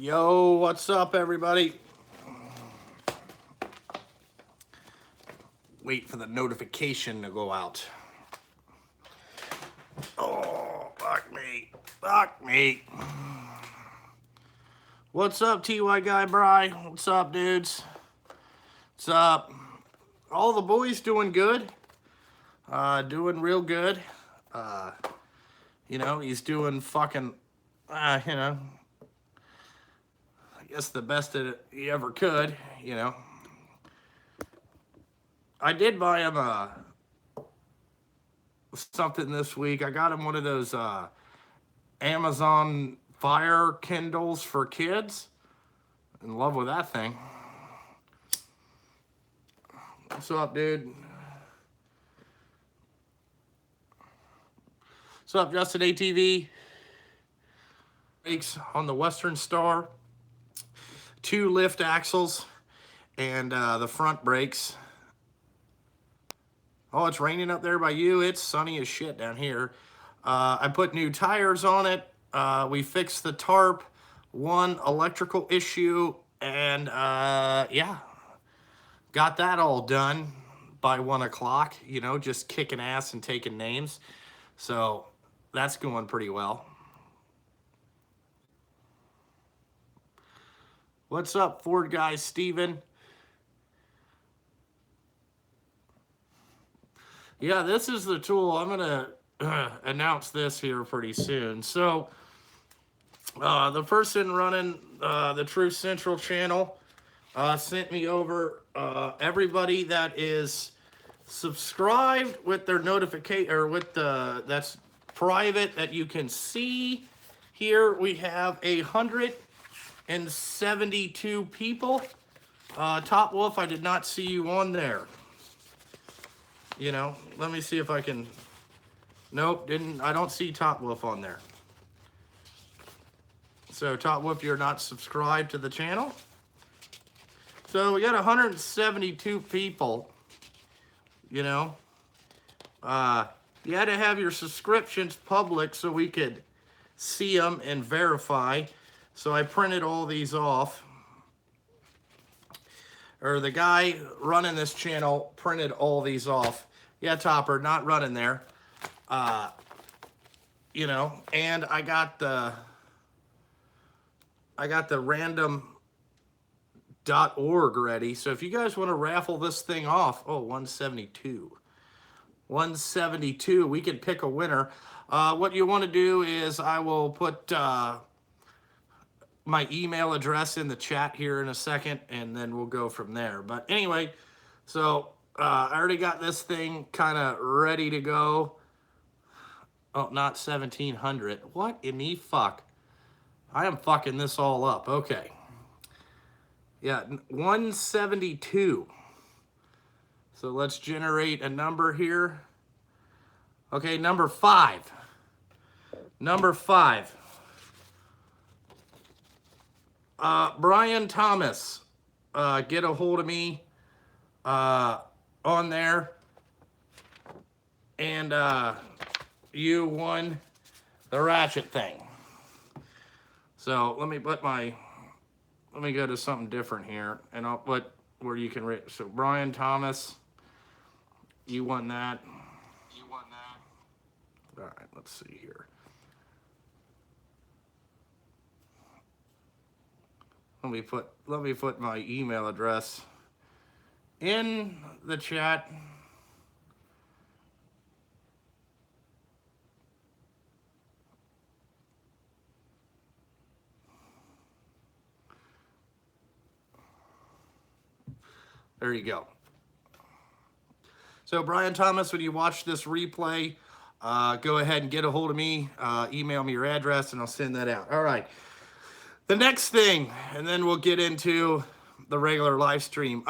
Yo, what's up, everybody? Wait for the notification to go out. Oh, fuck me. Fuck me. What's up, TY Guy Bry? What's up, dudes? What's up? All the boys doing good. Doing real good. He's doing fucking, I guess the best that he ever could, I did buy him something this week. I got him one of those Amazon Fire Kindles for kids. In love with that thing. What's up, dude? What's up, Justin ATV? Brakes on the Western Star. 2 lift axles and the front brakes. Oh, it's raining up there by you. It's sunny as shit down here. I put new tires on it. We fixed the tarp. 1 electrical issue. And yeah, got that all done by 1 o'clock. Just kicking ass and taking names. So that's going pretty well. What's up, Ford guy, Steven? Yeah, this is the tool. I'm going to announce this here pretty soon. So, the person running the Truth Central channel sent me over everybody that is subscribed with their notification, or with that's private that you can see. Here we have 172 people. Top Wolf, I did not see you on there. Let me see if I can. Nope, I don't see Top Wolf on there. So Top Wolf, you're not subscribed to the channel. So we got 172 people. You had to have your subscriptions public so we could see them and verify. So I printed all these off. Or the guy running this channel printed all these off. Yeah, Topper, not running there. And I got the random.org ready. So if you guys want to raffle this thing off, 172. 172, we can pick a winner. What you want to do is I will put my email address in the chat here in a second, and then we'll go from there. But anyway, so I already got this thing kind of ready to go. Oh, not 1700. What in the fuck? I am fucking this all up. Okay. Yeah, 172. So let's generate a number here. Okay, number 5. Number 5. Brian Thomas, get a hold of me on there, and you won the ratchet thing. So let me go to something different here, and I'll put where you can so Brian Thomas, you won that. All right, let's see here. Let me put my email address in the chat. There you go. So Brian Thomas, when you watch this replay, go ahead and get a hold of me. Email me your address and I'll send that out. All right. The next thing, and then we'll get into the regular live stream.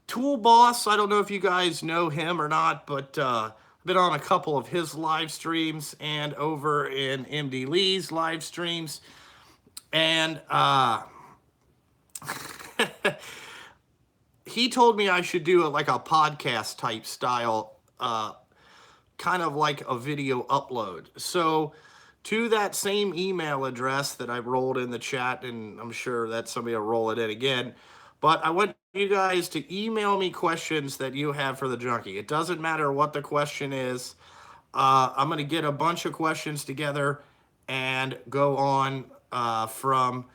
Tool Boss, I don't know if you guys know him or not, but I've been on a couple of his live streams and over in MD Lee's live streams. And he told me I should do like a podcast type style, kind of like a video upload. So to that same email address that I rolled in the chat, and I'm sure that somebody will roll it in again. But I want you guys to email me questions that you have for the junkie. It doesn't matter what the question is. I'm going to get a bunch of questions together and go on from,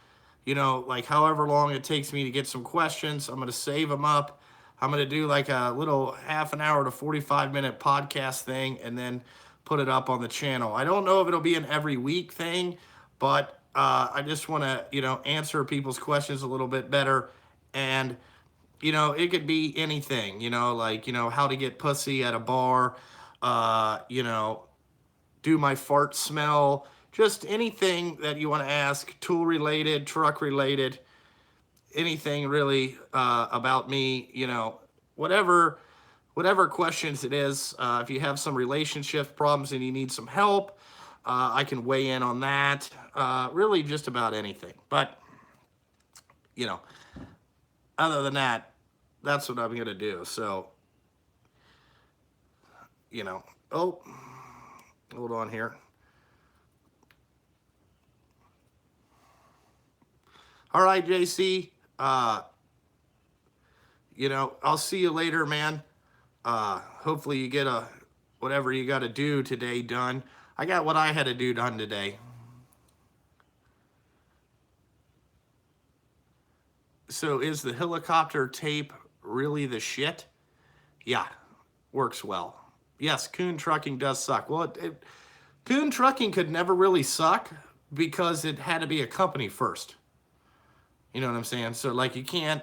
like however long it takes me to get some questions. I'm going to save them up. I'm going to do like a little half an hour to 45-minute podcast thing and then put it up on the channel. I don't know if it'll be an every week thing, but I just want to, answer people's questions a little bit better. And, it could be anything, like, how to get pussy at a bar, do my fart smell, just anything that you want to ask, tool related, truck related, anything really about me, whatever questions it is. If you have some relationship problems and you need some help, I can weigh in on that. Really just about anything. But, other than that, that's what I'm going to do. So, oh, hold on here. All right, JC. I'll see you later, man. Hopefully you get whatever you got to do today done. I got what I had to do done today. So is the helicopter tape really the shit? Yeah, works well. Yes, Coon Trucking does suck. Well, Coon Trucking could never really suck because it had to be a company first. You know what I'm saying? So like you can't.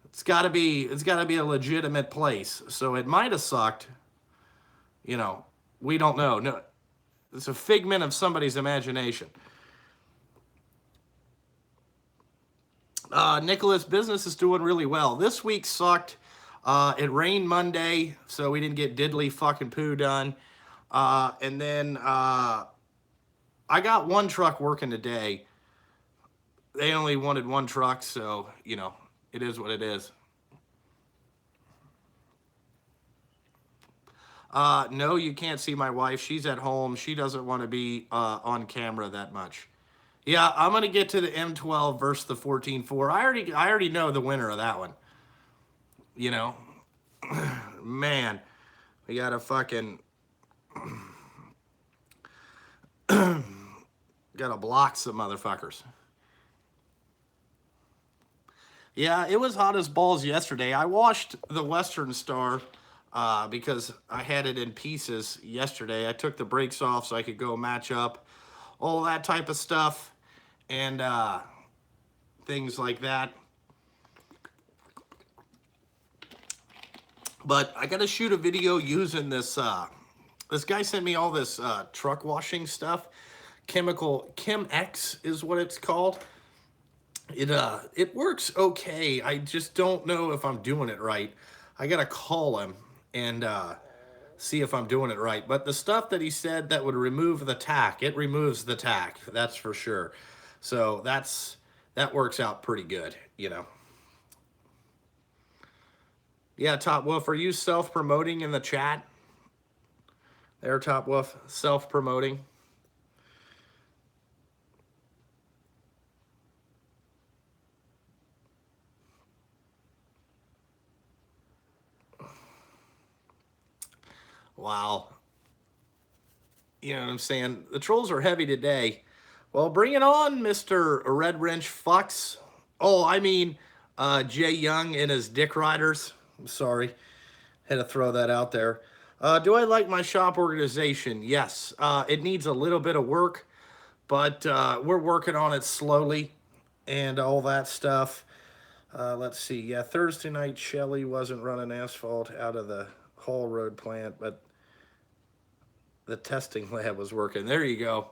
It's got to be a legitimate place. So it might have sucked. We don't know. No, it's a figment of somebody's imagination. Nicholas, business is doing really well. This week sucked. It rained Monday, so we didn't get diddly fucking poo done. And then I got one truck working today. They only wanted one truck, so, it is what it is. No, you can't see my wife. She's at home. She doesn't want to be on camera that much. Yeah, I'm gonna get to the M12 versus the 14.4. I already know the winner of that one. Man, we gotta fucking gotta block some motherfuckers. Yeah, it was hot as balls yesterday. I washed the Western Star because I had it in pieces yesterday. I took the brakes off so I could go match up, all that type of stuff, and things like that. But I got to shoot a video using this. This guy sent me all this truck washing stuff. Chemex is what it's called. It works okay. I just don't know if I'm doing it right. I gotta call him and see if I'm doing it right. But the stuff that he said that would remove the tack, it removes the tack. That's for sure. So that works out pretty good, Yeah, Top Wolf, are you self-promoting in the chat? There, Top Wolf, self-promoting. Wow. You know what I'm saying? The trolls are heavy today. Well, bring it on, Mr. Red Wrench Fox. Oh, I mean, Jay Young and his Dick Riders. I'm sorry. Had to throw that out there. Do I like my shop organization? Yes. It needs a little bit of work, but we're working on it slowly and all that stuff. Let's see. Yeah, Thursday night, Shelly wasn't running asphalt out of the Hall Road plant, but the testing lab was working. There you go.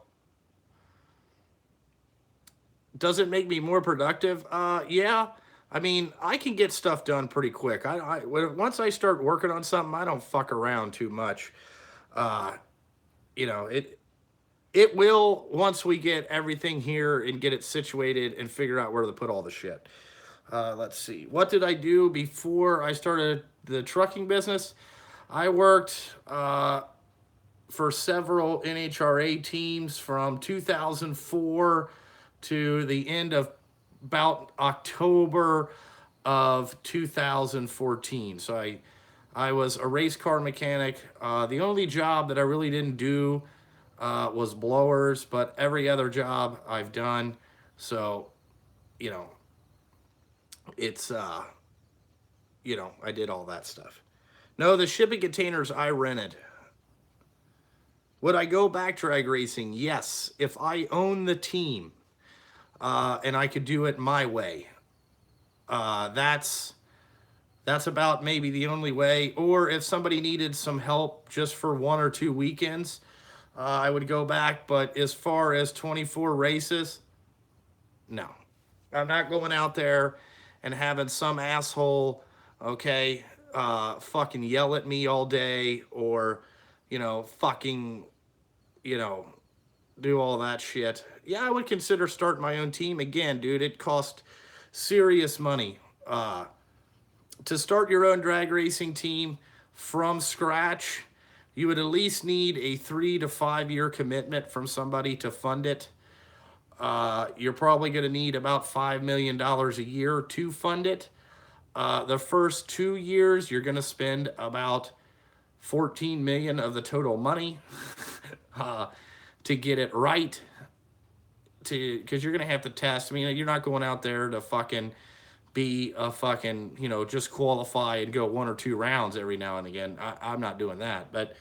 Does it make me more productive? Yeah. I mean, I can get stuff done pretty quick. Once I start working on something, I don't fuck around too much. It will, once we get everything here and get it situated and figure out where to put all the shit. Let's see. What did I do before I started the trucking business? I worked for several NHRA teams from 2004 to the end of about October of 2014. So I was a race car mechanic. The only job that I really didn't do was blowers, but every other job I've done. So, you know, it's, I did all that stuff. No, the shipping containers I rented. Would I go back drag racing? Yes, if I own the team and I could do it my way. That's about maybe the only way. Or if somebody needed some help just for 1 or 2 weekends, I would go back. But as far as 24 races, no. I'm not going out there and having some asshole, okay, fucking yell at me all day or, fucking, you know, do all that shit. Yeah, I would consider starting my own team again, dude. It cost serious money. To start your own drag racing team from scratch, you would at least need a 3 to 5 year commitment from somebody to fund it. You're probably going to need about $5 million a year to fund it. The first 2 years, you're going to spend about 14 million of the total money to get it right. Because you're going to have to test. I mean, you're not going out there to fucking be a fucking, just qualify and go 1 or 2 rounds every now and again. I'm not doing that. But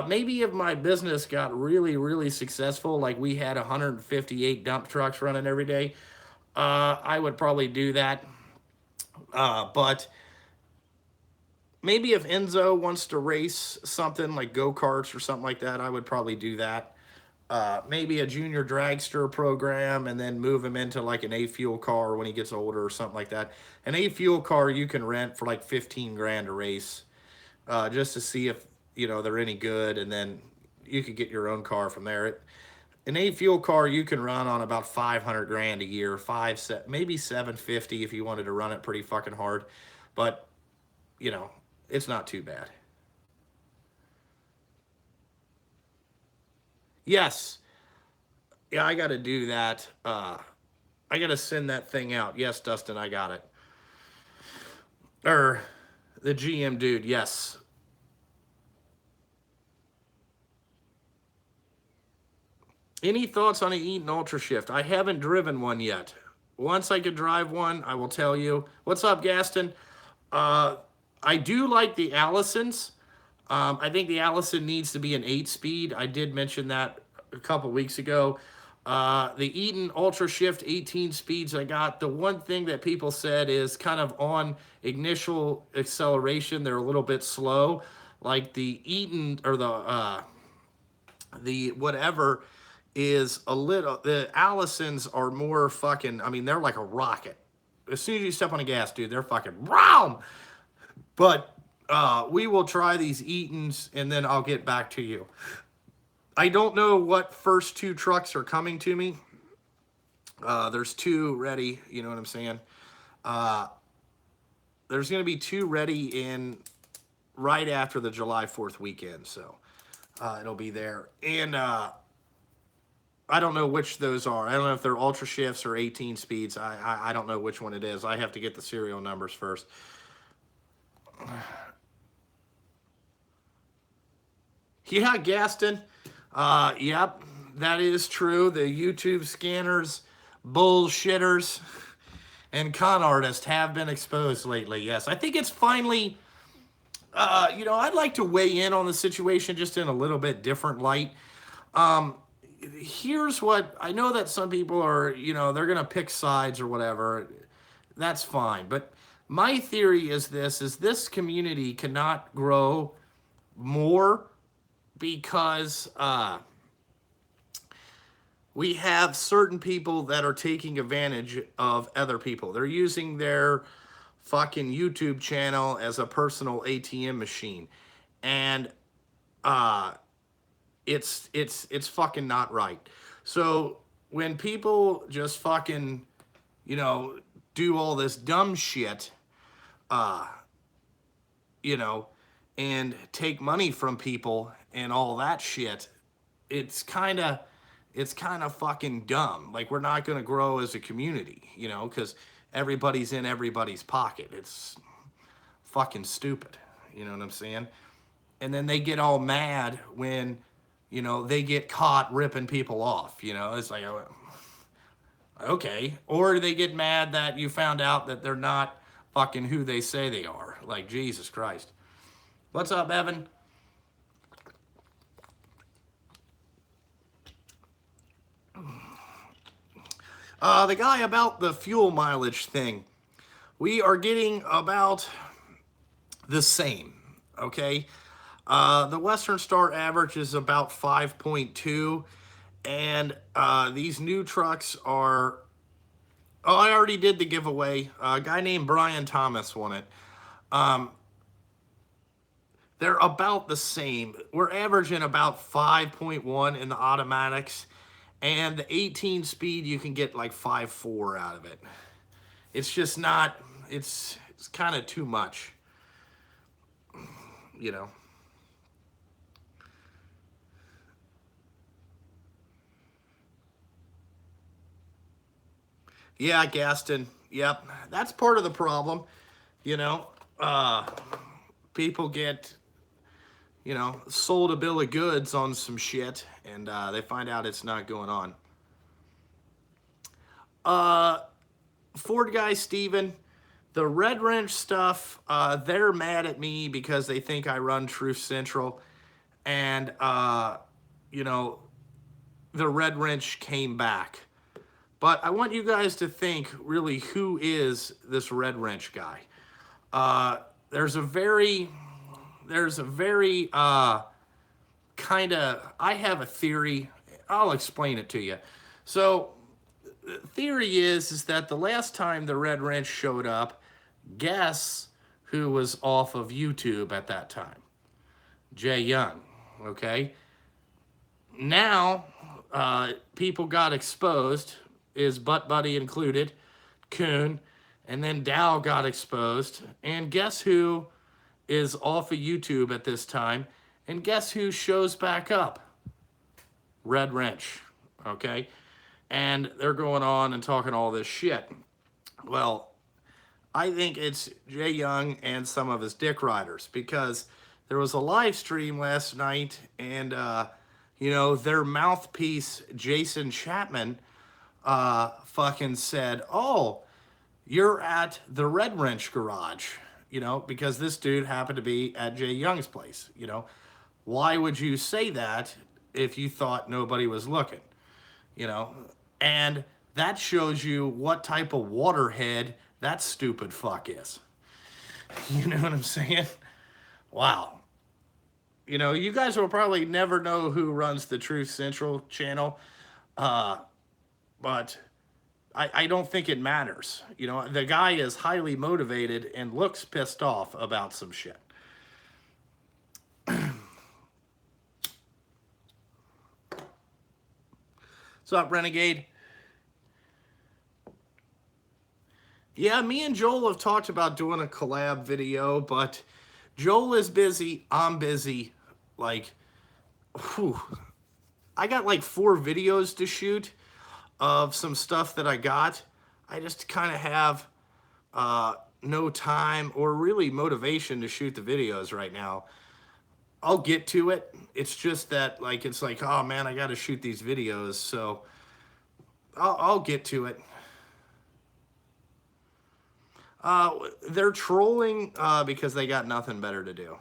maybe if my business got really, really successful, like we had 158 dump trucks running every day, I would probably do that. But maybe if Enzo wants to race something like go-karts or something like that, I would probably do that. Maybe a junior dragster program and then move him into like an A-fuel car when he gets older or something like that. An A-fuel car you can rent for like 15 grand a race, just to see if, they're any good. And then you could get your own car from there. An A-fuel car you can run on about 500 grand a year, maybe 750 if you wanted to run it pretty fucking hard. But, it's not too bad. Yes. Yeah, I got to do that. I got to send that thing out. Yes, Dustin, I got it. The GM dude, yes. Any thoughts on an Eaton Ultra Shift? I haven't driven one yet. Once I could drive one, I will tell you. What's up, Gaston? I do like the Allisons. I think the Allison needs to be an 8-speed. I did mention that a couple weeks ago. The Eaton Ultra Shift 18 speeds I got, the one thing that people said is kind of on initial acceleration, they're a little bit slow. Like the Eaton or the whatever is a little, the Allisons are more fucking, I mean, they're like a rocket. As soon as you step on the gas, dude, they're fucking brown. But we will try these Eatons and then I'll get back to you. I don't know what first 2 trucks are coming to me. There's 2 ready, you know what I'm saying? There's going to be 2 ready in right after the July 4th weekend, so it'll be there. And I don't know which those are. I don't know if they're Ultra Shifts or 18 speeds. I don't know which one it is. I have to get the serial numbers first. Yeah, Gaston. Yep, that is true. The YouTube scanners, bullshitters, and con artists have been exposed lately. Yes, I think it's finally, I'd like to weigh in on the situation just in a little bit different light. Here's what, I know that some people are, they're going to pick sides or whatever. That's fine. But my theory is this community cannot grow more because we have certain people that are taking advantage of other people. They're using their fucking YouTube channel as a personal ATM machine. And it's fucking not right. So when people just fucking, do all this dumb shit, and take money from people and all that shit, it's kind of fucking dumb. Like, we're not going to grow as a community, you know, because everybody's in everybody's pocket. It's fucking stupid. You know what I'm saying? And then they get all mad when, you know, they get caught ripping people off. You know, it's like, okay. Or they get mad that you found out that they're not fucking who they say they are. Like, Jesus Christ. What's up, Evan? The guy about the fuel mileage thing. We are getting about the same, okay? The Western Star average is about 5.2, and these new trucks are... Oh, I already did the giveaway. A guy named Brian Thomas won it. They're about the same. We're averaging about 5.1 in the automatics, and the 18 speed, you can get like 5.4 out of it. It's just not, it's kind of too much, you know. Yeah, Gaston. Yep. That's part of the problem, you know. People get, you know, sold a bill of goods on some shit, and they find out it's not going on. Ford guy Steven, the Red Wrench stuff, they're mad at me because they think I run Truth Central, and, you know, the Red Wrench came back. But I want you guys to think, really, who is this Red Wrench guy? There's a very kind of, I have a theory. I'll explain it to you. So the theory is that the last time the Red Wrench showed up, guess who was off of YouTube at that time? Jay Young, okay? Now, people got exposed, his butt buddy included, Coon, and then Dow got exposed, and guess who is off of YouTube at this time, and guess who shows back up? Red Wrench, okay? And they're going on and talking all this shit. Well, I think it's Jay Young and some of his dick riders, because there was a live stream last night, and, you know, their mouthpiece, Jason Chapman, fucking said, oh, you're at the Red Wrench garage, you know, because this dude happened to be at Jay Young's place, you know. Why would you say that if you thought nobody was looking, you know? And that shows you what type of waterhead that stupid fuck is. You know what I'm saying? Wow. You know, you guys will probably never know who runs the Truth Central channel, but I don't think it matters. You know, the guy is highly motivated and looks pissed off about some shit. What's up, Renegade? Yeah, me and Joel have talked about doing a collab video, but Joel is busy, I'm busy. Like, whew. I got like 4 videos to shoot of some stuff that I got. I just kind of have no time or really motivation to shoot the videos right now. I'll get to it. It's just that, like, it's like, oh man, I got to shoot these videos, so I'll get to it. They're trolling because they got nothing better to do.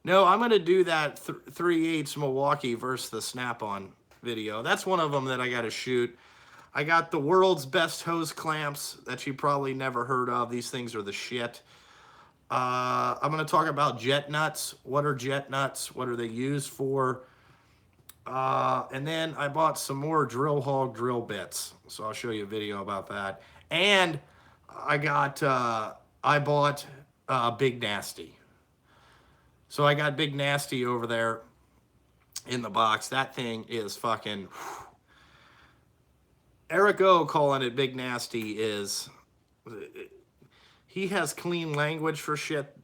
No, I'm going to do that 3/8 Milwaukee versus the Snap-on video. That's one of them that I got to shoot. I got the world's best hose clamps that you probably never heard of. These things are the shit. I'm going to talk about jet nuts. What are jet nuts? What are they used for? And then I bought some more Drill Hog drill bits. So I'll show you a video about that. And I bought Big Nasty. So I got Big Nasty over there in the box. That thing is fucking... Whew. Eric O calling it Big Nasty is... He has clean language for shit.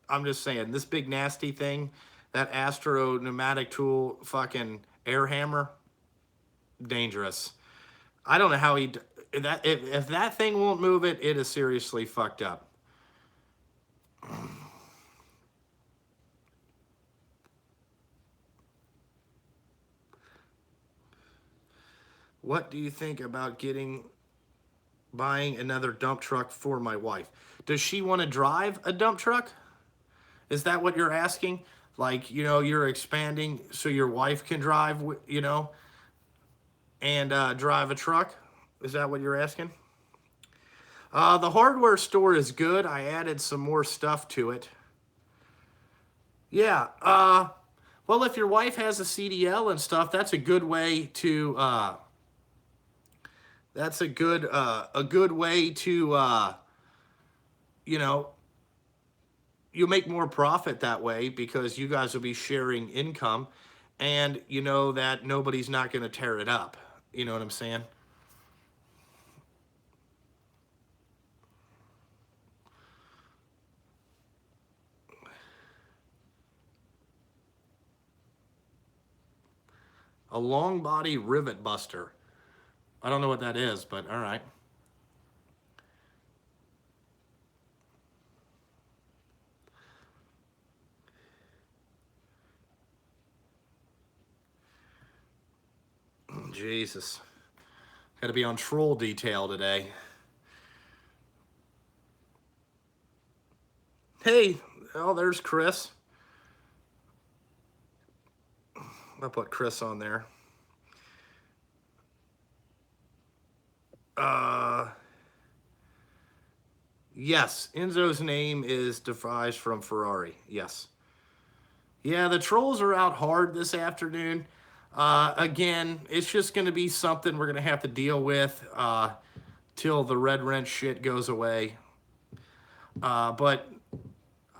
I'm just saying, this Big Nasty thing that Astro pneumatic tool fucking air hammer, dangerous. I don't know how that if that thing won't move it, it is seriously fucked up. What do you think about buying another dump truck for my wife? Does she want to drive a dump truck? Is that what you're asking? Like, you're expanding so your wife can drive, and drive a truck? Is that what you're asking? The hardware store is good. I added some more stuff to it. Yeah. Well, if your wife has a CDL and stuff, that's a good way to. That's a good way to. You know, you make more profit that way because you guys will be sharing income, and you know that nobody's not going to tear it up. You know what I'm saying? A long body rivet buster. I don't know what that is, but all right. Jesus. Got to be on troll detail today. Hey, oh, there's Chris. I'll put Chris on there. Yes, Enzo's name is devised from Ferrari. Yes. Yeah, the trolls are out hard this afternoon. Again, it's just going to be something we're going to have to deal with till the red wrench shit goes away. But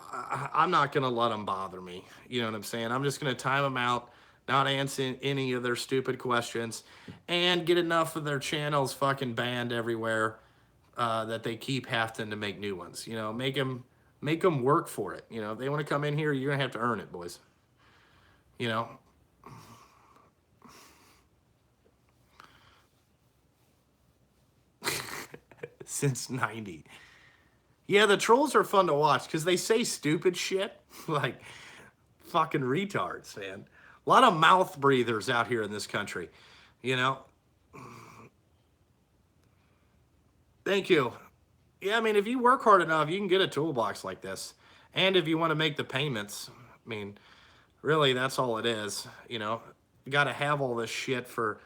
I'm not going to let them bother me. You know what I'm saying? I'm just going to time them out, not answer any of their stupid questions, and get enough of their channels fucking banned everywhere that they keep having to make new ones. Make them work for it. If they want to come in here, you're going to have to earn it, boys. You know? Since 90. Yeah, the trolls are fun to watch because they say stupid shit like fucking retards, man. A lot of mouth breathers out here in this country, you know? Thank you. Yeah, I mean, if you work hard enough, you can get a toolbox like this. And if you want to make the payments, I mean, really, that's all it is, You got to have all this shit for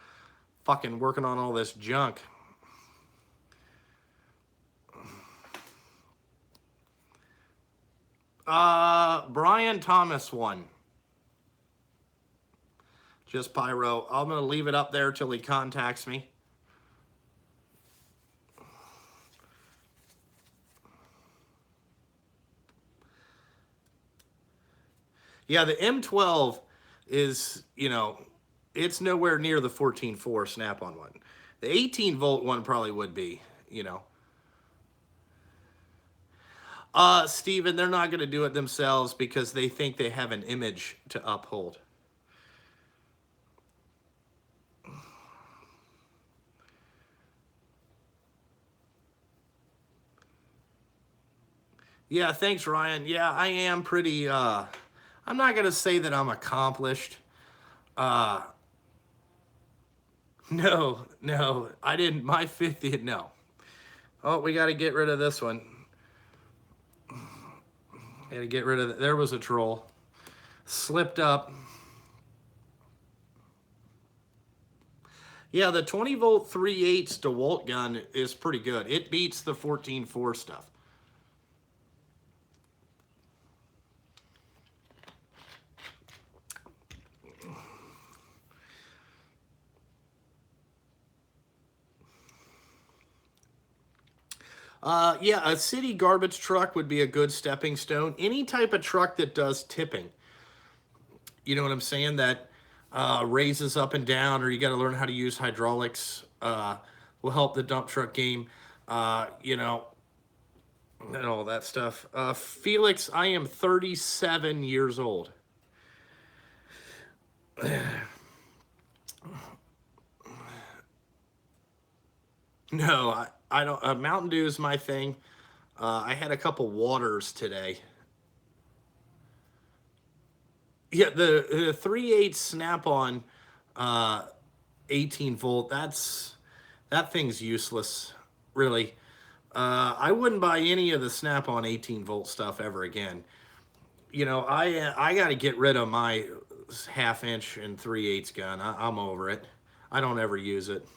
fucking working on all this junk. Brian Thomas won. Just Pyro. I'm going to leave it up there till he contacts me. Yeah, the M12 is, it's nowhere near the 14.4 snap-on one. The 18-volt one probably would be, Steven, they're not going to do it themselves because they think they have an image to uphold. Yeah, thanks, Ryan. Yeah, I am pretty, I'm not going to say that I'm accomplished. No, I didn't. My 50th, no. Oh, we got to get rid of this one. Got to get rid of it. There was a troll. Slipped up. Yeah, the 20-volt 3/8 DeWalt gun is pretty good. It beats the 14.4 stuff. Yeah, a city garbage truck would be a good stepping stone. Any type of truck that does tipping. You know what I'm saying? That raises up and down, or you got to learn how to use hydraulics. Will help the dump truck game. And all that stuff. Felix, I am 37 years old. No, I don't. Mountain Dew is my thing. I had a couple waters today. Yeah, the 3/8 Snap-on, uh, 18 volt. That thing's useless, really. I wouldn't buy any of the Snap-on 18 volt stuff ever again. I got to get rid of my half-inch and 3/8 gun. I'm over it. I don't ever use it.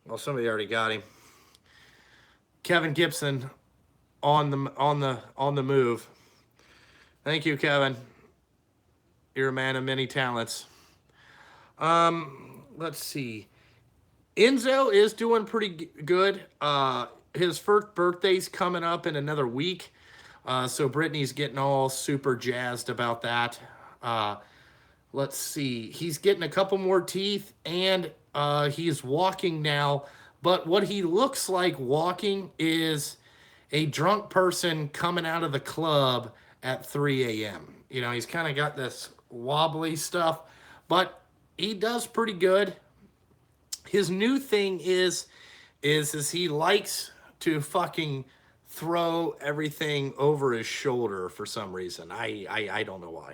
Well, somebody already got him. Kevin Gibson on the move. Thank you, Kevin. You're a man of many talents. Let's see. Enzo is doing pretty good. His first birthday's coming up in another week. So Brittany's getting all super jazzed about that. Uh, let's see. He's getting a couple more teeth and he's walking now. But what he looks like walking is a drunk person coming out of the club at 3 a.m. He's kind of got this wobbly stuff, but he does pretty good. His new thing is he likes to fucking throw everything over his shoulder for some reason. I don't know why.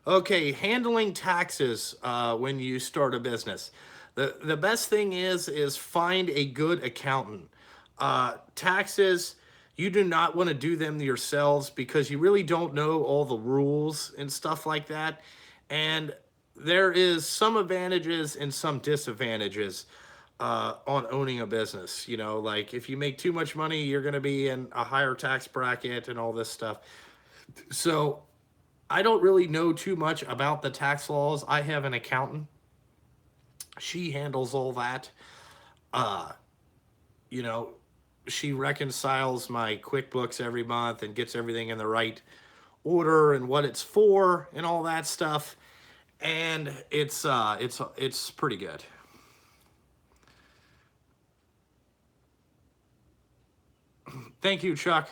Okay, handling taxes when you start a business. The best thing is find a good accountant. Taxes, you do not want to do them yourselves because you really don't know all the rules and stuff like that. And there is some advantages and some disadvantages on owning a business. Like if you make too much money, you're going to be in a higher tax bracket and all this stuff. So I don't really know too much about the tax laws. I have an accountant. She handles all that. Uh, you know, she reconciles my QuickBooks every month and gets everything in the right order and what it's for and all that stuff. And it's pretty good. Thank you, Chuck.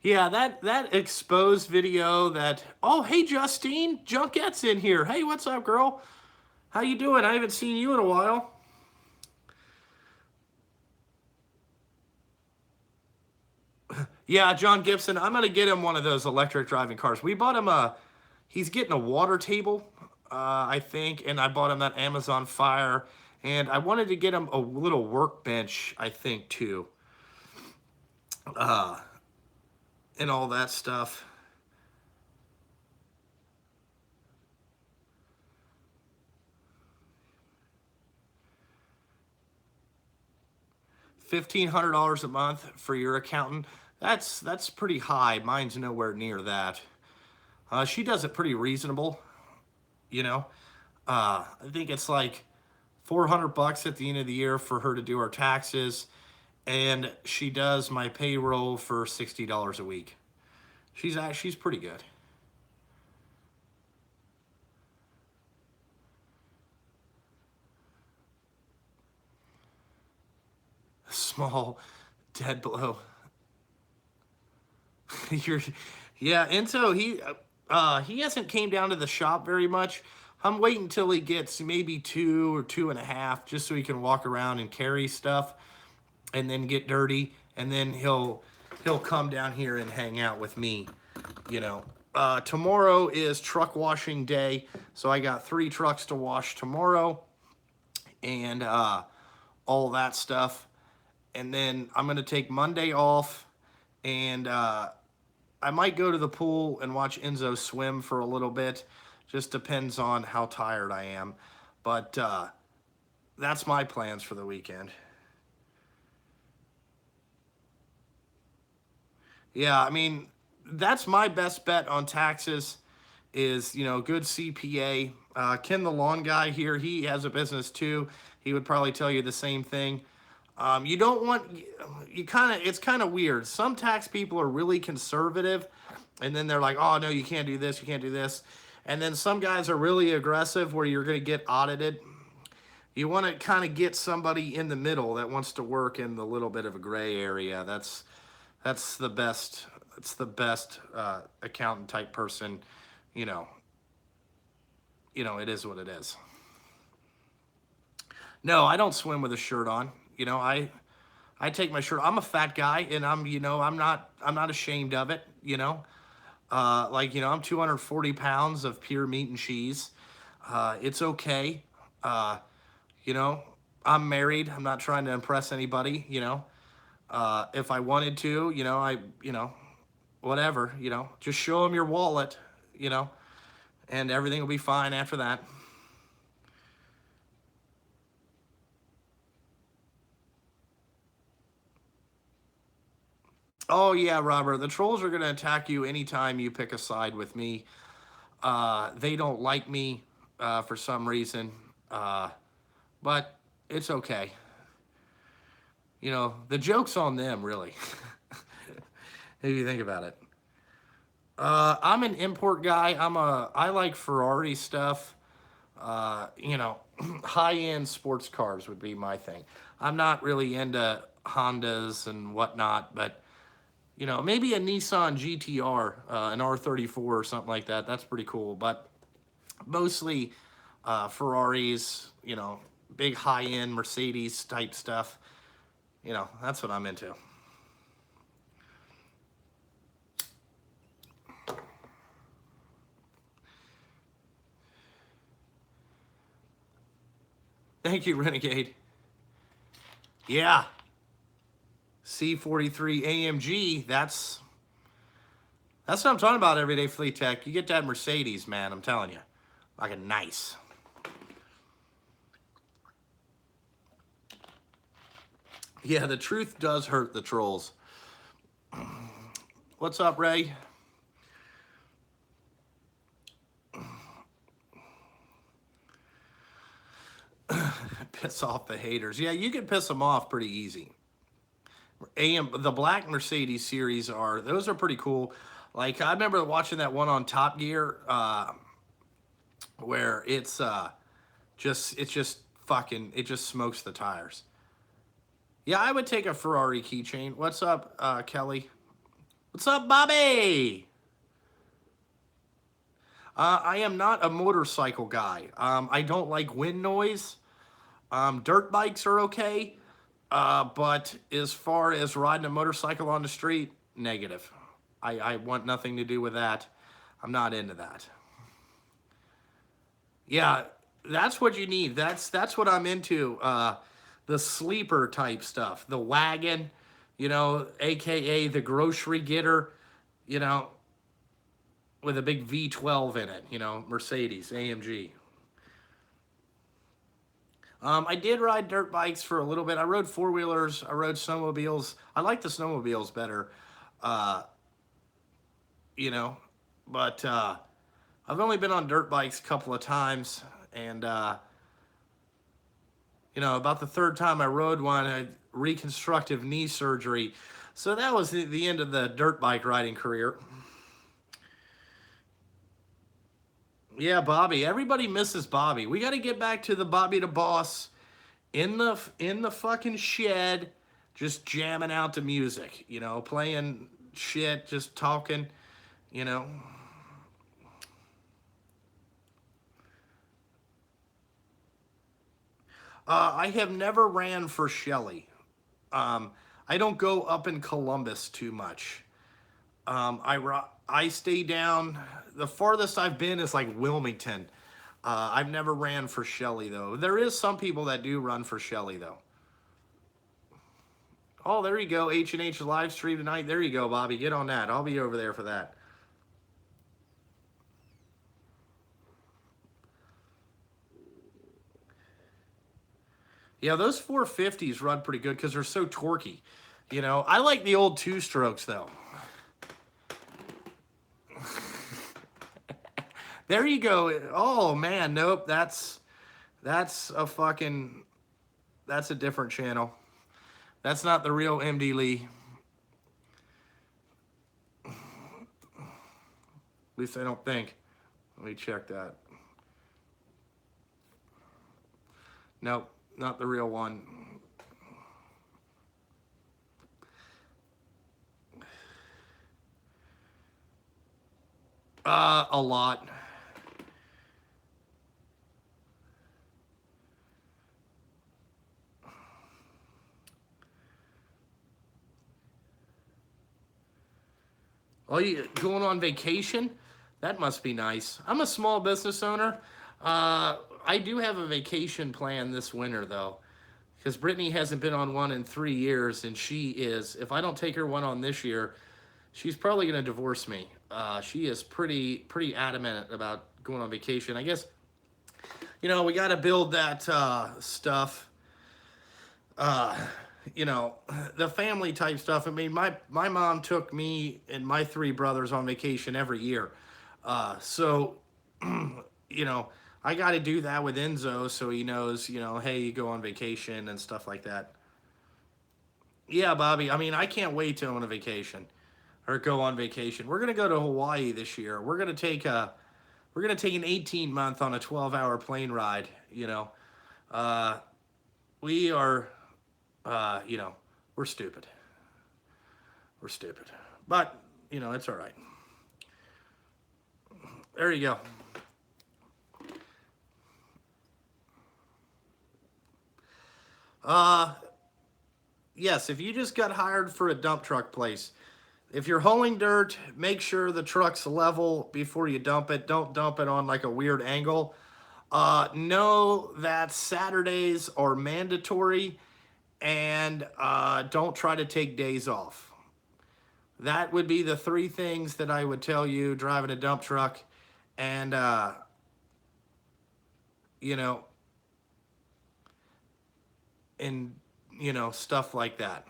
Yeah, that exposed video that. Oh, hey Justine, Junket's in here. Hey, what's up, girl? How you doing? I haven't seen you in a while. Yeah, John Gibson. I'm gonna get him one of those electric driving cars. We bought him a. He's getting a water table, I think, and I bought him that Amazon Fire, and I wanted to get him a little workbench, I think, too, uh, and all that stuff. 1,500 a month for your accountant. That's pretty high. Mine's nowhere near that. She does it pretty reasonable, you know. I think it's like 400 bucks at the end of the year for her to do her taxes, and she does my payroll for $60 a week. She's pretty good. Small dead blow. You're, yeah, Enzo, he hasn't came down to the shop very much. I'm waiting until he gets maybe 2 or 2.5, just so he can walk around and carry stuff, and then get dirty, and then he'll come down here and hang out with me. You know, tomorrow is truck washing day, so I got 3 trucks to wash tomorrow, and all that stuff, and then I'm gonna take Monday off, and I might go to the pool and watch Enzo swim for a little bit. Just depends on how tired I am. But that's my plans for the weekend. Yeah, I mean, that's my best bet on taxes is, good CPA. Ken, the lawn guy here, he has a business too. He would probably tell you the same thing. You don't want, it's kind of weird. Some tax people are really conservative, and then they're like, oh, no, you can't do this, you can't do this. And then some guys are really aggressive where you're going to get audited. You want to kind of get somebody in the middle that wants to work in the little bit of a gray area. That's the best it's the best accountant type person, you know, it is what it is. No, I don't swim with a shirt on. I take my shirt. I'm a fat guy, and I'm not ashamed of it. I'm 240 pounds of pure meat and cheese. It's okay. Uh, you know, I'm married. I'm not trying to impress anybody. If I wanted to, whatever. Just show them your wallet. You know, and everything will be fine after that. Oh yeah, Robert. The trolls are gonna attack you anytime you pick a side with me. They don't like me for some reason, uh, but it's okay. The joke's on them, really. If you think about it. I'm an import guy. I like Ferrari stuff. High-end sports cars would be my thing. I'm not really into Hondas and whatnot, but maybe a Nissan GTR, an R34 or something like that. That's pretty cool. But mostly Ferraris, big high-end Mercedes type stuff. That's what I'm into. Thank you, Renegade. Yeah, C43 AMG. That's what I'm talking about. Everyday Fleet Tech. You get that Mercedes, man. I'm telling you, like a nice. Yeah, the truth does hurt the trolls. What's up, Ray? Piss off the haters. Yeah, you can piss them off pretty easy. The black Mercedes series those are pretty cool. Like I remember watching that one on Top Gear, where it's just fucking it just smokes the tires. Yeah, I would take a Ferrari keychain. What's up, Kelly? What's up, Bobby? I am not a motorcycle guy. I don't like wind noise. Dirt bikes are okay, but as far as riding a motorcycle on the street, negative. I want nothing to do with that. I'm not into that. Yeah, that's what you need. That's what I'm into. The sleeper type stuff, the wagon, aka the grocery getter, you know, with a big V12 in it, Mercedes AMG. I did ride dirt bikes for a little bit. I rode four wheelers. I rode snowmobiles. I like the snowmobiles better, uh, you know, but I've only been on dirt bikes a couple of times, and about the third time I rode one, I had reconstructive knee surgery. So that was the end of the dirt bike riding career. Yeah, Bobby. Everybody misses Bobby. We got to get back to the Bobby the Boss in the fucking shed, just jamming out the music. Playing shit, just talking. You know. I have never ran for Shelley. Um, I don't go up in Columbus too much. I stay down. The farthest I've been is like Wilmington. I've never ran for Shelley though. There is some people that do run for Shelley though. Oh, there you go. H&H live stream tonight. There you go, Bobby. Get on that. I'll be over there for that. Yeah, those 450s run pretty good because they're so torquey. I like the old two strokes though. There you go. Oh man, nope. That's a fucking that's a different channel. That's not the real MD Lee. At least I don't think. Let me check that. Nope, not the real one. A lot. Oh, you going on vacation? That must be nice. I'm a small business owner. I do have a vacation plan this winter, though, because Brittany hasn't been on one in 3 years, and she is. If I don't take her one on this year, she's probably going to divorce me. She is pretty adamant about going on vacation. I guess we got to build that stuff. Uh, the family type stuff. I mean, my mom took me and my three brothers on vacation every year. So, you know, I got to do that with Enzo so he knows, hey, you go on vacation and stuff like that. Yeah, Bobby. I mean, I can't wait to go on a vacation or go on vacation. We're gonna go to Hawaii this year. We're gonna take an 18-month on a 12-hour plane ride. Uh, we are, you know, we're stupid. We're stupid, but it's all right. There you go. Uh, yes, if you just got hired for a dump truck place, if you're hauling dirt, make sure the truck's level before you dump it. Don't dump it on like a weird angle. Know that Saturdays are mandatory, and don't try to take days off. That would be the three things that I would tell you driving a dump truck, and you know, and stuff like that.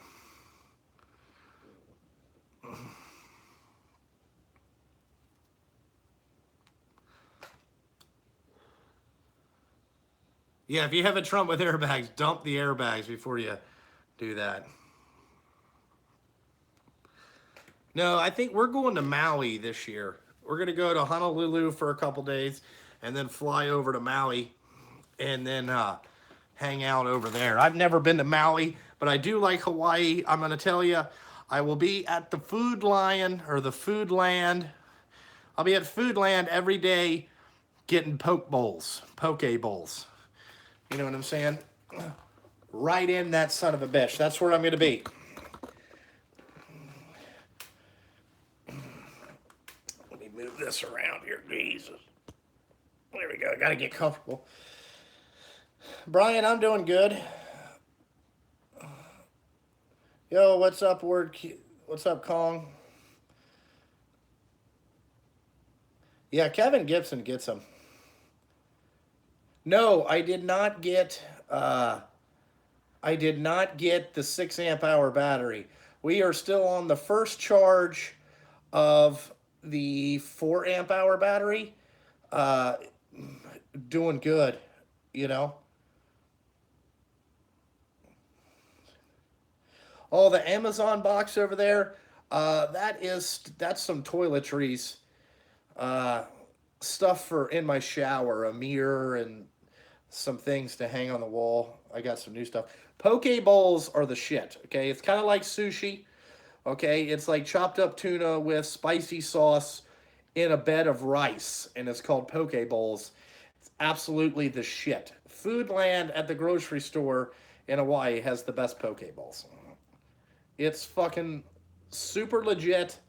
Yeah, if you have a Trump with airbags, dump the airbags before you do that. No, I think we're going to Maui this year. We're going to go to Honolulu for a couple days and then fly over to Maui and then hang out over there. I've never been to Maui, but I do like Hawaii. I'm going to tell you, I will be at the Food Lion or the Food Land. I'll be at Food Land every day getting poke bowls. You know what I'm saying? Right in that son of a bitch. That's where I'm going to be. Let me move this around here. Jesus. There we go. I got to get comfortable. Brian, I'm doing good. Yo, what's up, Word? What's up, Kong? Yeah, Kevin Gibson gets them. No, I did not get. I did not get the 6 amp hour battery. We are still on the first charge of the 4 amp hour battery. Uh, Doing good, you know. Oh, the Amazon box over there. That's some toiletries. Uh, Stuff for in my shower, a mirror and some things to hang on the wall. I got some new stuff. Poke bowls are the shit. Okay, it's kind of like sushi. Okay, it's like chopped up tuna with spicy sauce in a bed of rice, and it's called poke bowls. It's absolutely the shit. Foodland at the grocery store in Hawaii has the best poke bowls. It's fucking super legit.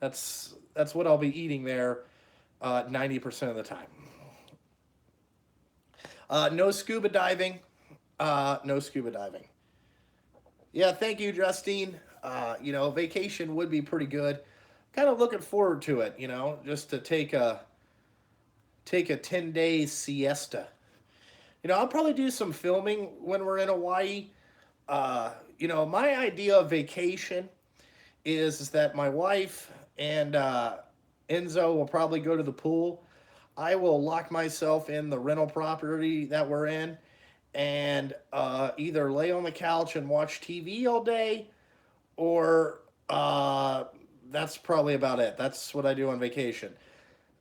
That's what I'll be eating there 90% of the time. No scuba diving. No scuba diving. Yeah, thank you, Justine. Vacation would be pretty good. Kind of looking forward to it. Just to take a 10 day siesta. I'll probably do some filming when we're in Hawaii. My idea of vacation is that my wife and Enzo will probably go to the pool. I will lock myself in the rental property that we're in and either lay on the couch and watch TV all day, or that's probably about it. That's what I do on vacation.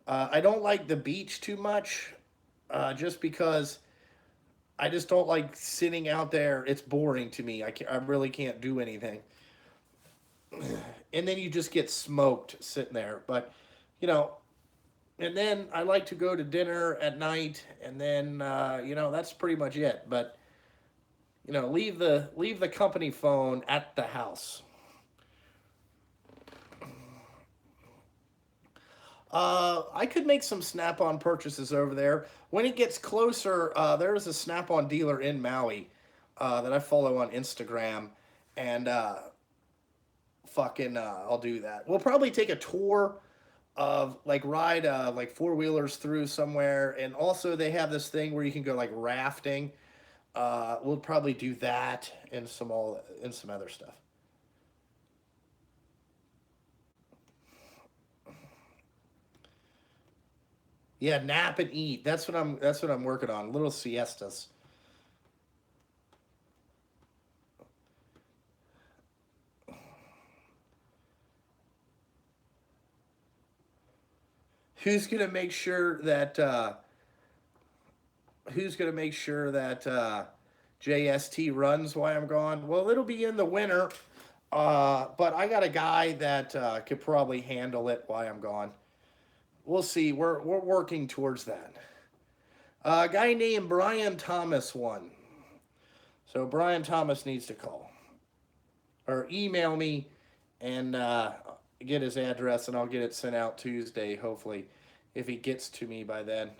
I don't like the beach too much, just because I just don't like sitting out there. It's boring to me. I really can't do anything. And then you just get smoked sitting there. But, you know, And then I like to go to dinner at night, and then that's pretty much it. But leave the company phone at the house. I could make some Snap-on purchases over there. When it gets closer, there's a Snap-on dealer in Maui that I follow on Instagram, and I'll do that. We'll probably take a tour of ride like four-wheelers through somewhere, and also they have this thing where you can go like rafting. We'll probably do that and some other stuff. Yeah, nap and eat. That's what I'm working on. Little siestas. Who's gonna make sure that who's gonna make sure that JST runs while I'm gone? Well, it'll be in the winter, but I got a guy that could probably handle it while I'm gone. We'll see. We're working towards that. A guy named Brian Thomas won. So Brian Thomas needs to call or email me and get his address, and I'll get it sent out Tuesday, hopefully, if he gets to me by then.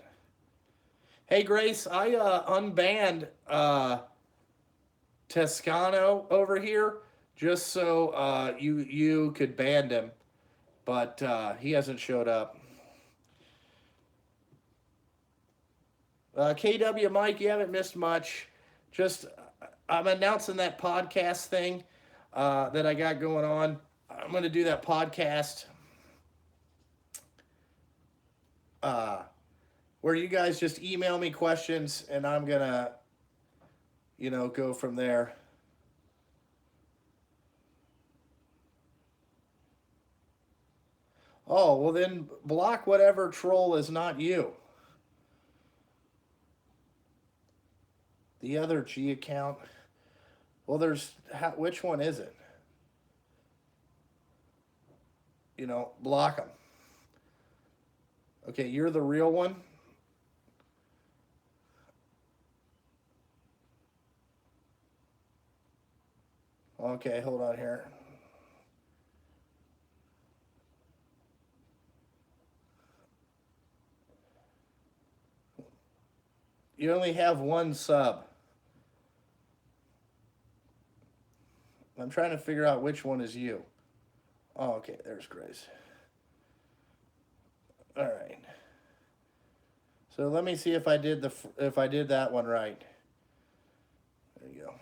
Hey, Grace, I unbanned Toscano over here just so you could ban him, but he hasn't showed up. KW Mike, you haven't missed much. Just I'm announcing that podcast thing that I got going on. I'm going to do that podcast uh, where you guys just email me questions, and I'm going to, go from there. Oh, well, then block whatever troll is not you. The other G account. Well, which one is it? Block them. Okay, you're the real one. Okay, hold on here. You only have one sub. I'm trying to figure out which one is you. Oh, okay, there's Grace. All right. So let me see if I did that one right. There you go.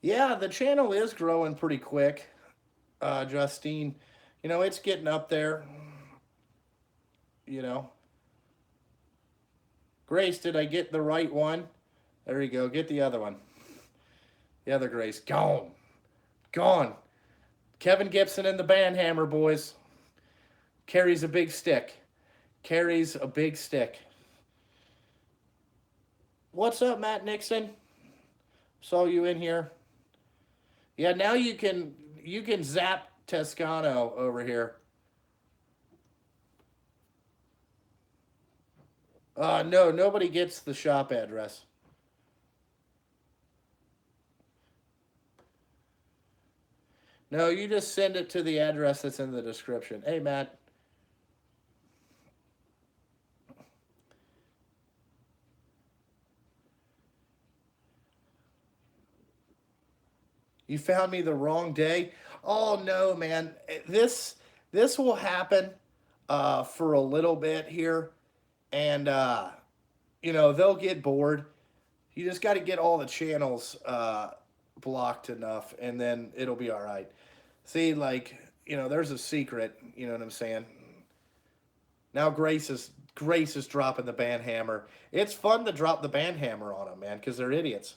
Yeah, the channel is growing pretty quick, Justine. It's getting up there. You know. Grace, did I get the right one? There you go. Get the other one. The other Grace. Gone. Gone. Kevin Gibson and the Bandhammer boys. Carries a big stick. Carries a big stick. What's up, Matt Nixon? Saw you in here. Yeah, now you can zap Toscano over here. No, nobody gets the shop address. No, you just send it to the address that's in the description. Hey, Matt. You found me the wrong day. Oh no, man. This will happen for a little bit here, and they'll get bored. You just got to get all the channels blocked enough, and then it'll be all right. See, there's a secret. You know what I'm saying? Now Grace is dropping the band hammer. It's fun to drop the band hammer on them, man, because they're idiots.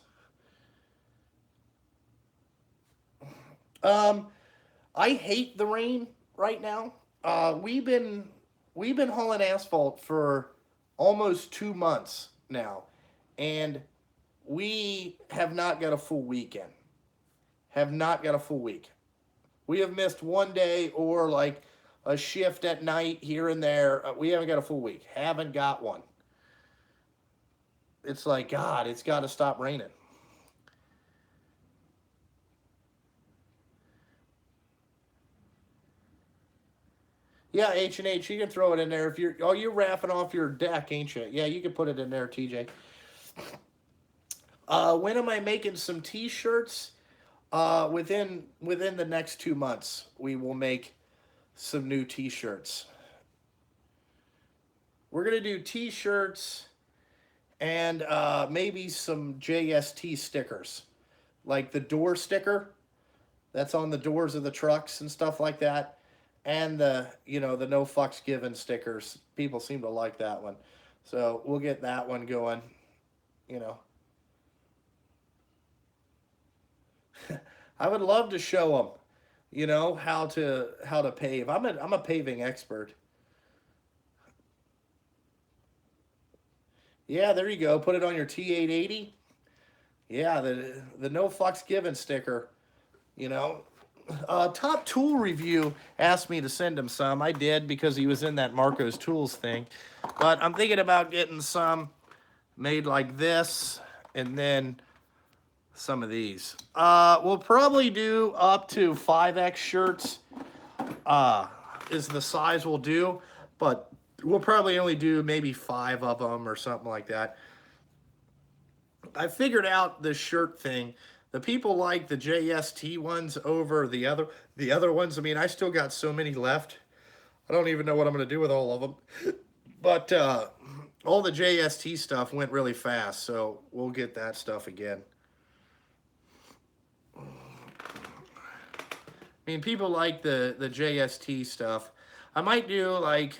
Um, I hate the rain right now. We've been hauling asphalt for almost 2 months now, and we have not got a full weekend. Have not got a full week. We have missed one day or like a shift at night here and there. We haven't got a full week. Haven't got one. It's like, God, it's got to stop raining. Yeah, H&H, you can throw it in there if you're. Oh, you're wrapping off your deck, ain't you? Yeah, you can put it in there, TJ. When am I making some T-shirts? Within the next 2 months, we will make some new T-shirts. We're gonna do T-shirts and maybe some JST stickers, like the door sticker that's on the doors of the trucks and stuff like that, and the no fucks given stickers. People seem to like that one, so we'll get that one going. You know, I would love to show them, how to pave. I'm a paving expert. Yeah, there you go. Put it on your T880. Yeah, the no fucks given sticker. You know, Top Tool Review asked me to send him some. I did because he was in that Marco's Tools thing. But I'm thinking about getting some made like this and then some of these. We'll probably do up to 5X shirts is the size we'll do. But we'll probably only do maybe 5 of them or something like that. I figured out this shirt thing. The people like the JST ones over the other ones. I mean, I still got so many left. I don't even know what I'm going to do with all of them. But all the JST stuff went really fast, so we'll get that stuff again. I mean, people like the JST stuff. I might do like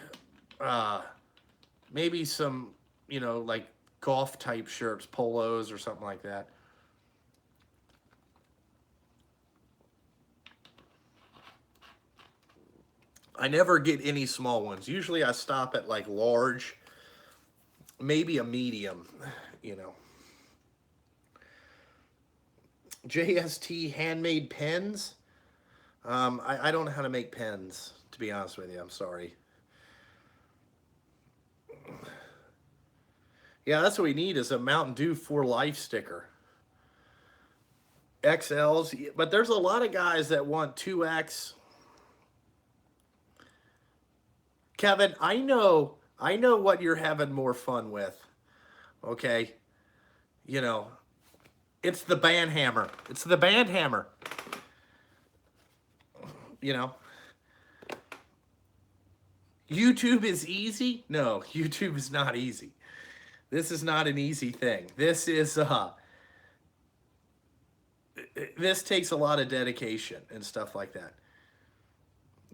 maybe some, like golf type shirts, polos or something like that. I never get any small ones. Usually I stop at like large, maybe a medium, JST handmade pens. I don't know how to make pens, to be honest with you. I'm sorry. Yeah, that's what we need is a Mountain Dew for Life sticker. XLs, but there's a lot of guys that want 2X. Kevin, I know what you're having more fun with. Okay? It's the band hammer. It's the band hammer. YouTube is easy? No, YouTube is not easy. This is not an easy thing. This takes a lot of dedication and stuff like that.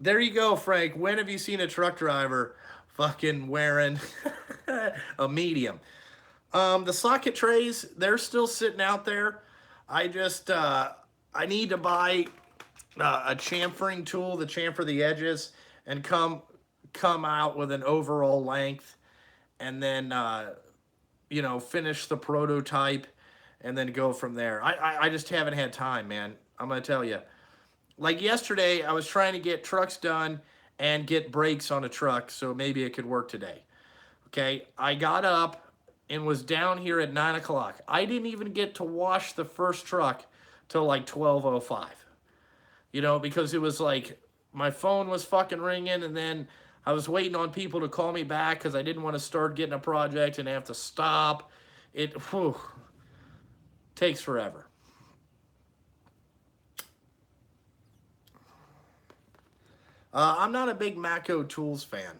There you go, Frank. When have you seen a truck driver fucking wearing a medium? The socket trays, they're still sitting out there. I need to buy a chamfering tool to chamfer the edges and come out with an overall length, and then finish the prototype and then go from there. I just haven't had time, man. I'm gonna tell you. Like yesterday, I was trying to get trucks done and get brakes on a truck, so maybe it could work today. Okay, I got up and was down here at 9 o'clock. I didn't even get to wash the first truck till like 12:05. Because it was like my phone was fucking ringing, and then I was waiting on people to call me back because I didn't want to start getting a project and have to stop. It takes forever. I'm not a big Mako Tools fan.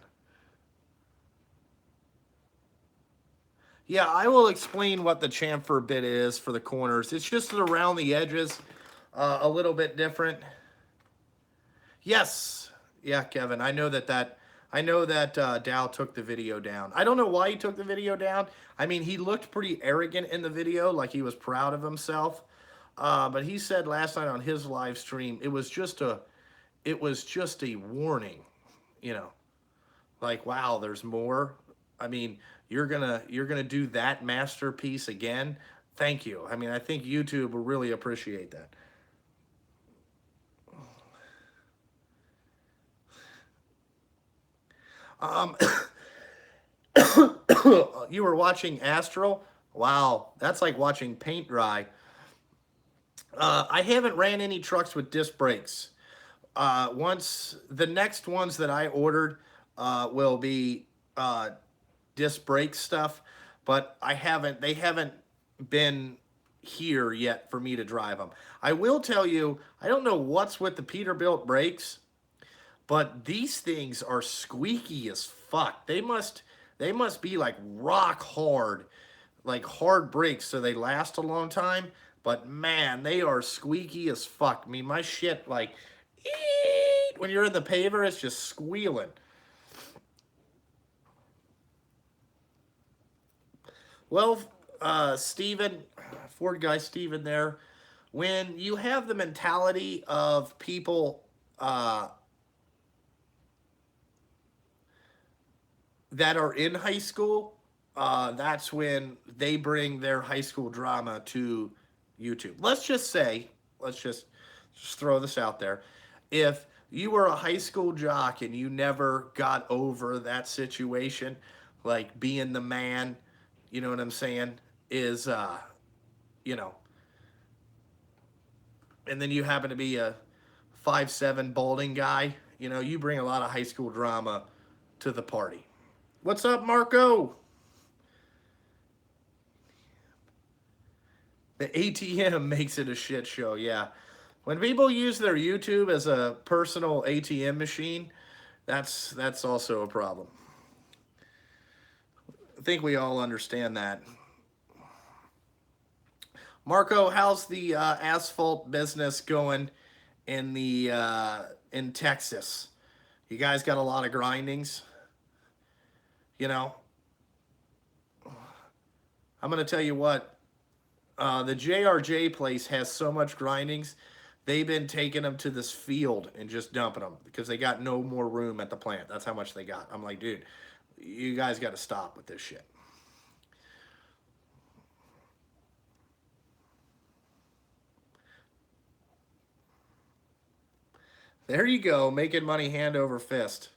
Yeah, I will explain what the chamfer bit is for the corners. It's just around the edges, a little bit different. Yes. Yeah, Kevin, I know that Dow took the video down. I don't know why he took the video down. I mean, he looked pretty arrogant in the video, like he was proud of himself. But he said last night on his live stream, it was just a warning, like, wow, there's more. I mean, you're gonna do that masterpiece again. Thank you. I mean, I think YouTube will really appreciate that. Um, you were watching Astral? Wow, that's like watching paint dry. I haven't ran any trucks with disc brakes. Once the next ones that I ordered will be uh, disc brake stuff, but I haven't. They haven't been here yet for me to drive them. I will tell you, I don't know what's with the Peterbilt brakes, but these things are squeaky as fuck. They must be like rock hard, like hard brakes, so they last a long time. But man, they are squeaky as fuck. I mean, my shit like when you're in the paver, it's just squealing. Well, Steven, Ford guy Steven there, when you have the mentality of people that are in high school, that's when they bring their high school drama to YouTube. Let's just throw this out there. If you were a high school jock and you never got over that situation, like being the man, you know what I'm saying, is you know, and then you happen to be a 5'7" balding guy, you know, you bring a lot of high school drama to the party. What's up, Marco? The ATM makes it a shit show, yeah. When people use their YouTube as a personal ATM machine, that's also a problem. I think we all understand that. Marco, how's the asphalt business going in Texas? You guys got a lot of grindings, you know. I'm gonna tell you what. The JRJ place has so much grindings. They've been taking them to this field and just dumping them because they got no more room at the plant. That's how much they got. I'm like, dude, you guys got to stop with this shit. There you go, making money hand over fist.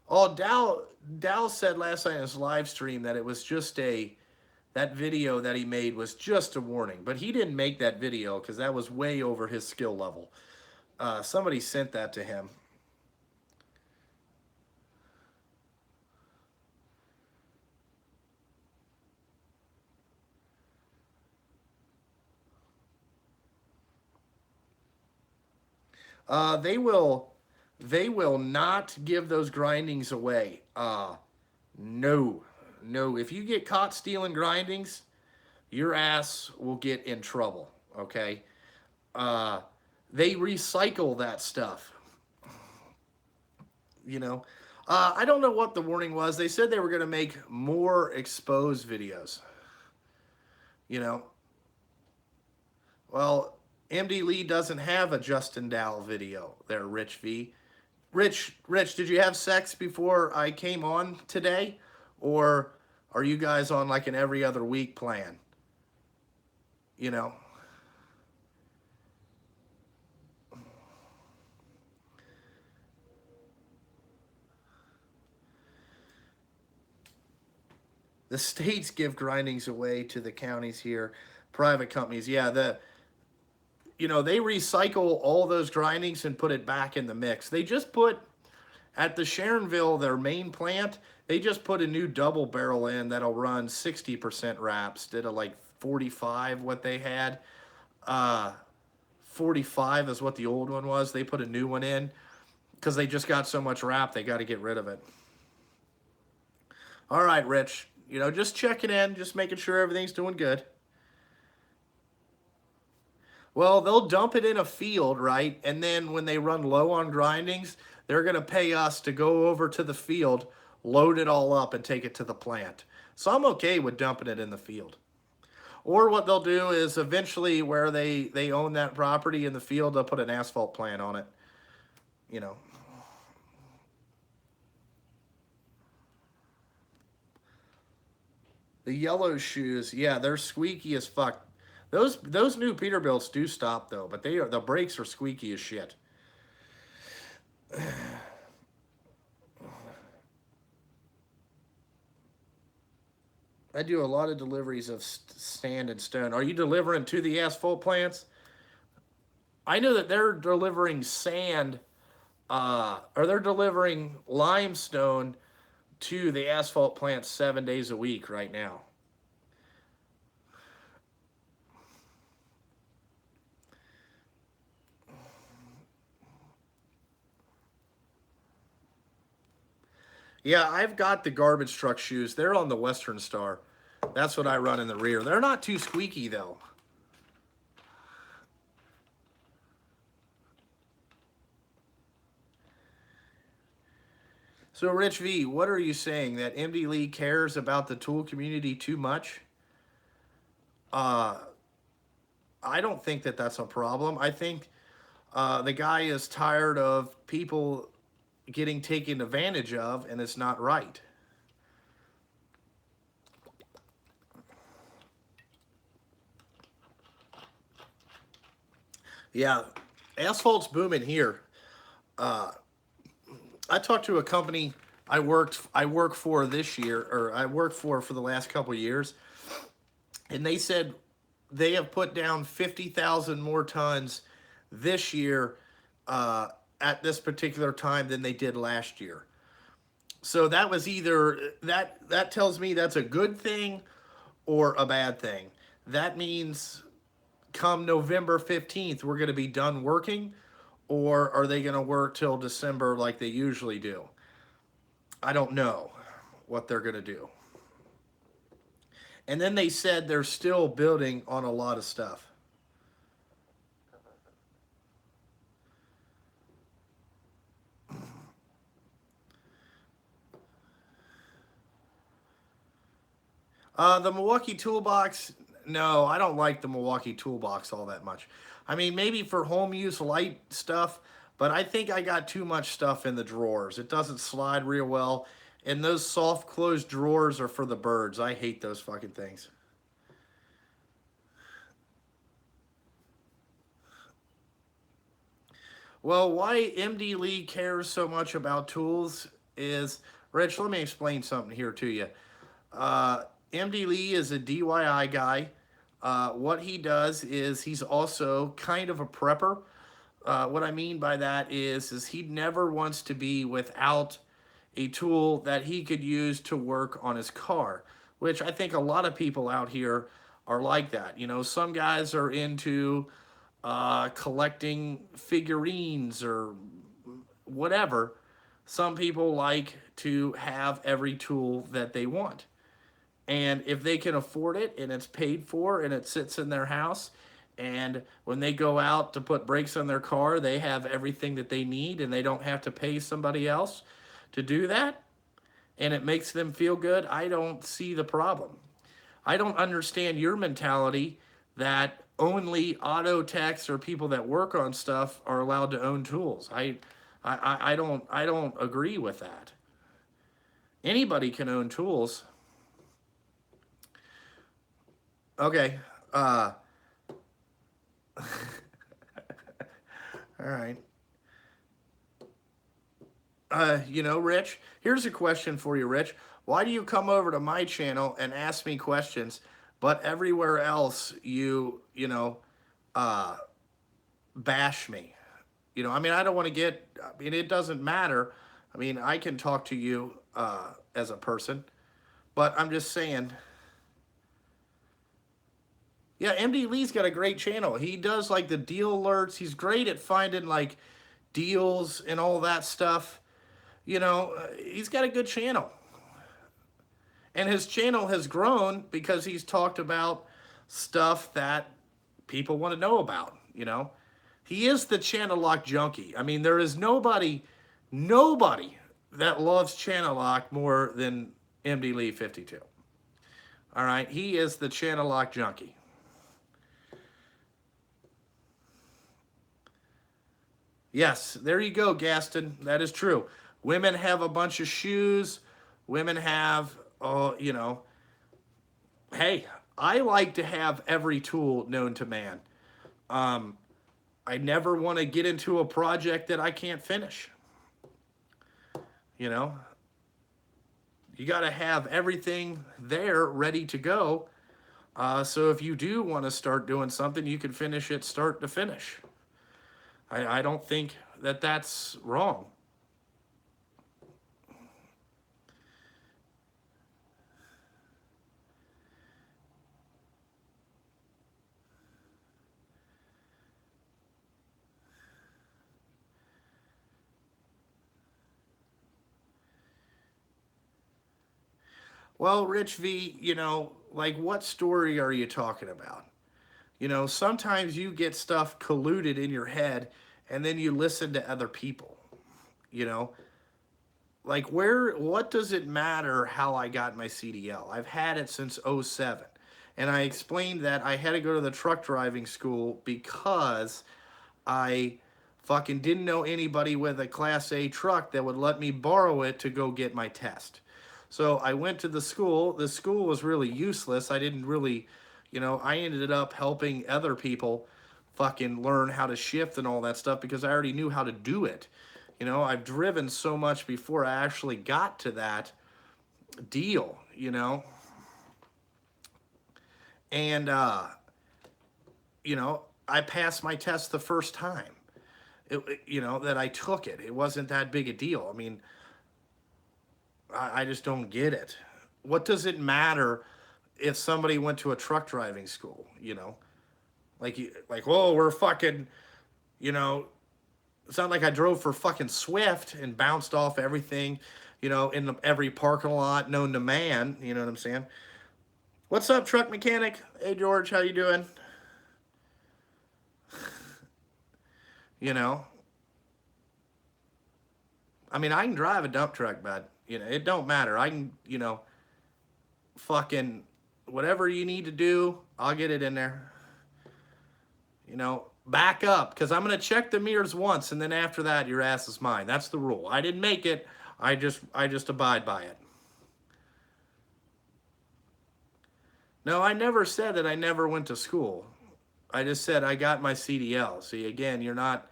Oh, Dow said last night in his live stream that it was just that video that he made was just a warning, but he didn't make that video because that was way over his skill level. Somebody sent that to him. They will not give those grindings away. No, no. If you get caught stealing grindings, your ass will get in trouble. Okay. Uh, they recycle that stuff. You know. I don't know what the warning was. They said they were going to make more exposed videos. You know. Well, MD Lee doesn't have a Justin Dow video there, Rich V. Rich, did you have sex before I came on today? Or are you guys on like an every other week plan? You know? The states give grindings away to the counties here, private companies. Yeah, they recycle all those grindings and put it back in the mix. They just put at the Sharonville, their main plant, they just put a new double barrel in that'll run 60% wraps instead of like 45 what they had. Uh, 45 is what the old one was. They put a new one in because they just got so much wrap, they got to get rid of it. All right, Rich. Just checking in, just making sure everything's doing good. Well, they'll dump it in a field, right? And then when they run low on grindings, they're going to pay us to go over to the field, load it all up, and take it to the plant. So I'm okay with dumping it in the field. Or what they'll do is eventually where they own that property in the field, they'll put an asphalt plant on it. You know. The yellow shoes, yeah, they're squeaky as fuck. Those new Peterbilts do stop though, but the brakes are squeaky as shit. I do a lot of deliveries of sand and stone. Are you delivering to the asphalt plants? I know that they're delivering sand, or they're delivering limestone to the asphalt plants 7 days a week right now. Yeah, I've got the garbage truck shoes. They're on the Western Star. That's what I run in the rear. They're not too squeaky though. So Rich V, what are you saying? That MD Lee cares about the tool community too much? Uh, I don't think that that's a problem. I think the guy is tired of people getting taken advantage of, and it's not right. Yeah, asphalt's booming here. Uh, I talked to a company I work for this year, or I worked for the last couple of years, and they said they have put down 50,000 more tons this year at this particular time than they did last year. So that was either that tells me that's a good thing or a bad thing. That means come November 15th we're going to be done working, or are they going to work till December like they usually do? I don't know what they're going to do. And then they said they're still building on a lot of stuff. The Milwaukee Toolbox, no, I don't like the Milwaukee Toolbox all that much. I mean, maybe for home use light stuff, but I think I got too much stuff in the drawers. It doesn't slide real well. And those soft closed drawers are for the birds. I hate those fucking things. Well, why MD Lee cares so much about tools is, Rich, let me explain something here to you. MD Lee is a DIY guy. What he does is he's also kind of a prepper. What I mean by that is he never wants to be without a tool that he could use to work on his car, which I think a lot of people out here are like that. You know, some guys are into collecting figurines or whatever. Some people like to have every tool that they want. And if they can afford it and it's paid for and it sits in their house, and when they go out to put brakes on their car, they have everything that they need and they don't have to pay somebody else to do that, and it makes them feel good, I don't see the problem. I don't understand your mentality that only auto techs or people that work on stuff are allowed to own tools. I don't agree with that. Anybody can own tools. Okay. All right. Rich, here's a question for you, Rich. Why do you come over to my channel and ask me questions, but everywhere else uh, bash me? I mean, I don't want to it doesn't matter. I mean, I can talk to you as a person, but I'm just saying. Yeah, MD Lee's got a great channel. He does like the deal alerts. He's great at finding like deals and all that stuff. He's got a good channel. And his channel has grown because he's talked about stuff that people want to know about. He is the channel lock junkie. I mean, there is nobody that loves channel lock more than MD Lee 52. All right, he is the channel lock junkie. Yes, there you go, Gaston. That is true. Women have a bunch of shoes. Women have, hey, I like to have every tool known to man. Um, I never want to get into a project that I can't finish. You know, you got to have everything there ready to go. So if you do want to start doing something, you can finish it start to finish. I don't think that that's wrong. Well, Rich V, like what story are you talking about? Sometimes you get stuff colluded in your head and then you listen to other people. You know, like what does it matter how I got my CDL? I've had it since '07. And I explained that I had to go to the truck driving school because I fucking didn't know anybody with a Class A truck that would let me borrow it to go get my test. So I went to the school. The school was really useless. I didn't really, I ended up helping other people fucking learn how to shift and all that stuff because I already knew how to do it. I've driven so much before I actually got to that deal. And, I passed my test the first time. That I took it. It wasn't that big a deal. I mean, I just don't get it. What does it matter if somebody went to a truck driving school? Like, whoa, we're fucking, you know, it's not like I drove for fucking Swift and bounced off everything, in every parking lot known to man. You know what I'm saying? What's up, truck mechanic? Hey, George, how you doing? You know, I mean, I can drive a dump truck, but it don't matter. I can, fucking whatever you need to do, I'll get it in there. Back up because I'm gonna check the mirrors once, and then after that, your ass is mine. That's the rule. I didn't make it. I just abide by it. No, I never said that I never went to school. I just said I got my CDL. See, again, you're not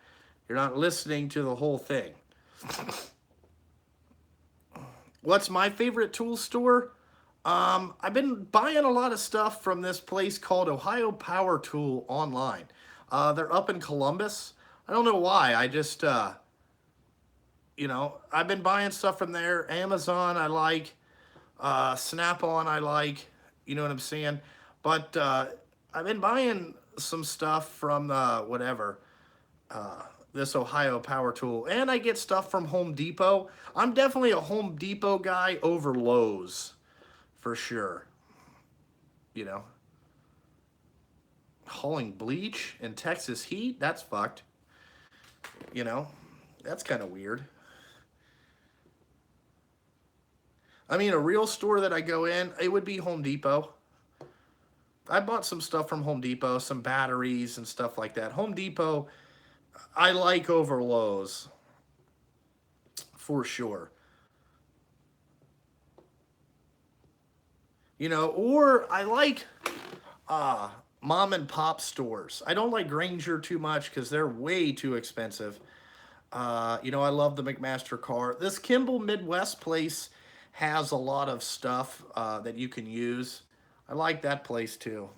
listening to the whole thing. What's my favorite tool store? I've been buying a lot of stuff from this place called Ohio Power Tool online. They're up in Columbus. I don't know why. I just, I've been buying stuff from there. Amazon, I like. Snap-on, I like. You know what I'm saying? But I've been buying some stuff from whatever. This Ohio Power Tool. And I get stuff from Home Depot. I'm definitely a Home Depot guy over Lowe's. For sure. You know. Hauling bleach in Texas heat? That's fucked. You know. That's kind of weird. I mean, a real store that I go in, it would be Home Depot. I bought some stuff from Home Depot, some batteries and stuff like that. Home Depot, I like over Lowe's. For sure. Or I like mom and pop stores. I don't like Granger too much because they're way too expensive. I love the McMaster car. This Kimball Midwest place has a lot of stuff that you can use. I like that place too.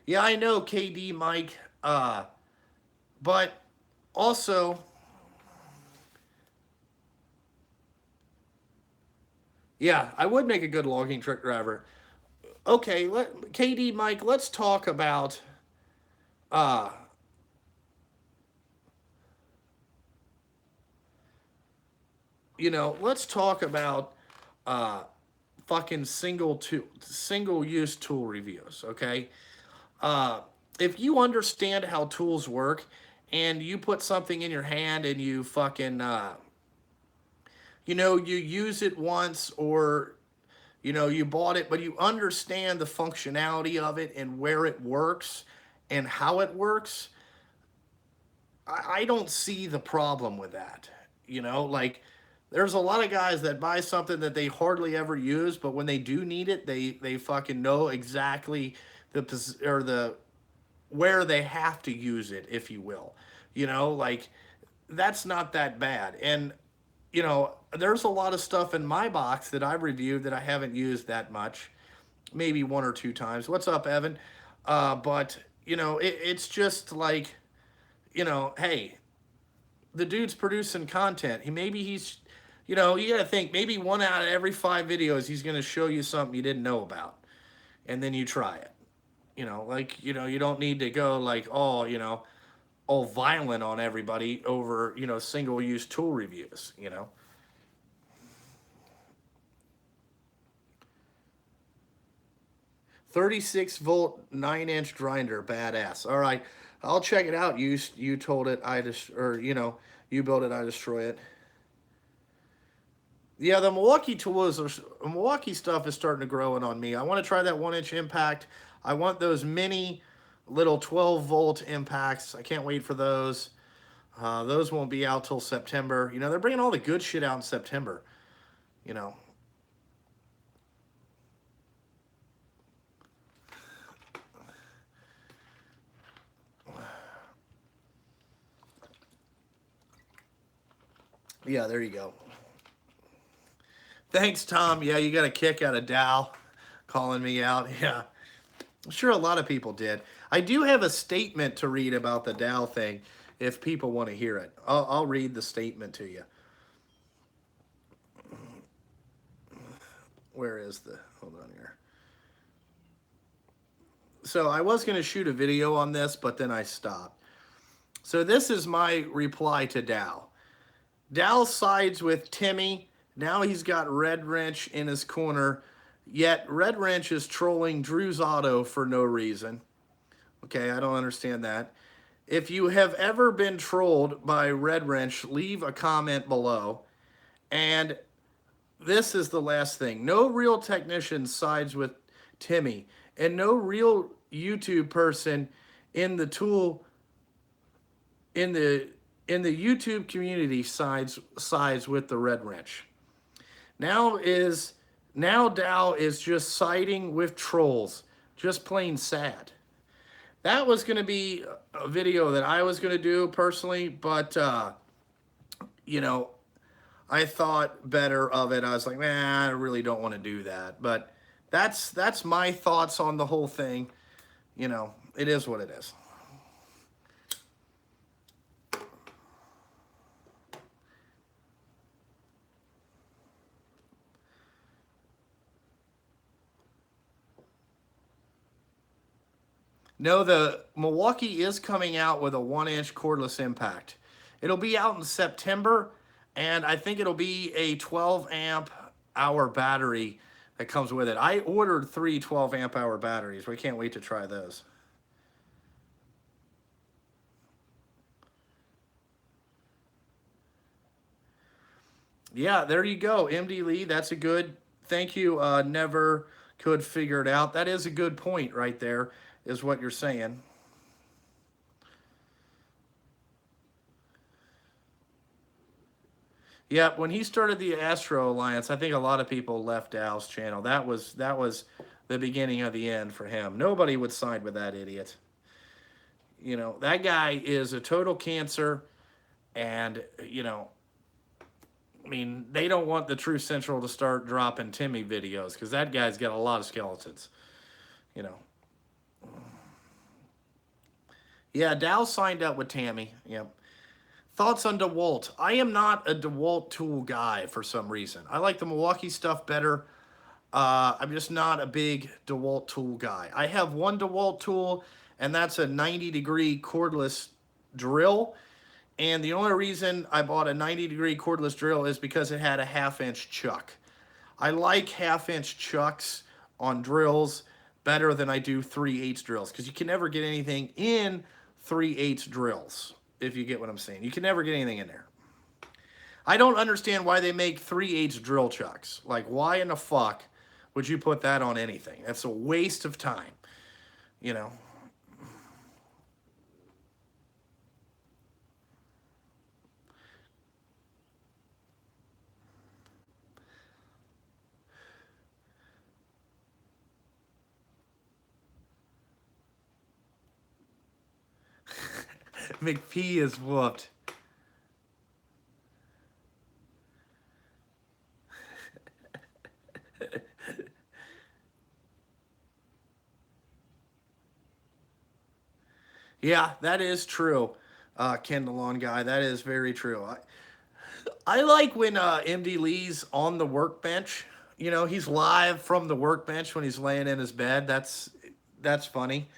Yeah, I know KD Mike, but also, yeah, I would make a good logging truck driver. Okay, KD Mike, let's talk about uh let's talk about uh fucking single use tool reviews, okay? Uh if you understand how tools work and you put something in your hand and you fucking you use it once or you bought it but you understand the functionality of it and where it works and how it works, I don't see the problem with that. Like There's a lot of guys that buy something that they hardly ever use, but when they do need it, they fucking know exactly the where they have to use it, if you will. You know, like that's not that bad. And you know, there's a lot of stuff in my box that I've reviewed that I haven't used that much, maybe one or two times. What's up, Evan? But you know, it's just like, you know, hey, the dude's producing content. He's, you know, you got to think maybe one out of every 5 videos he's going to show you something you didn't know about, and then you try it. You know, like, you know, you don't need to go like, oh, you know, all violent on everybody over, you know, single use tool reviews. You know. 36-volt 9-inch grinder, badass. All right, I'll check it out. You told it, I just, or you know, you build it, I destroy it. Yeah, the Milwaukee stuff is starting to grow in on me. I want to try that 1-inch impact. I want those mini little 12-volt impacts. I can't wait for those. Those won't be out till September. You know, they're bringing all the good shit out in September. You know. Yeah, there you go. Thanks, Tom. Yeah, you got a kick out of Dow calling me out. Yeah. I'm sure a lot of people did. I do have a statement to read about the Dow thing if people want to hear it. I'll read the statement to you. Where is the, hold on here. So I was going to shoot a video on this, but then I stopped. So this is my reply to Dow. Dow sides with Timmy. Now he's got Red Wrench in his corner, yet Red Wrench is trolling Drew's Auto for no reason. Okay, I don't understand that. If you have ever been trolled by Red Wrench, leave a comment below. And this is the last thing. No real technician sides with Timmy, and no real YouTube person in the tool in the YouTube community sides with the Red Wrench. Now Dow is just siding with trolls, just plain sad. That was going to be a video that I was going to do personally, but you know, I thought better of it. I was like, man, I really don't want to do that. But that's my thoughts on the whole thing. You know, it is what it is. No, the Milwaukee is coming out with a 1-inch cordless impact. It'll be out in September, and I think it'll be a 12 amp hour battery that comes with it. I ordered 3 12 amp hour batteries. We can't wait to try those. Yeah, there you go, MD Lee. That's a good, thank you. Never could figure it out. That is a good point right there, is what you're saying. Yeah, when he started the Astro Alliance, I think a lot of people left Dow's channel. That was the beginning of the end for him. Nobody would side with that idiot. You know, that guy is a total cancer, and you know, I mean, they don't want the Truth Central to start dropping Timmy videos because that guy's got a lot of skeletons. You know. Yeah, Dow signed up with Tammy. Yep. Thoughts on DeWalt? I am not a DeWalt tool guy for some reason. I like the Milwaukee stuff better. I'm just not a big DeWalt tool guy. I have one DeWalt tool, and that's a 90-degree cordless drill. And the only reason I bought a 90-degree cordless drill is because it had a 1/2-inch chuck. I like 1/2-inch chucks on drills better than I do 3/8 drills because you can never get anything in 3/8 drills, if you get what I'm saying. You can never get anything in there. I don't understand why they make 3/8 drill chucks. Like, why in the fuck would you put that on anything? That's a waste of time, you know. McPhee is whooped. Yeah, that is true, Ken the Lawn Guy. That is very true. I like when MD Lee's on the workbench. You know, he's live from the workbench when he's laying in his bed. That's funny.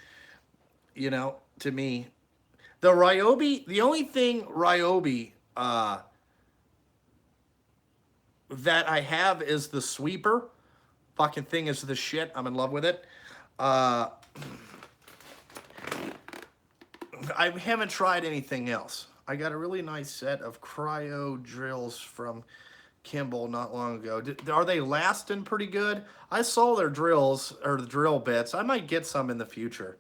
You know, to me, the Ryobi. The only thing Ryobi that I have is the sweeper. Fucking thing is the shit. I'm in love with it. Uh, I haven't tried anything else. I got a really nice set of cryo drills from Kimball not long ago. Are they lasting pretty good? I saw their drills or the drill bits. I might get some in the future.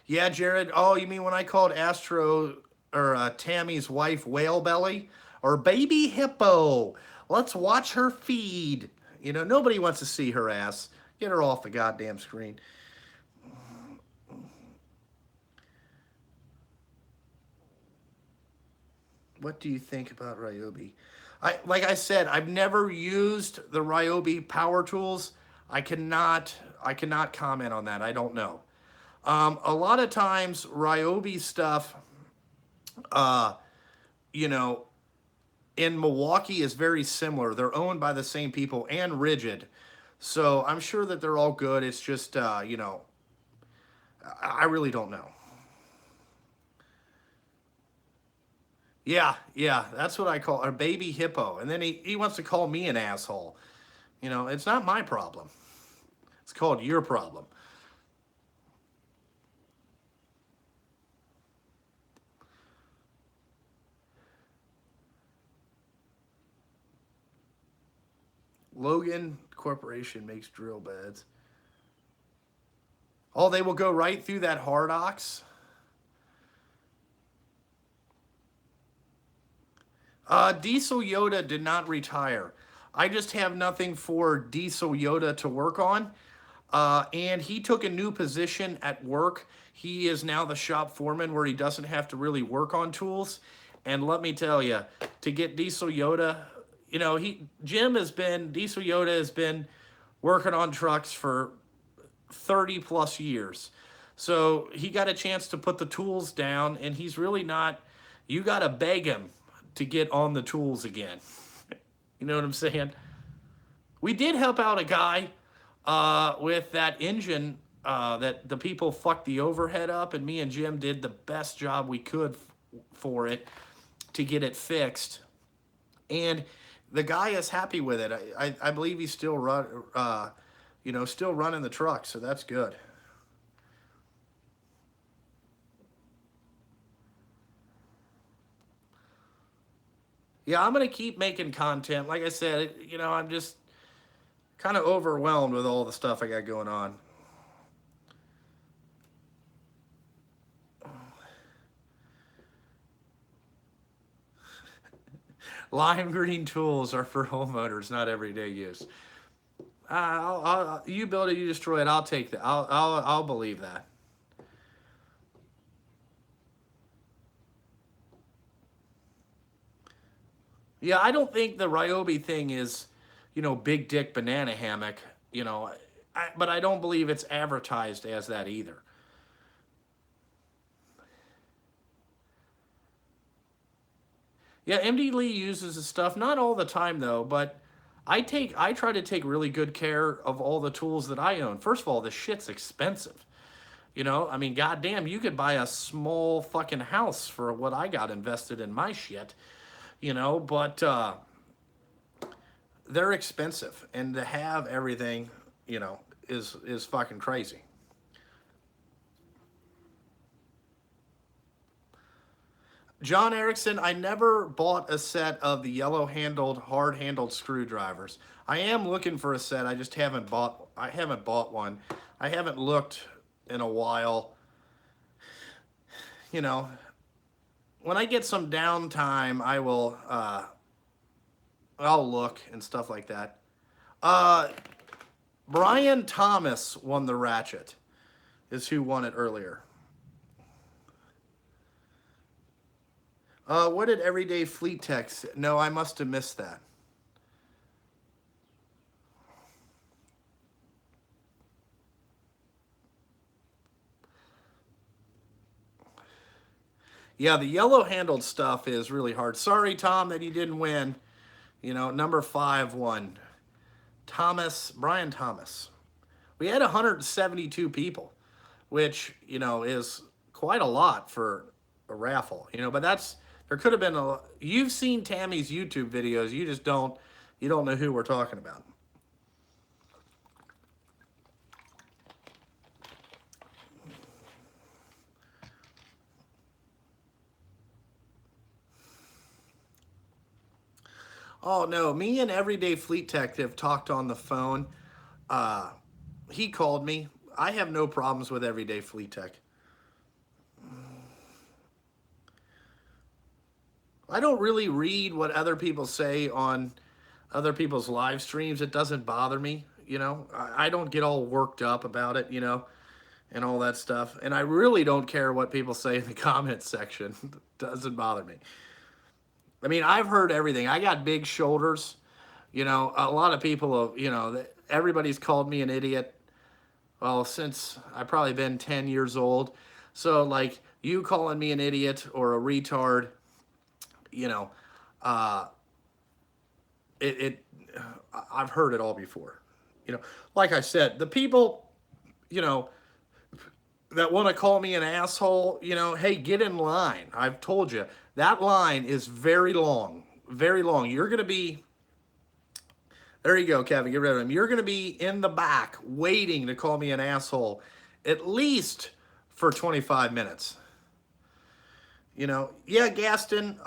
Yeah, Jared. Oh, you mean when I called Astro or Tammy's wife whale belly or baby hippo? Let's watch her feed. You know, nobody wants to see her ass. Get her off the goddamn screen. What do you think about Ryobi? Like I said, I've never used the Ryobi power tools. I cannot comment on that. I don't know. A lot of times Ryobi stuff, uh, you know, in Milwaukee is very similar. They're owned by the same people and Rigid. So I'm sure that they're all good. It's just, I really don't know. Yeah, yeah, that's what I call a baby hippo. And then he wants to call me an asshole. You know, it's not my problem. It's called your problem. Logan Corporation makes drill beds. Oh, they will go right through that hard ox. Diesel Yoda did not retire. I just have nothing for Diesel Yoda to work on. And he took a new position at work. He is now the shop foreman where he doesn't have to really work on tools. And let me tell you, to get Diesel Yoda, you know, Diesel Yoda has been working on trucks for 30 plus years. So he got a chance to put the tools down, and he's really not, you got to beg him to get on the tools again. You know what I'm saying? We did help out a guy with that engine that the people fucked the overhead up, and me and Jim did the best job we could for it to get it fixed. And the guy is happy with it. I believe he's still still running the truck, so that's good. Yeah, I'm gonna keep making content. Like I said, I'm just kind of overwhelmed with all the stuff I got going on. Lime green tools are for homeowners, not everyday use. You build it, you destroy it. I'll take that. I'll believe that. Yeah, I don't think the Ryobi thing is, big dick banana hammock. But I don't believe it's advertised as that either. Yeah, MD Lee uses the stuff not all the time though, but I try to take really good care of all the tools that I own. First of all, the shit's expensive. I mean, goddamn, you could buy a small fucking house for what I got invested in my shit. But they're expensive, and to have everything, is fucking crazy. John Erickson, I never bought a set of the yellow handled, hard handled screwdrivers. I am looking for a set. I haven't bought one. I haven't looked in a while. You know, when I get some downtime, I'll look and stuff like that. Uh Brian Thomas won the ratchet, is who won it earlier. What did Everyday Fleet Tech say? No, I must have missed that. Yeah, the yellow-handled stuff is really hard. Sorry, Tom, that you didn't win. You know, number 5 won. Brian Thomas. We had 172 people, which, you know, is quite a lot for a raffle. You know, but there could have been you've seen Tammy's YouTube videos. You just you don't know who we're talking about. Oh no, me and Everyday Fleet Tech have talked on the phone. He called me. I have no problems with Everyday Fleet Tech. I don't really read what other people say on other people's live streams. It doesn't bother me, you know. I don't get all worked up about it, you know, and all that stuff. And I really don't care what people say in the comments section. It doesn't bother me. I mean, I've heard everything. I got big shoulders. You know, a lot of people, you know, everybody's called me an idiot. Well, since I've probably been 10 years old. So, like, you calling me an idiot or a retard, you know, I've heard it all before. You know, like I said, the people, you know, that want to call me an asshole, you know, hey, get in line. I've told you that line is very long, very long. You're going to be, there you go, Kevin, get rid of him. You're going to be in the back waiting to call me an asshole at least for 25 minutes. You know, yeah, Gaston,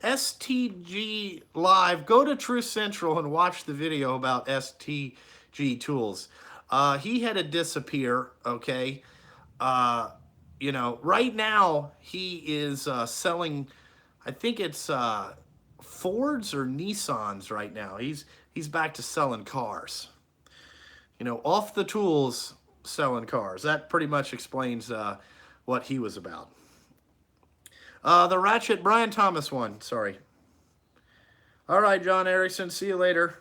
STG Live, go to Truth Central and watch the video about STG Tools. He had to disappear, okay? You know, right now he is selling, I think it's Fords or Nissans right now. He's back to selling cars. You know, off the tools selling cars. That pretty much explains what he was about. The Ratchet Brian Thomas one. Sorry. All right, John Erickson. See you later.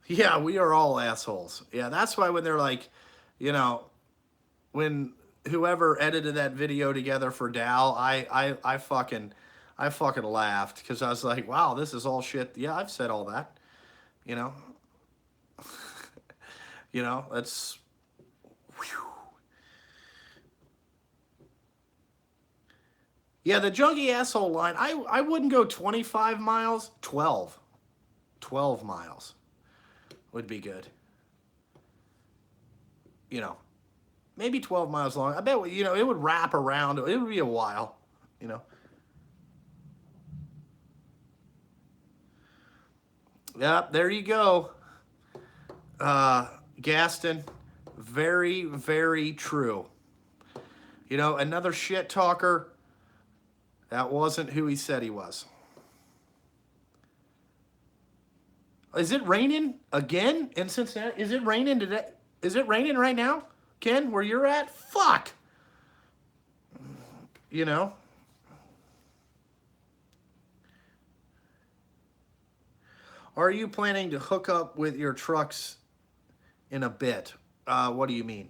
Yeah, we are all assholes. Yeah, that's why when they're like, you know, when whoever edited that video together for Dow, I fucking laughed because I was like, wow, this is all shit. Yeah, I've said all that. You know. You know, that's. Whew. Yeah, the junkie asshole line. I wouldn't go 25 miles. 12 miles would be good. You know, maybe 12 miles long. I bet, you know, it would wrap around. It would be a while, you know. Yep, there you go. Gaston, very, very true. You know, another shit talker. That wasn't who he said he was. Is it raining again in Cincinnati? Is it raining today? Is it raining right now, Ken, where you're at? Fuck. You know? Are you planning to hook up with your trucks in a bit? What do you mean?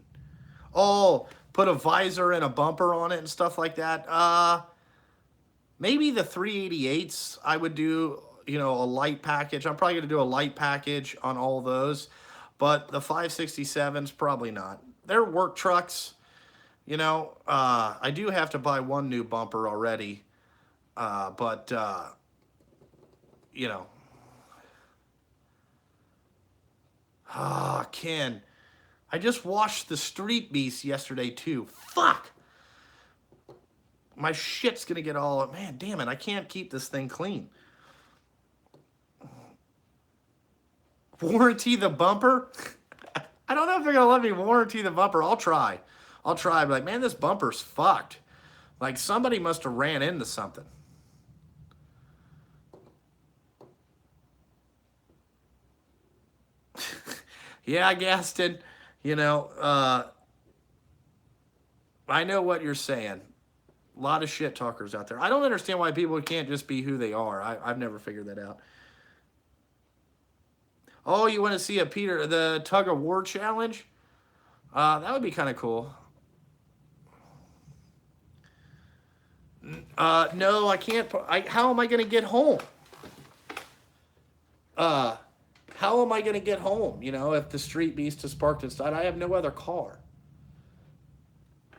Oh, put a visor and a bumper on it and stuff like that? Maybe the 388s I would do, you know, a light package. I'm probably going to do a light package on all those. But the 567s, probably not. They're work trucks. You know, I do have to buy one new bumper already. But, you know. Ken. I just washed the Street Beast yesterday, too. Fuck! My shit's going to get all... Man, damn it. I can't keep this thing clean. Warranty the bumper? I don't know if they're going to let me warranty the bumper. I'll try. But like, man, this bumper's fucked. Like, somebody must have ran into something. Yeah, Gaston, you know, I know what you're saying. A lot of shit talkers out there. I don't understand why people can't just be who they are. I've never figured that out. Oh, you want to see the tug of war challenge? That would be kind of cool. No, I can't. How am I going to get home? Uh, how am I going to get home? You know, if the street beast is parked inside, I have no other car.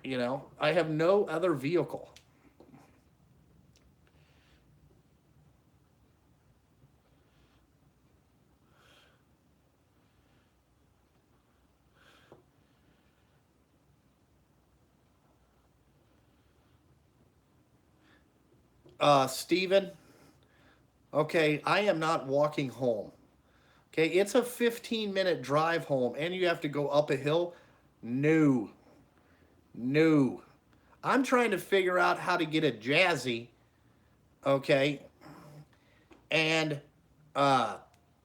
You know, I have no other vehicle. Steven, okay, I am not walking home. Okay, it's a 15-minute drive home, and you have to go up a hill. No, no. I'm trying to figure out how to get a Jazzy, okay, and, uh,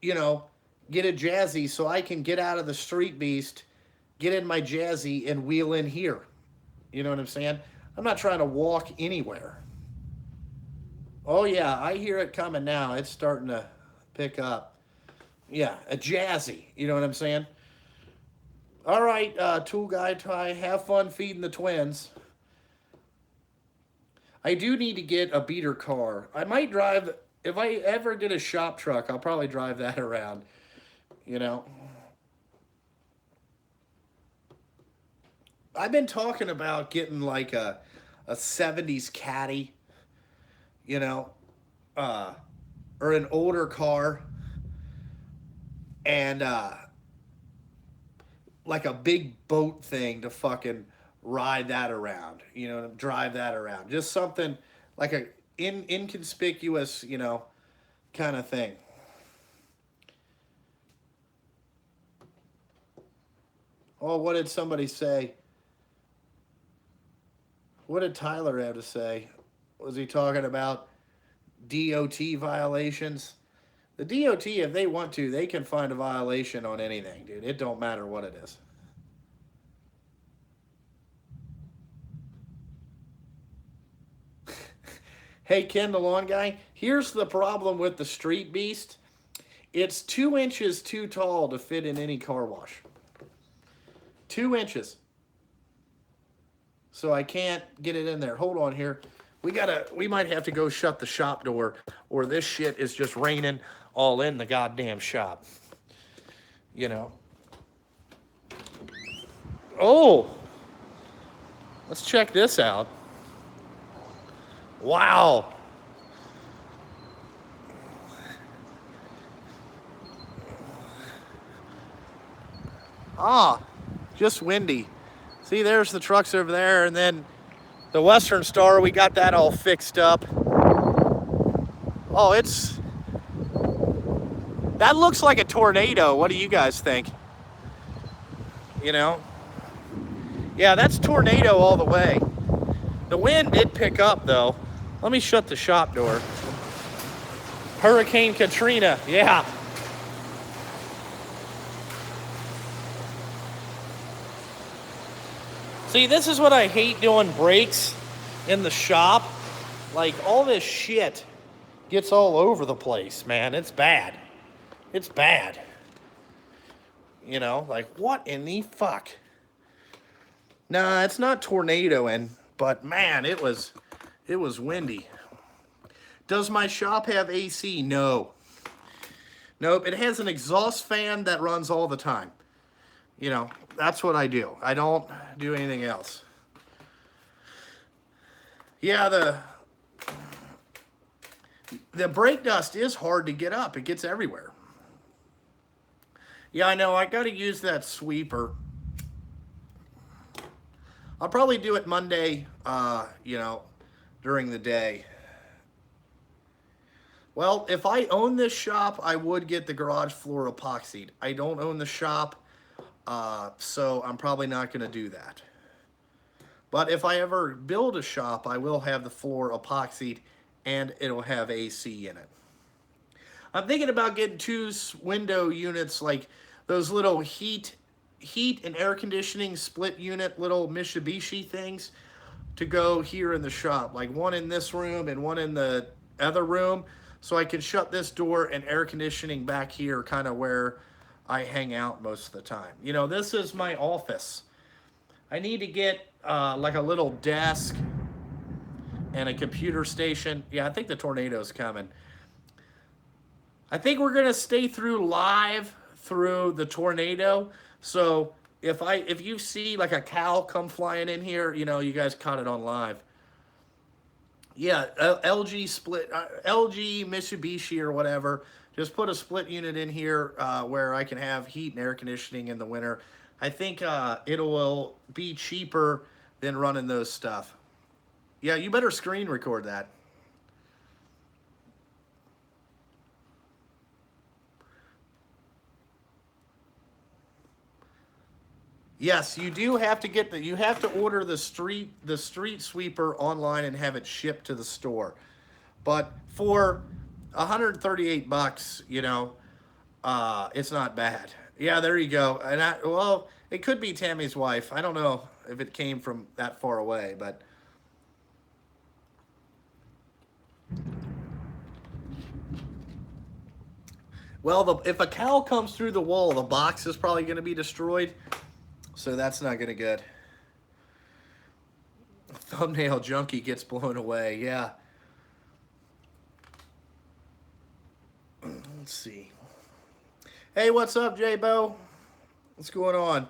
you know, get a Jazzy so I can get out of the street beast, get in my Jazzy, and wheel in here. You know what I'm saying? I'm not trying to walk anywhere. Oh, yeah, I hear it coming now. It's starting to pick up. Yeah, a Jazzy. You know what I'm saying? All right, tool guy, Ty, have fun feeding the twins. I do need to get a beater car. I might drive, if I ever get a shop truck, I'll probably drive that around, you know. I've been talking about getting like a 70s caddy, you know, uh, or an older car, and like a big boat thing to fucking ride that around, you know, drive that around. Just something like a inconspicuous, you know, kind of thing. Oh, what did somebody say? What did Tyler have to say? Was he talking about DOT violations? The DOT, if they want to, they can find a violation on anything, dude. It don't matter what it is. Hey, Ken, the lawn guy, here's the problem with the Street Beast. It's 2 inches too tall to fit in any car wash. 2 inches. So I can't get it in there. Hold on here. We might have to go shut the shop door, or this shit is just raining all in the goddamn shop. You know. Oh, let's check this out. Wow. Ah, just windy. See, there's the trucks over there, and then the Western Star, we got that all fixed up. Oh, that looks like a tornado. What do you guys think? You know? Yeah, that's tornado all the way. The wind did pick up, though. Let me shut the shop door. Hurricane Katrina, yeah. See, this is what I hate doing brakes in the shop. Like, all this shit gets all over the place, man. It's bad. It's bad. You know, like, what in the fuck? Nah, it's not tornadoing, but man, it was windy. Does my shop have AC? No. Nope, it has an exhaust fan that runs all the time. You know, that's what I do. I don't do anything else. Yeah, the brake dust is hard to get up. It gets everywhere. Yeah, I know. I got to use that sweeper. I'll probably do it Monday, you know, during the day. Well, if I own this shop, I would get the garage floor epoxied. I don't own the shop, so I'm probably not going to do that. But if I ever build a shop, I will have the floor epoxied and it'll have AC in it. I'm thinking about getting two window units, like those little heat and air conditioning split unit little Mitsubishi things to go here in the shop, like one in this room and one in the other room, so I can shut this door and air conditioning back here, kind of where I hang out most of the time. You know, this is my office. I need to get like a little desk and a computer station. Yeah, I think the tornado's coming. I think we're gonna stay through live through the tornado. So if you see like a cow come flying in here, you know, you guys caught it on live. Yeah, LG split, LG Mitsubishi or whatever. Just put a split unit in here where I can have heat and air conditioning in the winter. I think it will be cheaper than running those stuff. Yeah, you better screen record that. Yes, you do have to get you have to order the street sweeper online and have it shipped to the store. But for 138 bucks, you know, it's not bad. Yeah, there you go. And well, it could be Tammy's wife. I don't know if it came from that far away, but well, if a cow comes through the wall, the box is probably going to be destroyed. So that's not going to good. Thumbnail junkie gets blown away. Yeah. Let's see. Hey, what's up, J-Bo? What's going on?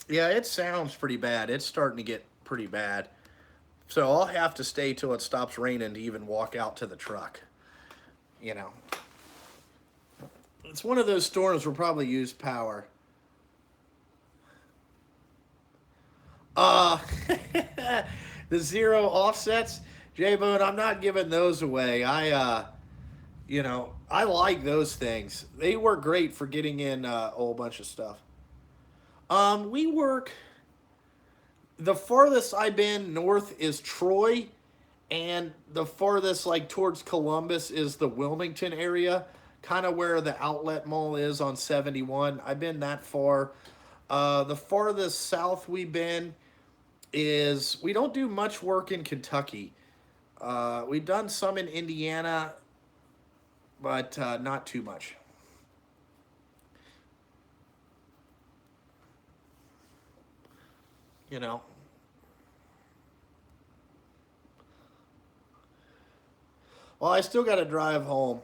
Yeah, it sounds pretty bad. It's starting to get pretty bad. So I'll have to stay till it stops raining to even walk out to the truck. You know. It's one of those storms we'll probably use power. Uh, the zero offsets, J-Bone, I'm not giving those away. You know, I like those things. They work great for getting in a whole bunch of stuff. We work, the farthest I've been north is Troy, and the farthest, like, towards Columbus is the Wilmington area, kind of where the outlet mall is on 71. I've been that far. The farthest south we've been is, we don't do much work in Kentucky. We've done some in Indiana, but not too much. You know. Well, I still got to drive home.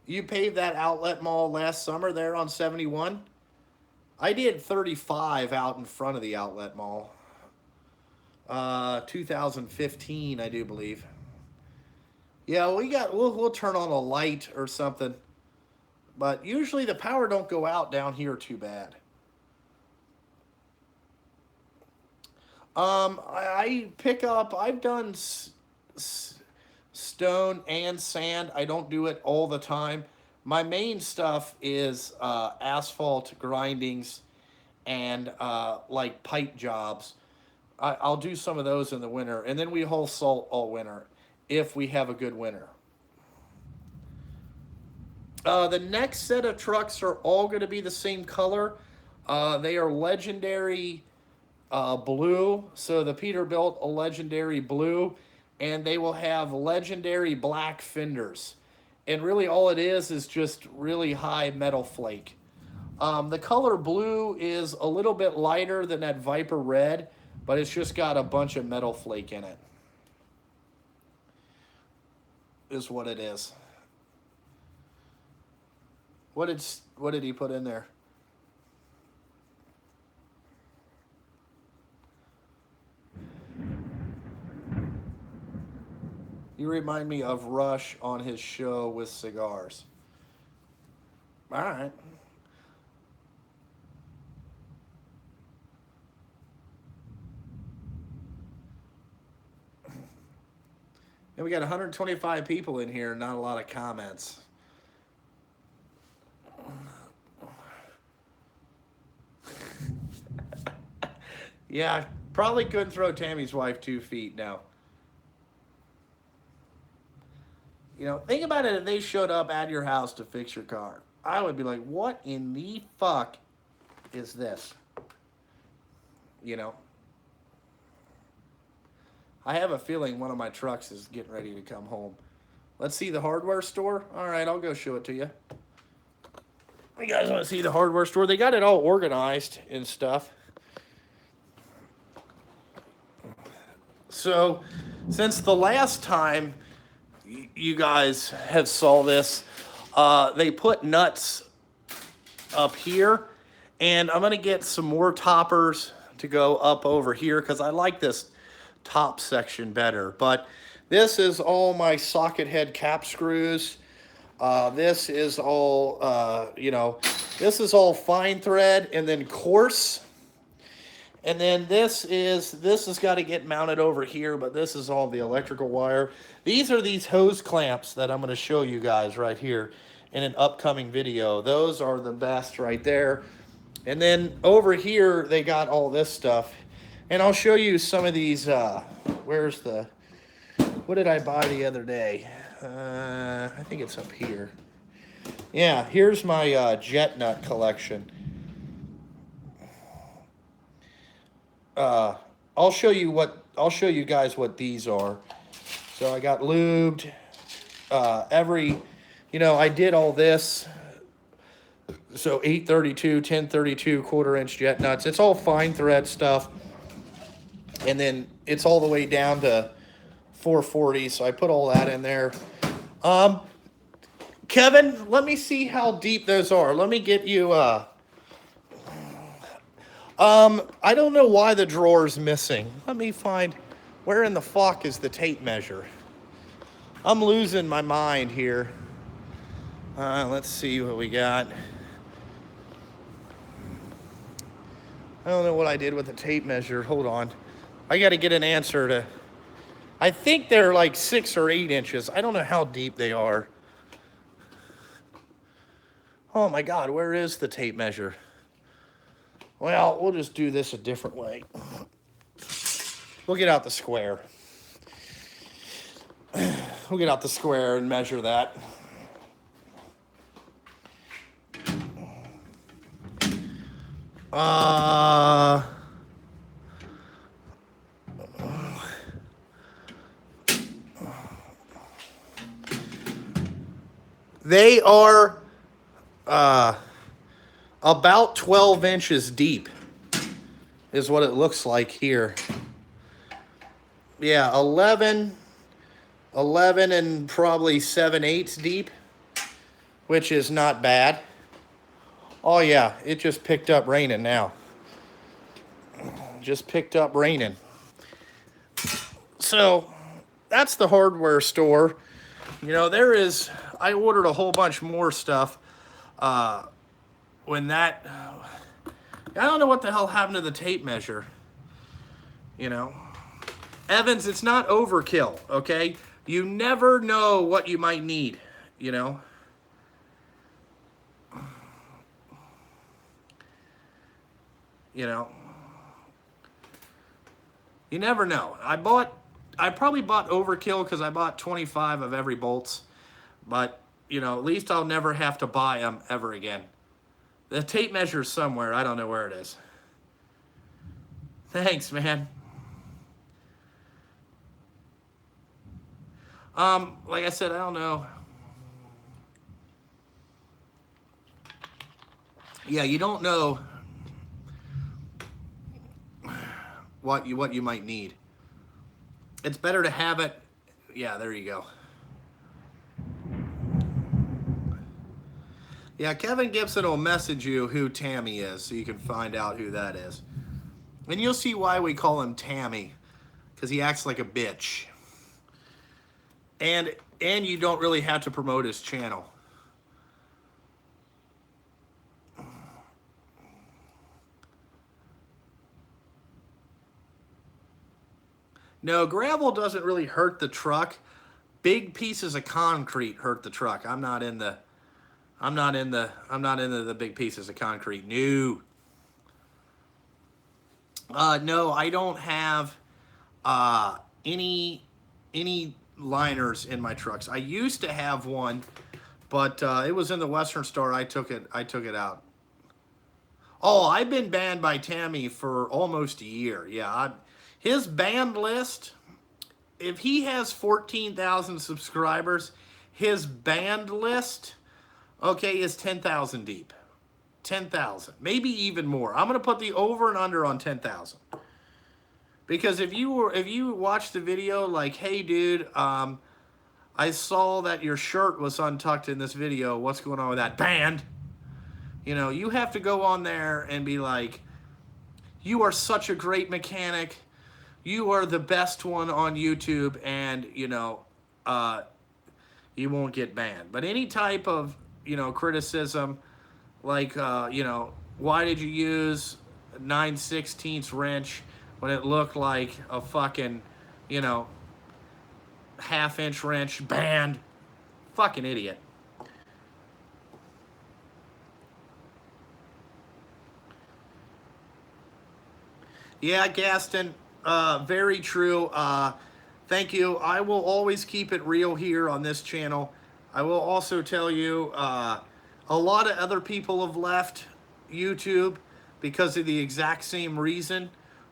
You paved that outlet mall last summer there on 71? I did 35 out in front of the outlet mall. 2015, I do believe. Yeah, we'll turn on a light or something. But usually the power don't go out down here too bad. I pick up, I've done stone and sand. I don't do it all the time. My main stuff is asphalt grindings and like pipe jobs. I'll do some of those in the winter, and then we haul salt all winter if we have a good winter. The next set of trucks are all going to be the same color. They are legendary blue. So the Peterbilt a legendary blue, and they will have legendary black fenders. And really all it is just really high metal flake. The color blue is a little bit lighter than that Viper red, but it's just got a bunch of metal flake in it. Is what it is. What did he put in there? You remind me of Rush on his show with cigars. All right. And we got 125 people in here, not a lot of comments. Yeah, probably couldn't throw Tammy's wife 2 feet now. You know, think about it if they showed up at your house to fix your car. I would be like, what in the fuck is this? You know? I have a feeling one of my trucks is getting ready to come home. Let's see the hardware store. All right, I'll go show it to you. You guys want to see the hardware store? They got it all organized and stuff. So, since the last time you guys have saw this, they put nuts up here, and I'm gonna get some more toppers to go up over here because I like this top section better. But this is all my socket head cap screws. This is all, this is all fine thread and then coarse. And then this has got to get mounted over here, but this is all the electrical wire. These are these hose clamps that I'm going to show you guys right here in an upcoming video. Those are the best right there. And then over here, they got all this stuff. And I'll show you some of these, what did I buy the other day? I think it's up here. Yeah, here's my jet nut collection. I'll show you guys what these are. So I got lubed. I did all this. So 832, 1032, quarter-inch jet nuts. It's all fine thread stuff. And then it's all the way down to 440. So I put all that in there. Kevin, let me see how deep those are. Let me get you, I don't know why the drawer's missing. Let me find, where in the fuck is the tape measure? I'm losing my mind here. Let's see what we got. I don't know what I did with the tape measure. Hold on. I got to get an answer to, I think they're like 6 or 8 inches. I don't know how deep they are. Oh my God, where is the tape measure? Well, we'll just do this a different way. We'll get out the square. We'll get out the square and measure that. They are about 12 inches deep is what it looks like here. Yeah, 11 and probably 7/8 deep, which is not bad. Oh yeah, it just picked up raining now. Just picked up raining. So that's the hardware store. You know, I ordered a whole bunch more stuff. I don't know what the hell happened to the tape measure. You know, Evans, it's not overkill, okay? You never know what you might need, you know? You know? You never know. I probably bought overkill because I bought 25 of every bolts. But, you know, at least I'll never have to buy them ever again. The tape measure's somewhere. I don't know where it is. Thanks, man. Like I said, I don't know. Yeah, you don't know what you might need. It's better to have it. Yeah, there you go. Yeah, Kevin Gibson will message you who Tammy is so you can find out who that is. And you'll see why we call him Tammy, because he acts like a bitch. And you don't really have to promote his channel. No, gravel doesn't really hurt the truck. Big pieces of concrete hurt the truck. I'm not into the big pieces of concrete. No. No, I don't have any liners in my trucks. I used to have one, but it was in the Western Star. I took it out. Oh, I've been banned by Tammy for almost a year. Yeah, his banned list. If he has 14,000 subscribers, his banned list, okay, is 10,000 deep. 10,000, maybe even more. I'm gonna put the over and under on 10,000. Because if you watch the video, like, hey dude, I saw that your shirt was untucked in this video. What's going on with that? Banned. You know, you have to go on there and be like, you are such a great mechanic. You are the best one on YouTube, and you know, you won't get banned. But any type of, you know, criticism, like, you know, why did you use 9/16 wrench when it looked like a fucking, you know, half-inch wrench? Banned. Fucking idiot. Yeah, Gaston, very true. Thank you. I will always keep it real here on this channel. I will also tell you, a lot of other people have left YouTube because of the exact same reason,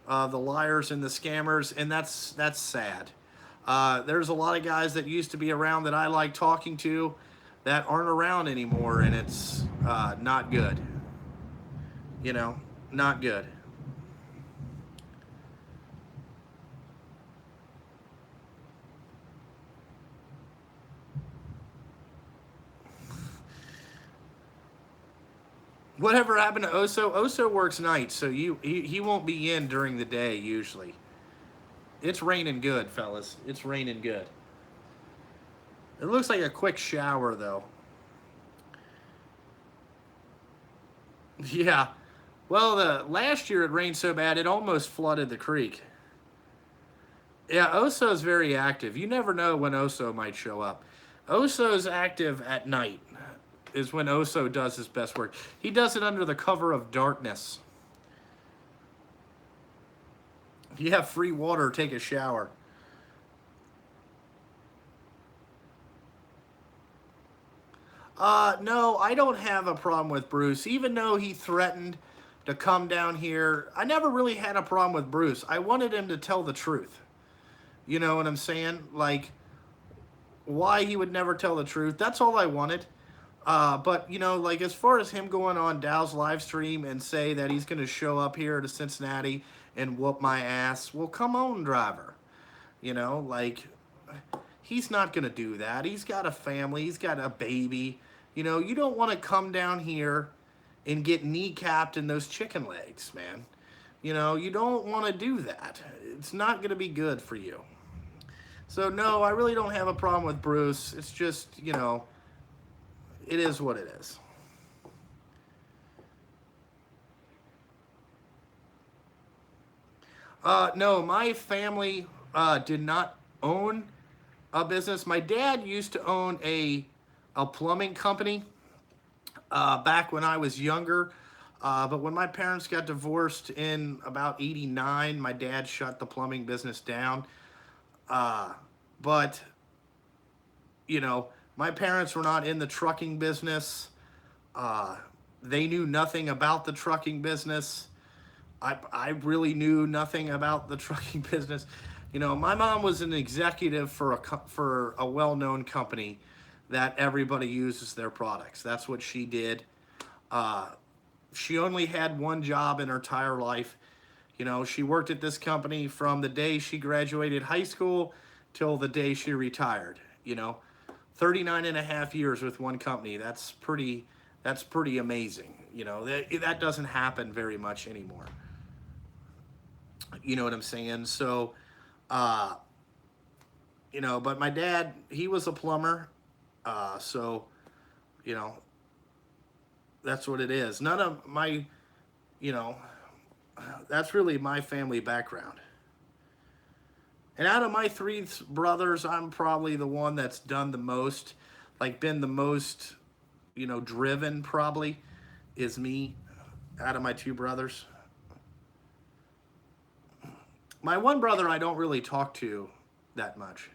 the liars and the scammers, and that's sad. There's a lot of guys that used to be around that I like talking to that aren't around anymore, and it's not good. You know, not good. Whatever happened to Oso? Oso works nights, so he won't be in during the day usually. It's raining good, fellas. It's raining good. It looks like a quick shower, though. Yeah. Well, the last year it rained so bad it almost flooded the creek. Yeah, Oso's very active. You never know when Oso might show up. Oso's active at night is when Oso does his best work. He does it under the cover of darkness. You have free water, take a shower. No, I don't have a problem with Bruce. Even though he threatened to come down here, I never really had a problem with Bruce. I wanted him to tell the truth. You know what I'm saying? Like, why he would never tell the truth. That's all I wanted. But, you know, like, as far as him going on Dow's live stream and say that he's going to show up here to Cincinnati and whoop my ass, well, come on, driver. You know, like, he's not going to do that. He's got a family. He's got a baby. You know, you don't want to come down here and get kneecapped in those chicken legs, man. You know, you don't want to do that. It's not going to be good for you. So, no, I really don't have a problem with Bruce. It's just, you know, it is what it is. No, my family did not own a business. My dad used to own a plumbing company back when I was younger. But when my parents got divorced in about '89, my dad shut the plumbing business down. But, you know, my parents were not in the trucking business. They knew nothing about the trucking business. I really knew nothing about the trucking business. You know, my mom was an executive for a well-known company that everybody uses their products. That's what she did. She only had one job in her entire life. You know, she worked at this company from the day she graduated high school till the day she retired. You know, 39 and a half years with one company. That's pretty amazing. You know, that doesn't happen very much anymore. You know what I'm saying? So, you know, but my dad, he was a plumber. So, you know, that's what it is. None of my, you know, that's really my family background. And out of my three brothers, I'm probably the one that's done the most, like been the most, you know, driven probably, is me out of my two brothers. My one brother I don't really talk to that much.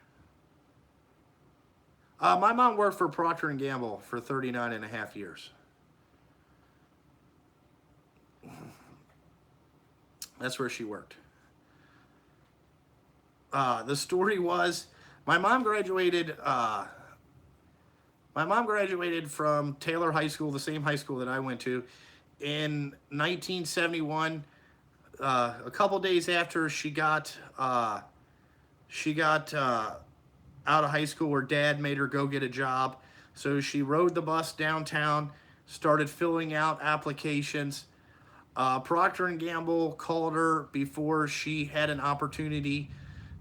My mom worked for Procter and Gamble for 39 and a half years. That's where she worked. The story was my mom graduated. My mom graduated from Taylor High School, the same high school that I went to, in 1971. A couple days after she got out of high school, her dad made her go get a job. So she rode the bus downtown, started filling out applications. Procter and Gamble called her before she had an opportunity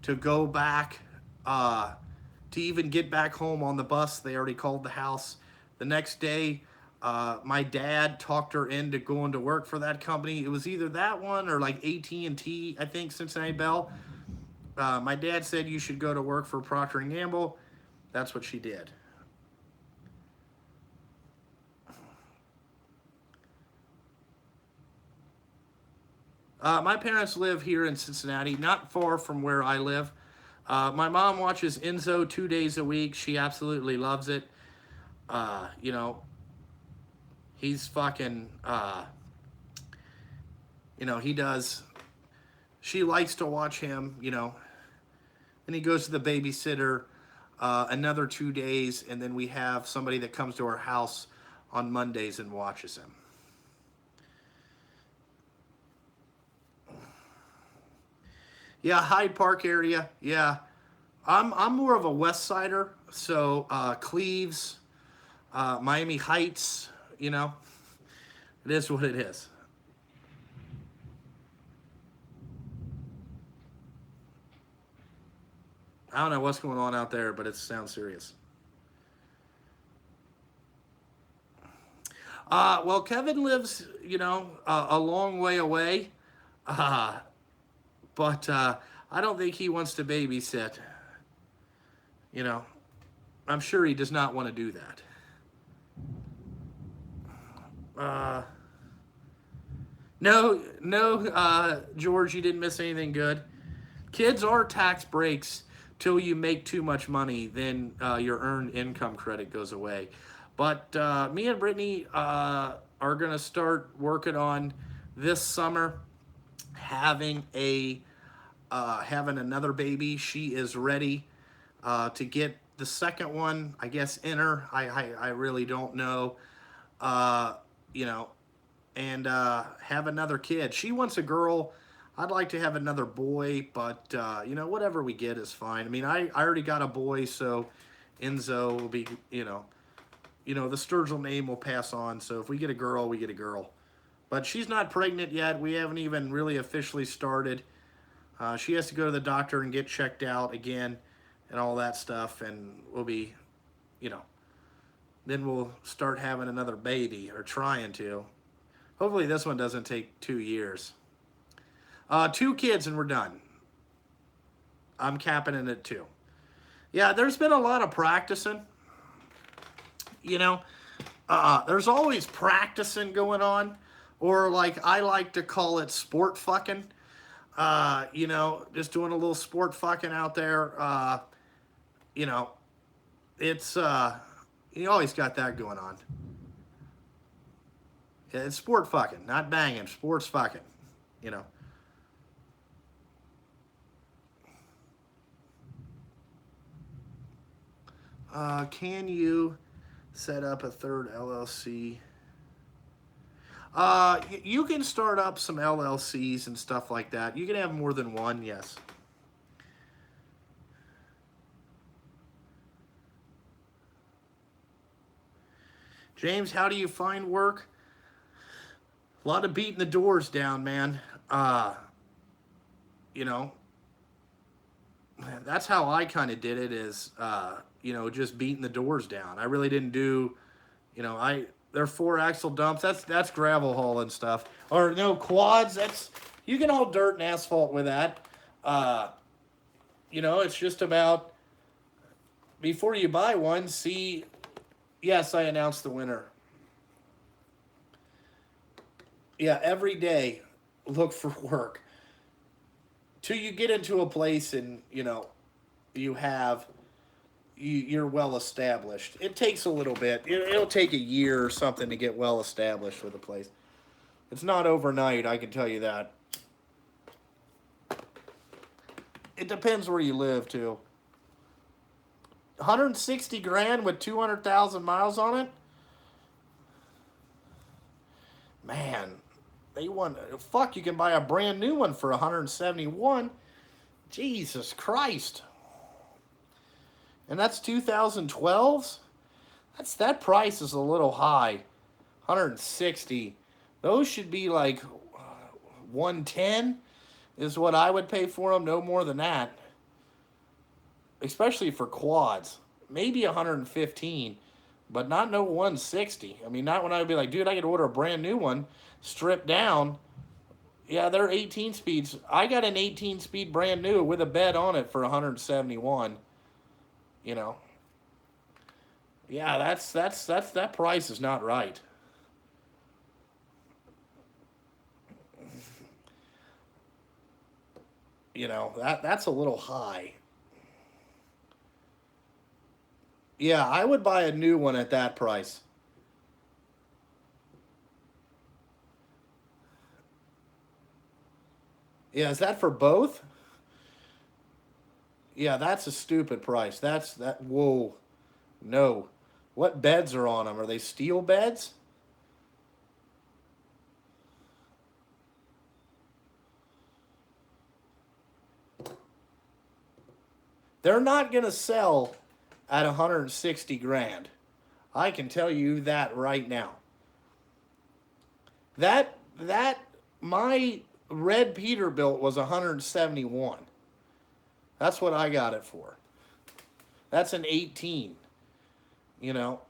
to go back, to even get back home on the bus. They already called the house. The next day, my dad talked her into going to work for that company. It was either that one or like AT&T, I think, Cincinnati Bell. My dad said you should go to work for Procter and Gamble. That's what she did. My parents live here in Cincinnati, not far from where I live. My mom watches Enzo 2 days a week. She absolutely loves it. You know, he's fucking, he does. She likes to watch him, and he goes to the babysitter another 2 days, and then we have somebody that comes to our house on Mondays and watches him. Yeah, Hyde Park area. Yeah, I'm more of a West Sider, so Cleves, Miami Heights. You know, it is what it is. I don't know what's going on out there, but it sounds serious. Well, Kevin lives, a long way away, uh, but I don't think he wants to babysit. You know, I'm sure he does not want to do that. Uh, no, no, George, you didn't miss anything good. Kids are tax breaks till you make too much money, then your earned income credit goes away. But me and Brittany are gonna start working on this summer having a having another baby. She is ready to get the second one, I guess, in her. I really don't know. Uh, you know, and have another kid. She wants a girl. I'd like to have another boy, but whatever we get is fine. I mean, I already got a boy, so Enzo will be, the Sturgill name will pass on. So if we get a girl, we get a girl. But she's not pregnant yet. We haven't even really officially started. She has to go to the doctor and get checked out again and all that stuff, and we'll be, you know, then we'll start having another baby or trying to. Hopefully this one doesn't take 2 years. Two kids and we're done. I'm capping it at two. Yeah, there's been a lot of practicing. You know, there's always practicing going on, or like I like to call it sport fucking. Just doing a little sport fucking out there. You know, it's you always got that going on. Yeah, it's sport fucking, not banging. Sports fucking. You know. Can you set up a third LLC? You can start up some LLCs and stuff like that. You can have more than one, yes. James, how do you find work? A lot of beating the doors down, man. You know, that's how I kind of did it is, just beating the doors down. I really didn't do, they're four axle dumps. That's gravel hauling stuff. Or no, quads. That's, you can haul dirt and asphalt with that. Uh, it's just about, before you buy one, see, yes, I announced the winner. Yeah, every day, look for work. Till you get into a place and, you have you're well established. It takes a little bit. It'll take a year or something to get well established with a place. It's not overnight, I can tell you that. It depends where you live too. 160 grand with 200,000 miles on it? Man, they want fuck, you can buy a brand new one for 171. Jesus Christ. And that's 2012s? That price is a little high. 160. Those should be like 110 is what I would pay for them, no more than that. Especially for quads. Maybe 115, but not no 160. I mean, not when I would be like, dude, I could order a brand new one, stripped down. Yeah, they're 18 speeds. I got an 18 speed brand new with a bed on it for 171. You know. Yeah, that price is not right. You know, that's a little high. Yeah, I would buy a new one at that price. Yeah, is that for both? Yeah, that's a stupid price. Whoa. No. What beds are on them? Are they steel beds? They're not going to sell at 160 grand. I can tell you that right now. That my red Peterbilt was 171. That's what I got it for. That's an 18. You know.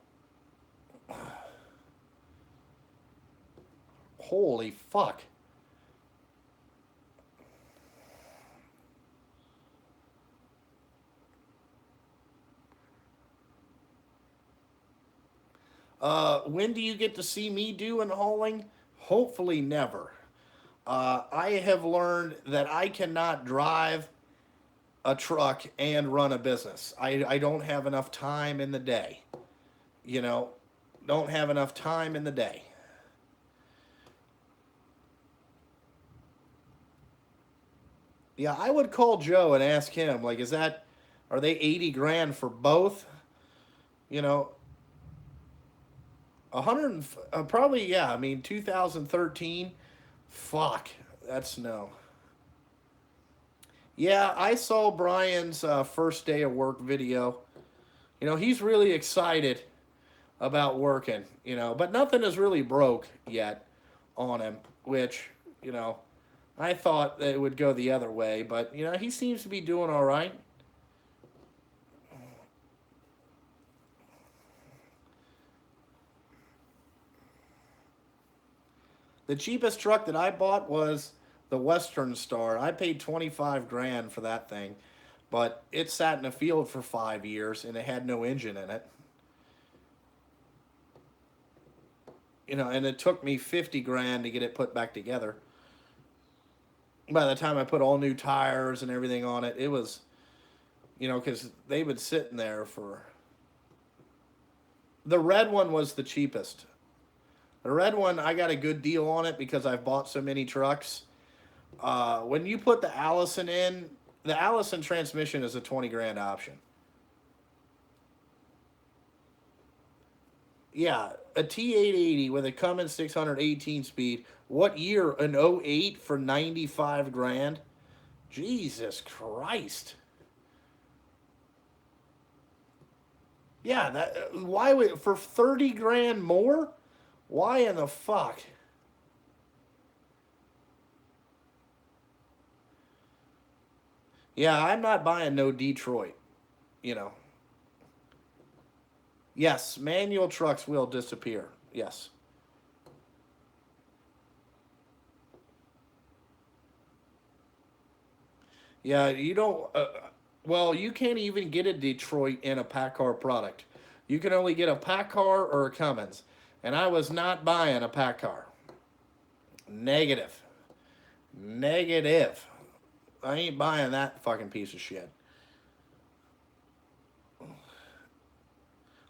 Holy fuck. When do you get to see me doing hauling? Hopefully never. I have learned that I cannot drive a truck and run a business. I don't have enough time in the day. You know, don't have enough time in the day. Yeah, I would call Joe and ask him, like, are they 80 grand for both? You know, 100, probably, yeah, I mean, 2013, fuck, that's no. Yeah, I saw Brian's first day of work video. You know, he's really excited about working, you know, but nothing is really broke yet on him, which, you know, I thought that it would go the other way, but, you know, he seems to be doing all right. The cheapest truck that I bought was the Western Star. I paid 25 grand for that thing, but it sat in the field for 5 years and it had no engine in it. You know, and it took me 50 grand to get it put back together. By the time I put all new tires and everything on it, it was, you know, because they've been sitting there for. The red one was the cheapest. The red one, I got a good deal on it because I've bought so many trucks. When you put the Allison in, the Allison transmission is a 20 grand option. Yeah, a T880 with a Cummins 618 speed. What year? An '08 for 95 grand? Jesus Christ. Yeah, that why would for 30 grand more? Why in the fuck? Yeah, I'm not buying no Detroit, you know. Yes, manual trucks will disappear. Yes. Yeah, you don't. Well, you can't even get a Detroit in a Packard product. You can only get a Packard or a Cummins. And I was not buying a Packard. Negative. Negative. I ain't buying that fucking piece of shit.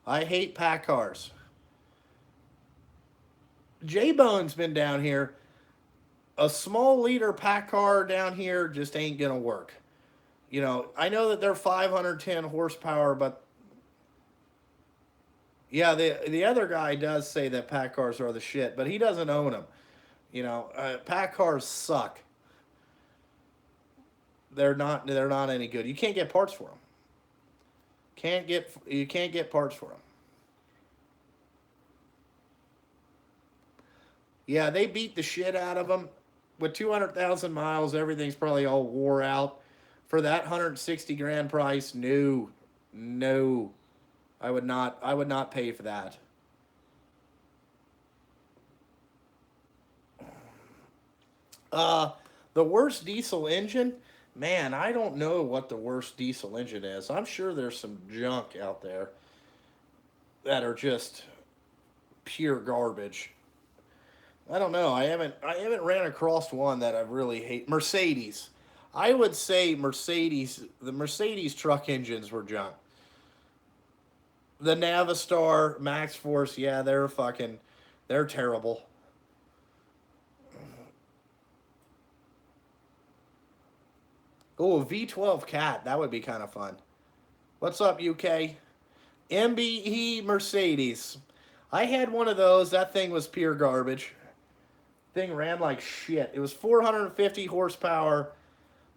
I hate pack cars. J-Bone's been down here. A small liter pack car down here just ain't gonna work. You know, I know that they're 510 horsepower, but yeah, the other guy does say that pack cars are the shit, but he doesn't own them. You know, pack cars suck. They're not any good. You can't get parts for them. You can't get parts for them. Yeah, they beat the shit out of them. With 200,000 miles, everything's probably all wore out. For that 160 grand price, no, no, I would not pay for that. Uh, the worst diesel engine, man, I don't know what the worst diesel engine is. I'm sure there's some junk out there that are just pure garbage. I don't know. I haven't ran across one that I really hate. Mercedes. I would say Mercedes. The Mercedes truck engines were junk. The Navistar, Max Force, yeah, they're terrible. Oh, V12 Cat, that would be kind of fun. What's up, UK? MBE Mercedes. I had one of those. That thing was pure garbage. Thing ran like shit. It was 450 horsepower.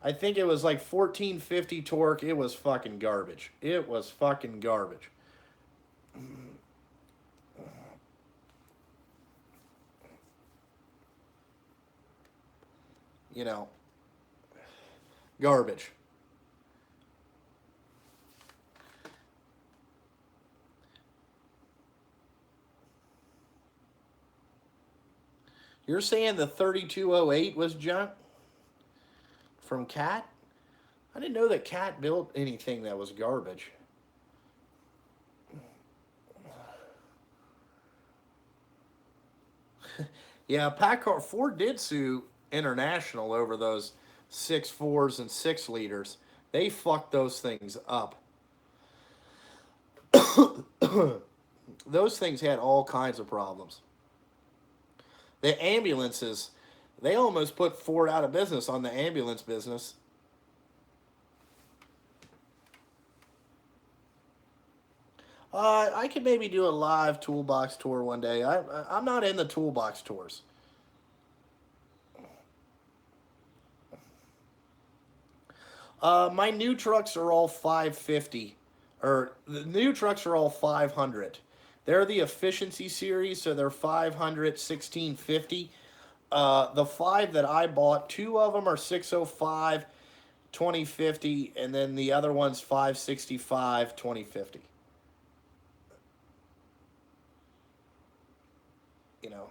I think it was like 1450 torque. It was fucking garbage. It was fucking garbage. You know, garbage. You're saying the 3208 was junk from Cat? I didn't know that Cat built anything that was garbage. Yeah, Packard Ford did sue International over those 6.4s and 6 liters. They fucked those things up. Those things had all kinds of problems. The ambulances, they almost put Ford out of business on the ambulance business. I could maybe do a live toolbox tour one day. I'm not in the toolbox tours. My new trucks are all 550, or the new trucks are all 500. They're the efficiency series, so they're 500, 1650. The five that I bought, two of them are 605, 2050, and then the other one's 565, 2050. You know,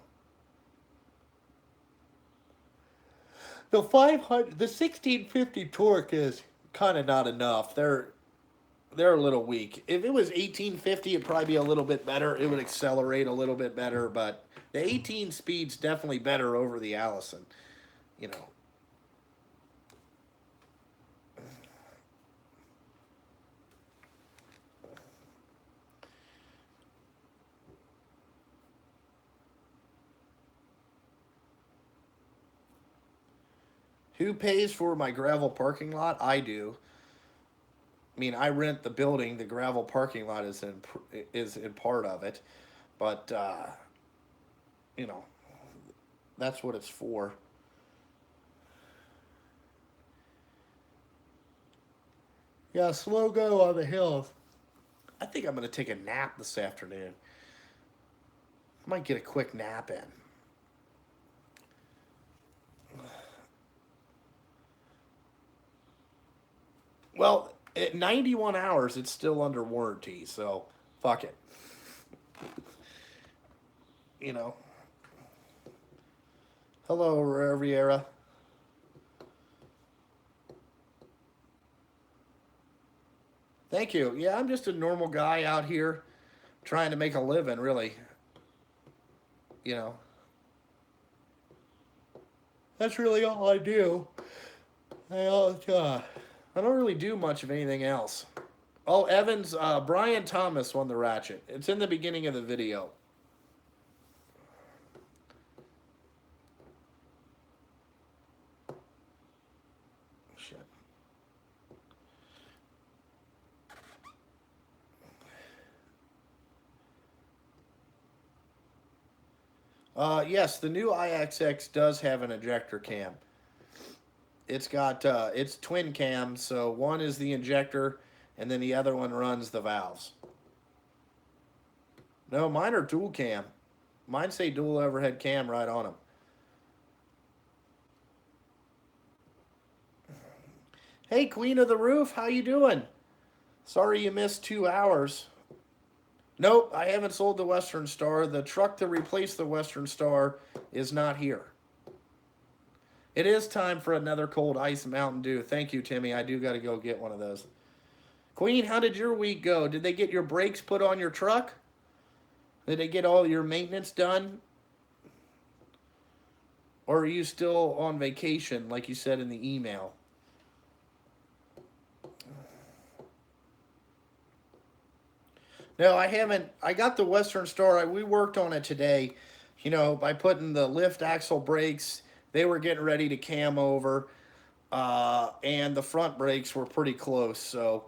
the 500, the 1650 torque is kind of not enough. They're a little weak. If it was 1850, it'd probably be a little bit better. It would accelerate a little bit better, but the 18 speed's definitely better over the Allison. You know, who pays for my gravel parking lot? I do. I mean, I rent the building. The gravel parking lot is in part of it, but you know that's what it's for. Yeah, slow go on the hills. I think I'm gonna take a nap this afternoon. I might get a quick nap in. Well, at 91 hours, it's still under warranty, so fuck it. You know. Hello, Riviera. Thank you. Yeah, I'm just a normal guy out here trying to make a living, really. You know, that's really all I do. I don't really do much of anything else. Oh, Evans, Brian Thomas won the ratchet. It's in the beginning of the video. Shit. Yes, the new IXX does have an ejector cam. It's got it's twin cams, so one is the injector, and then the other one runs the valves. No, mine are dual cam. Mine say dual overhead cam right on them. Hey, Queen of the Roof, how you doing? Sorry you missed 2 hours. Nope, I haven't sold the Western Star. The truck to replace the Western Star is not here. It is time for another cold ice Mountain Dew. Thank you, Timmy. I do got to go get one of those. Queen, how did your week go? Did they get your brakes put on your truck? Did they get all your maintenance done? Or are you still on vacation, like you said in the email? No, I haven't. I got the Western Star. We worked on it today, by putting the lift axle brakes. They were getting ready to cam over, and the front brakes were pretty close. So,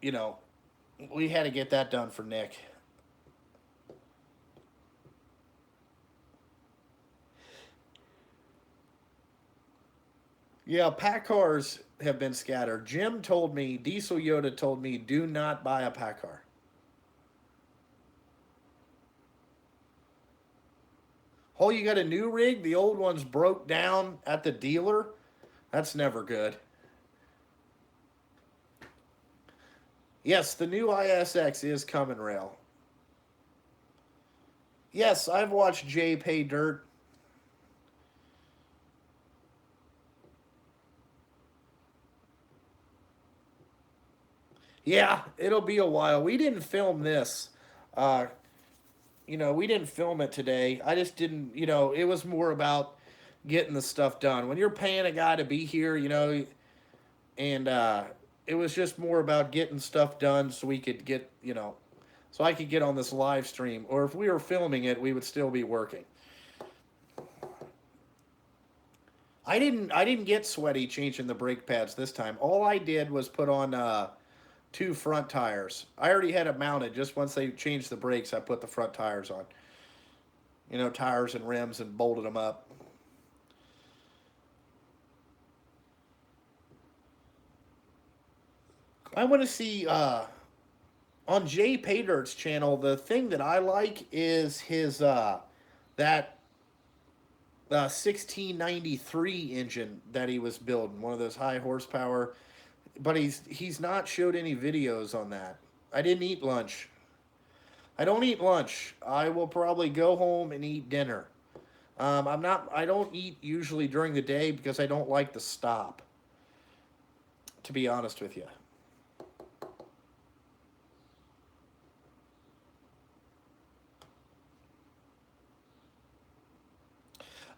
you know, we had to get that done for Nick. Yeah, pack cars have been scattered. Jim told me, Diesel Yoda told me, do not buy a pack car. Oh, you got a new rig? The old one's broke down at the dealer? That's never good. Yes, the new ISX is coming, Rail. Yes, I've watched Jay pay dirt. Yeah, it'll be a while. We didn't film this. Uh, we didn't film it today. I just didn't, it was more about getting the stuff done. When you're paying a guy to be here, and it was just more about getting stuff done so we could get, so I could get on this live stream. Or if we were filming it, we would still be working. I didn't get sweaty changing the brake pads this time. All I did was put on 2 front tires. I already had it mounted. Just once they changed the brakes, I put the front tires on. Tires and rims and bolted them up. I want to see on Jay Paydirt's channel. The thing that I like is his that 1693 engine that he was building, one of those high horsepower. But he's not showed any videos on that. I didn't eat lunch. I don't eat lunch. I will probably go home and eat dinner. I don't eat usually during the day because I don't like to stop. To be honest with you.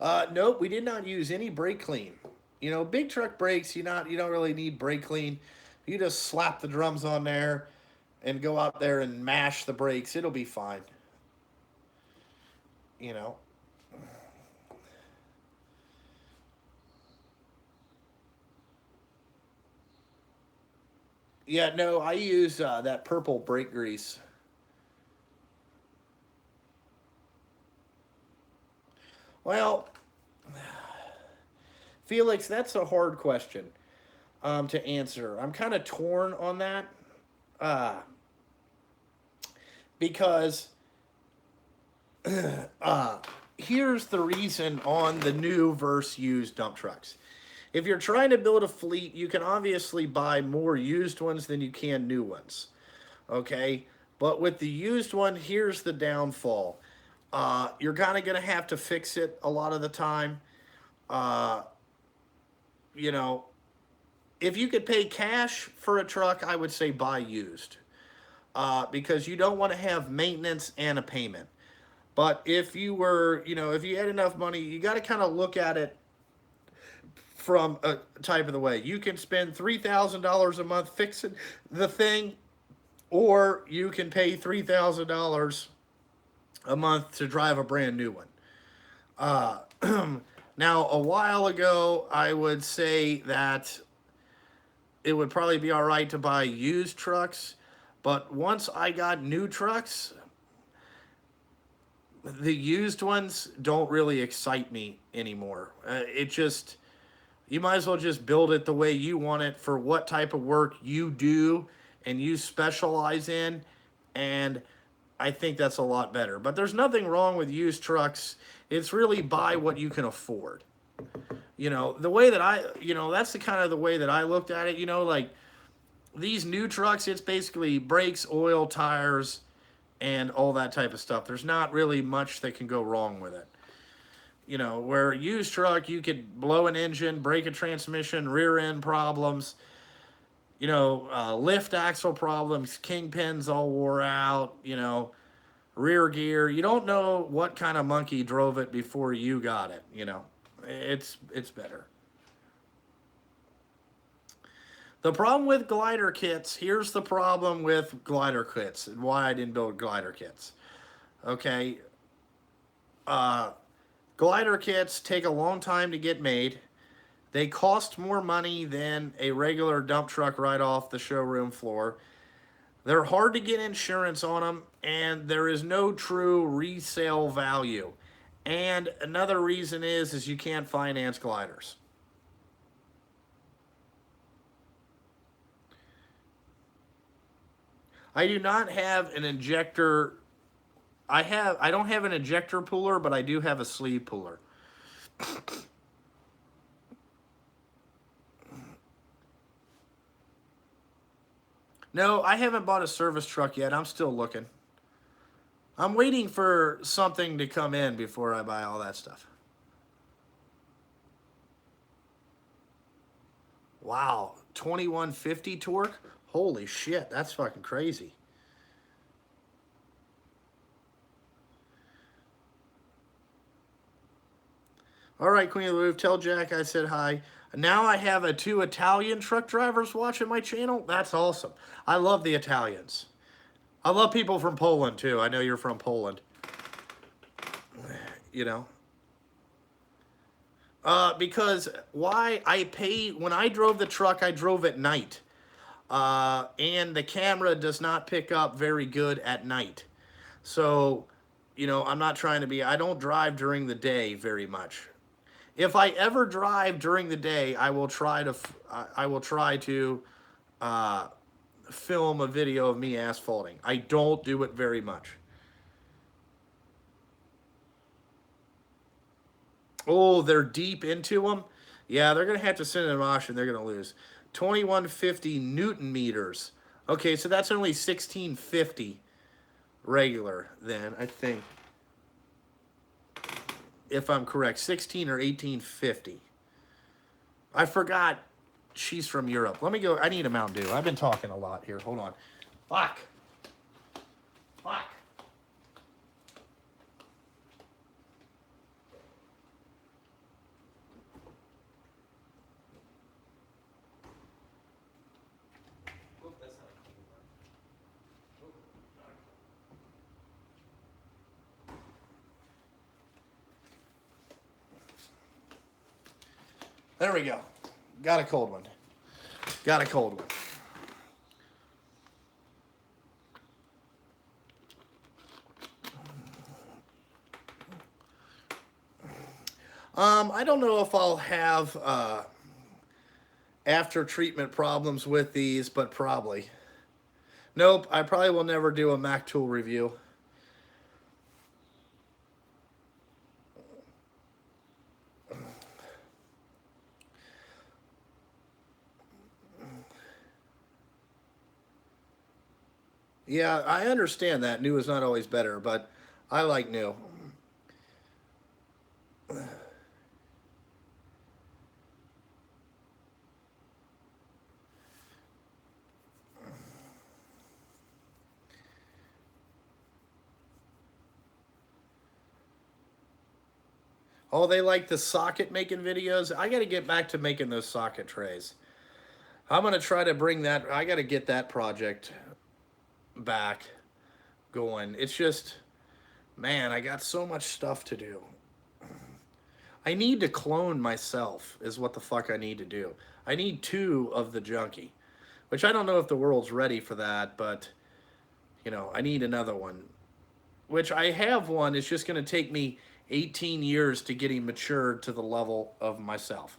Nope, we did not use any brake clean. Big truck brakes, you don't really need brake clean. You just slap the drums on there and go out there and mash the brakes. It'll be fine. You know. Yeah, no, I use that purple brake grease. Well, Felix, that's a hard question to answer. I'm kind of torn on that uh, because uh, here's the reason on the new versus used dump trucks. If you're trying to build a fleet, you can obviously buy more used ones than you can new ones. Okay? But with the used one, here's the downfall. You're kind of going to have to fix it a lot of the time. Uh, you know, if you could pay cash for a truck, I would say buy used. Because you don't want to have maintenance and a payment. But if you were, if you had enough money, you got to kind of look at it from a type of the way. You can spend $3,000 a month fixing the thing, or you can pay $3,000 a month to drive a brand new one. Uh, Now, a while ago, I would say that it would probably be all right to buy used trucks, but once I got new trucks, the used ones don't really excite me anymore. It just, you might as well just build it the way you want it for what type of work you do and you specialize in. And I think that's a lot better. But there's nothing wrong with used trucks. It's really buy what you can afford. You know, the way that that's the kind of the way that I looked at it. You know, like these new trucks, it's basically brakes, oil, tires, and all that type of stuff. There's not really much that can go wrong with it. You know, where a used truck, you could blow an engine, break a transmission, rear end problems, lift axle problems, kingpins all wore out, rear gear. You don't know what kind of monkey drove it before you got it, It's better. The problem with glider kits, here's the problem with glider kits and why I didn't build glider kits. Okay. Glider kits take a long time to get made. They cost more money than a regular dump truck right off the showroom floor. They're hard to get insurance on them, and there is no true resale value. And another reason is you can't finance gliders. I do not have an injector. I don't have an injector puller, but I do have a sleeve puller. No, I haven't bought a service truck yet. I'm still looking. I'm waiting for something to come in before I buy all that stuff. Wow, 2150 torque? Holy shit, that's fucking crazy. All right, Queen of the Roof, tell Jack I said hi. Now I have 2 Italian truck drivers watching my channel. That's awesome. I love the Italians. I love people from Poland, too. I know you're from Poland. Because why? When I drove the truck, I drove at night. And the camera does not pick up very good at night. So, I'm not trying to be, I don't drive during the day very much. If I ever drive during the day, I will try to film a video of me asphalting. I don't do it very much. Oh, they're deep into them. Yeah, they're gonna have to send them off, and they're gonna lose. 2150 Newton meters. Okay, so that's only 1650 regular. Then I think, if I'm correct, 16 or 1850. I forgot she's from Europe. Let me go. I need a Mountain Dew. I've been talking a lot here. Hold on. Fuck. There we go. Got a cold one. I don't know if I'll have after treatment problems with these, but probably. Nope, I probably will never do a Mac tool review. Yeah, I understand that. New is not always better, but I like new. Oh, they like the socket making videos. I got to get back to making those socket trays. I'm going to try to bring that. I got to get that project back going. It's just, man, I got so much stuff to do. I need to clone myself, is what the fuck I need to do. I need 2 of the junkie, which I don't know if the world's ready for that, but, you know, I need another one. Which I have one. It's just going to take me 18 years to get him matured to the level of myself.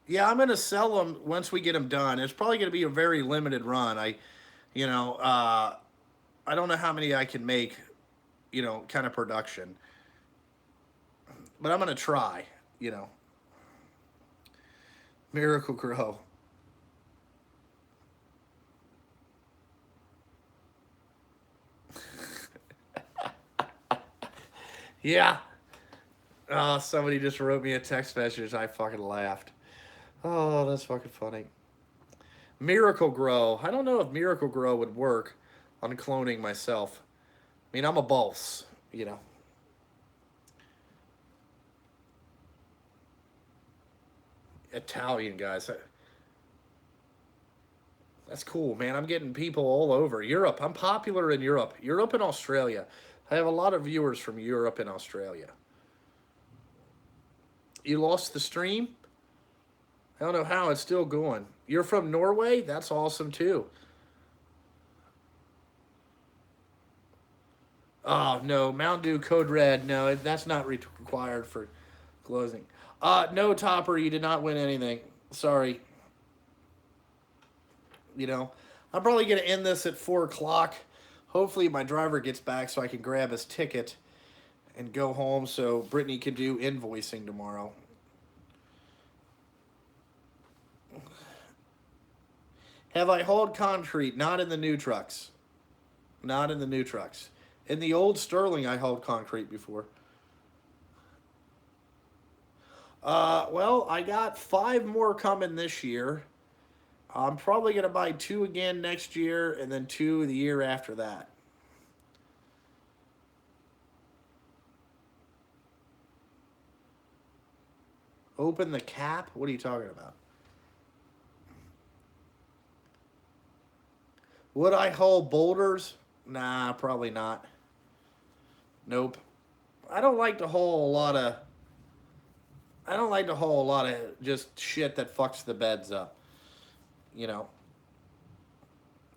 Yeah, I'm going to sell them once we get them done. It's probably going to be a very limited run. You know, I don't know how many I can make, you know, kind of production. But I'm going to try, you know. Miracle Grow. Yeah. Somebody just wrote me a text message. I fucking laughed. Oh, that's fucking funny. Miracle Grow. I don't know if Miracle Grow would work on cloning myself. I mean, I'm a boss, you know. Italian guys. That's cool, man. I'm getting people all over Europe. I'm popular in Europe. Europe and Australia. I have a lot of viewers from Europe and Australia. You lost the stream? I don't know how. It's still going. You're from Norway? That's awesome, too. Oh, no. Mountain Dew Code Red. No, that's not required for closing. No, Topper, you did not win anything. Sorry. You know, I'm probably going to end this at 4 o'clock. Hopefully my driver gets back so I can grab his ticket and go home so Brittany can do invoicing tomorrow. Have I hauled concrete? Not in the new trucks. Not in the new trucks. In the old Sterling, I hauled concrete before. Well, I got 5 more coming this year. I'm probably going to buy 2 again next year and then 2 the year after that. Open the cap? What are you talking about? Would I haul boulders? Nah, probably not. Nope. I don't like to haul a lot of. I don't like to haul a lot of just shit that fucks the beds up. You know.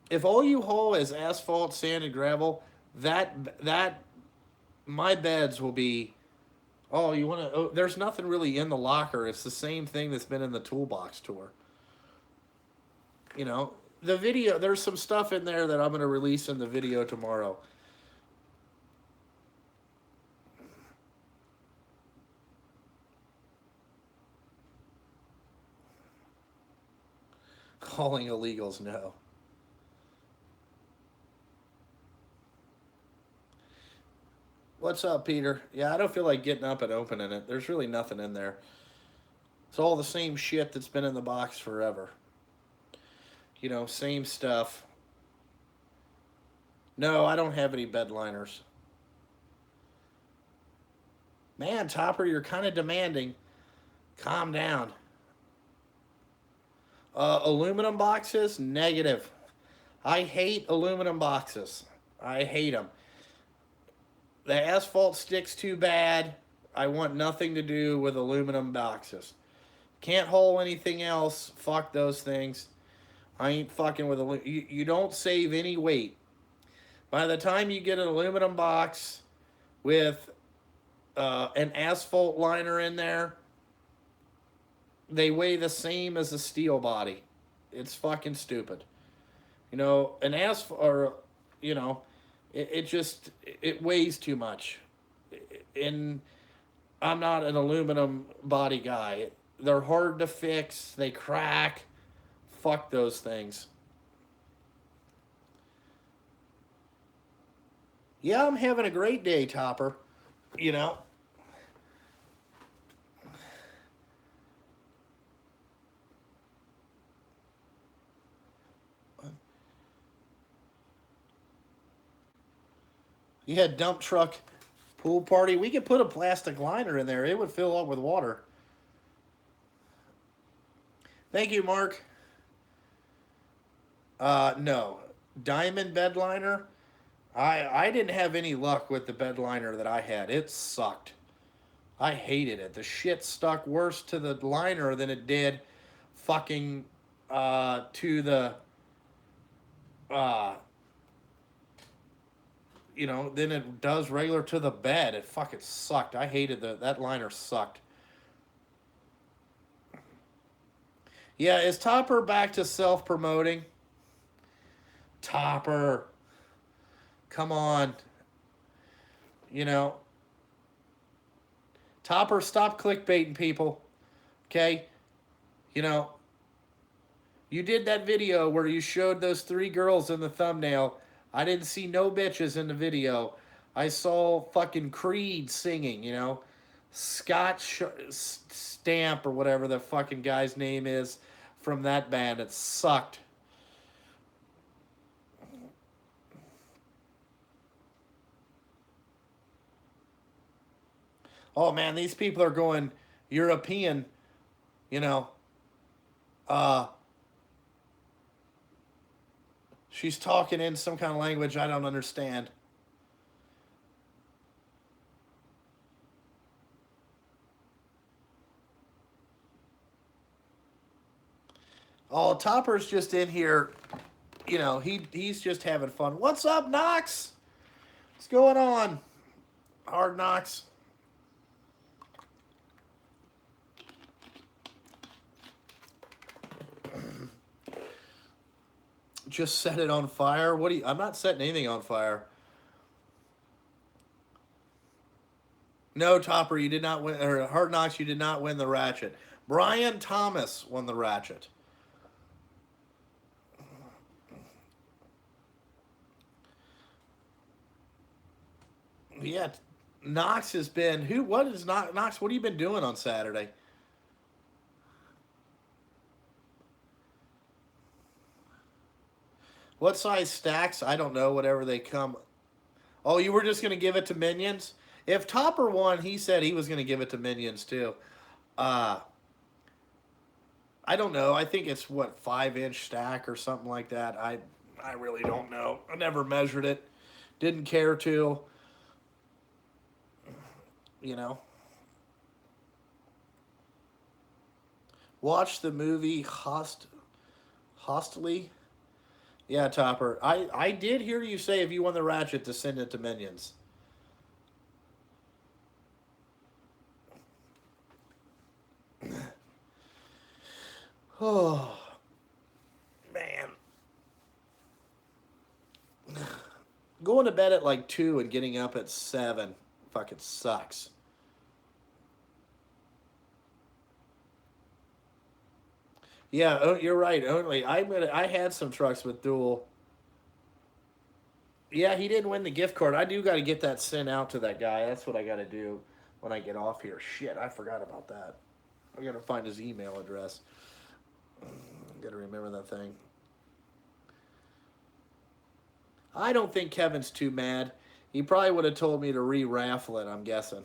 If all you haul is asphalt, sand, and gravel, that my beds will be. Oh, you want to? Oh, there's nothing really in the locker. It's the same thing that's been in the toolbox tour. You know, the video. There's some stuff in there that I'm going to release in the video tomorrow. Calling illegals, no. What's up, Peter? Yeah, I don't feel like getting up and opening it. There's really nothing in there. It's all the same shit that's been in the box forever. You know, same stuff. No, I don't have any bed liners. Man, Topper, you're kind of demanding. Calm down. Aluminum boxes? Negative. I hate aluminum boxes. I hate them. The asphalt sticks too bad. I want nothing to do with aluminum boxes. Can't haul anything else. Fuck those things. I ain't fucking with aluminum. You don't save any weight. By the time you get an aluminum box with an asphalt liner in there, they weigh the same as a steel body. It's fucking stupid. You know, an asphalt, or, you know, it just, it weighs too much. And I'm not an aluminum body guy. They're hard to fix. They crack. Fuck those things. Yeah, I'm having a great day, Topper. You know, You had dump truck pool party. We could put a plastic liner in there. It would fill up with water. Thank you, Mark. No. Diamond bed liner. I didn't have any luck with the bed liner that I had. It sucked. I hated it. The shit stuck worse to the liner than it did fucking to the uh than it does regular to the bed. It fucking sucked. I hated that liner sucked. Yeah, is Topper back to self promoting? Topper. Come on. You know, Topper, stop clickbaiting people. Okay? You know, you did that video where you showed those 3 girls in the thumbnail. I didn't see no bitches in the video. I saw fucking Creed singing, Scott Stamp or whatever the fucking guy's name is from that band. It sucked. Oh man, these people are going European, you know. Uh she's talking in some kind of language I don't understand. Oh, Topper's just in here, he's just having fun. What's up, Knox? What's going on? Hard Knox. Just set it on fire. I'm not setting anything on fire. No, Topper, you did not win. Or Hard Knocks, you did not win the ratchet. Brian Thomas won the ratchet. Yeah, Knox has been. What is Knox? What have you been doing on Saturday? What size stacks? I don't know. Whatever they come. Oh, you were just going to give it to Minions? If Topper won, he said he was going to give it to Minions too. Uh, I don't know. I think it's 5-inch stack or something like that. I really don't know. I never measured it. Didn't care to. You know. Watch the movie Hostily. Yeah, Topper. I did hear you say if you won the ratchet to send it to Minions. Oh, man. Going to bed at like 2 and getting up at 7 fucking sucks. Yeah, you're right. Only I had some trucks with dual. Yeah, he didn't win the gift card. I do got to get that sent out to that guy. That's what I got to do when I get off here. Shit, I forgot about that. I got to find his email address. Got to remember that thing. I don't think Kevin's too mad. He probably would have told me to re-raffle it, I'm guessing.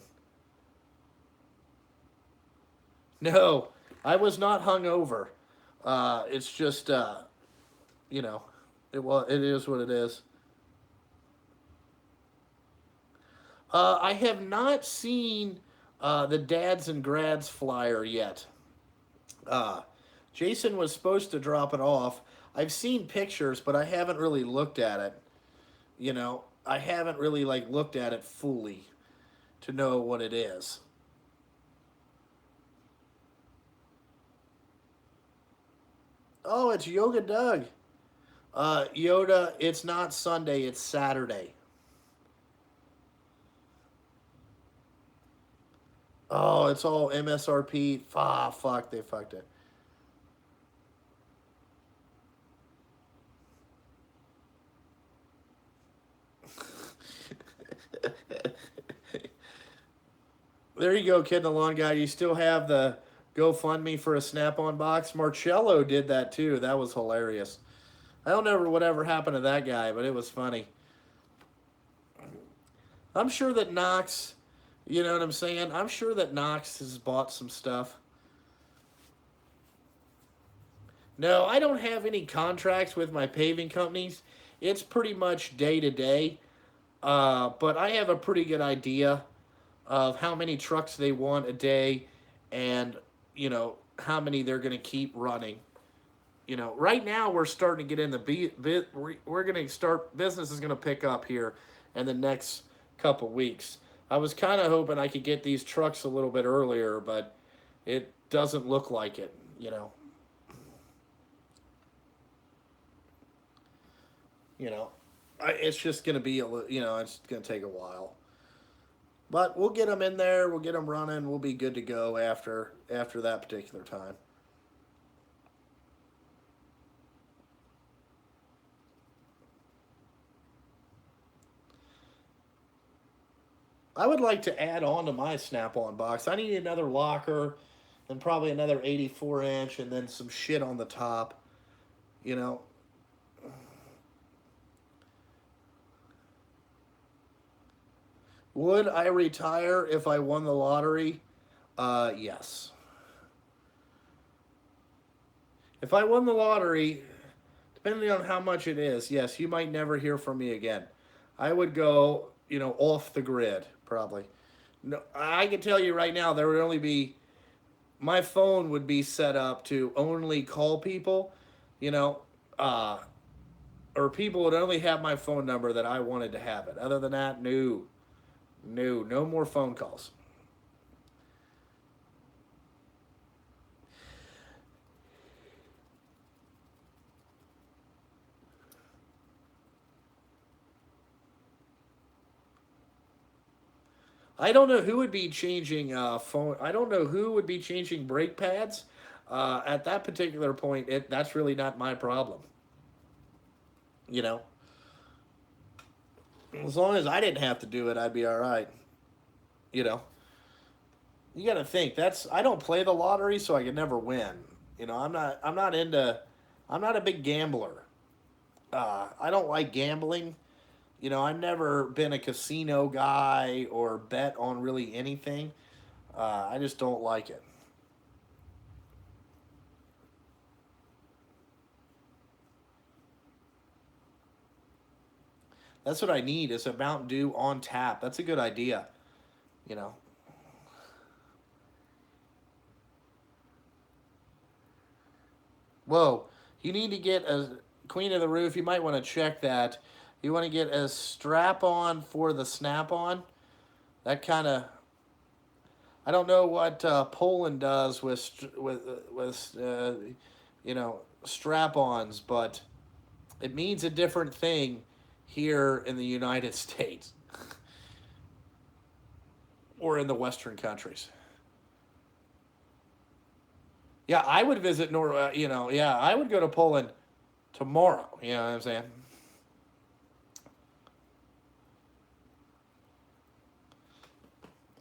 No, I was not hungover. It's just, it is what it is. I have not seen the Dads and Grads flyer yet. Jason was supposed to drop it off. I've seen pictures, but I haven't really looked at it. I haven't really looked at it fully to know what it is. Oh, it's Yoga Doug. Yoda, it's not Sunday, it's Saturday. Oh, it's all MSRP. Ah, fuck, they fucked it. There you go, Kid in the Lawn Guy. You still have the GoFundMe for a Snap-on box. Marcello did that too. That was hilarious. I don't know whatever happened to that guy, but it was funny. I'm sure that Knox, you know what I'm saying? I'm sure that Knox has bought some stuff. No, I don't have any contracts with my paving companies. It's pretty much day to day. But I have a pretty good idea of how many trucks they want a day and, how many they're going to keep running. Right now we're starting to get in the we're going to start, business is going to pick up here in the next couple weeks. I was kind of hoping I could get these trucks a little bit earlier, but it doesn't look like it. You know, it's just going to be it's going to take a while. But we'll get them in there, we'll get them running, we'll be good to go after that particular time. I would like to add on to my Snap-on box. I need another locker and probably another 84-inch and then some shit on the top. You know, would I retire if I won the lottery? Yes. If I won the lottery, depending on how much it is, yes, you might never hear from me again. I would go, off the grid, probably. No, I can tell you right now, there would only be, my phone would be set up to only call people, you know, uh, or people would only have my phone number that I wanted to have it. Other than that, no, no, no more phone calls. I don't know who would be changing phone. I don't know who would be changing brake pads. At that particular point, that's really not my problem. You know, as long as I didn't have to do it, I'd be all right. You know, you got to think that's I don't play the lottery, so I could never win. I'm not into. I'm not a big gambler. I don't like gambling. I've never been a casino guy or bet on really anything. I just don't like it. That's what I need is a Mountain Dew on tap. That's a good idea. You know. Whoa, you need to get a Queen of the Roof. You might want to check that. You want to get a strap on for the snap on. That kind of. I don't know what Poland does with strap-ons, but it means a different thing here in the United States or in the Western countries. Yeah, I would visit yeah, I would go to Poland tomorrow. You know what I'm saying?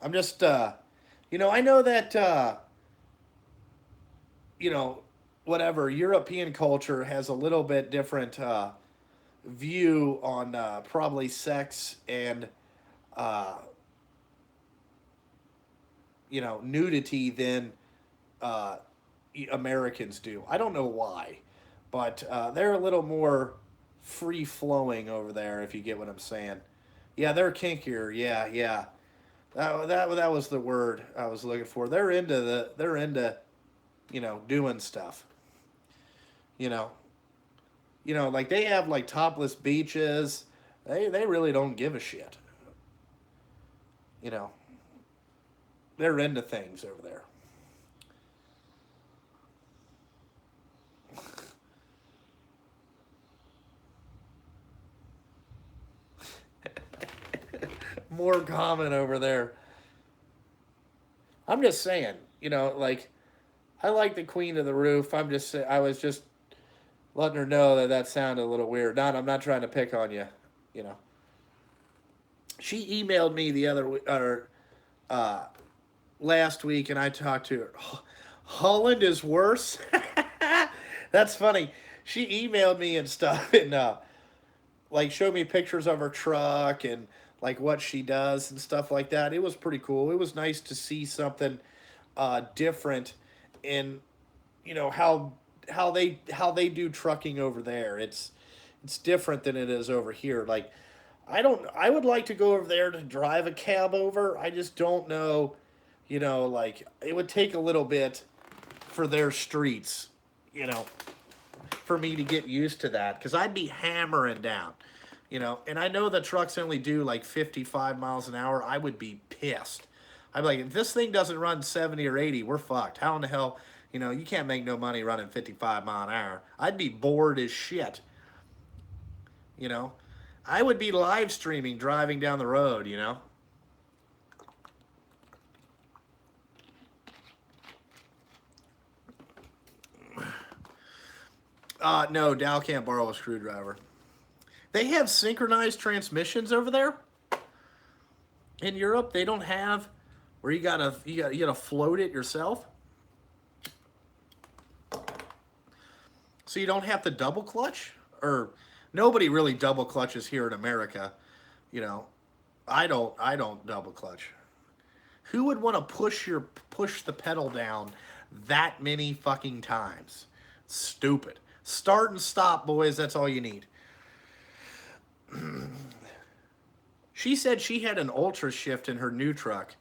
I'm just, I know that, you know, whatever, European culture has a little bit different view on probably sex and, uh, nudity than uh, Americans do. I don't know why, but they're a little more free flowing over there, if you get what I'm saying. Yeah, they're kinkier. Yeah, yeah. That was the word I was looking for. They're into doing stuff. You know like they have like topless beaches. They really don't give a shit. You know they're into things over there. More common over there. I'm just saying. Like I like the Queen of the Roof. I was just letting her know that sounded a little weird. I'm not trying to pick on you. You know. She emailed me the other or uh, last week, and I talked to her. Holland is worse. That's funny. She emailed me and stuff, and like showed me pictures of her truck and like what she does and stuff like that. It was pretty cool. It was nice to see something different in, you know, how they do trucking over there. It's different than it is over here. Like I would like to go over there to drive a cab over. I just don't know, you know, like it would take a little bit for their streets, you know, for me to get used to that because I'd be hammering down, you know. And I know the trucks only do like 55 miles an hour. I would be pissed. I'd be like, if this thing doesn't run 70 or 80, we're fucked. How in the hell, you know, you can't make no money running 55 mile an hour. I'd be bored as shit, you know. I would be live streaming driving down the road, you know. No, Dow can't borrow a screwdriver. They have synchronized transmissions over there in Europe. They don't have where you gotta float it yourself. So you don't have to double clutch, or nobody really double clutches here in America. You know, I don't double clutch. Who would want to push the pedal down that many fucking times? Stupid. Start and stop, boys. That's all you need. She said she had an ultra shift in her new truck,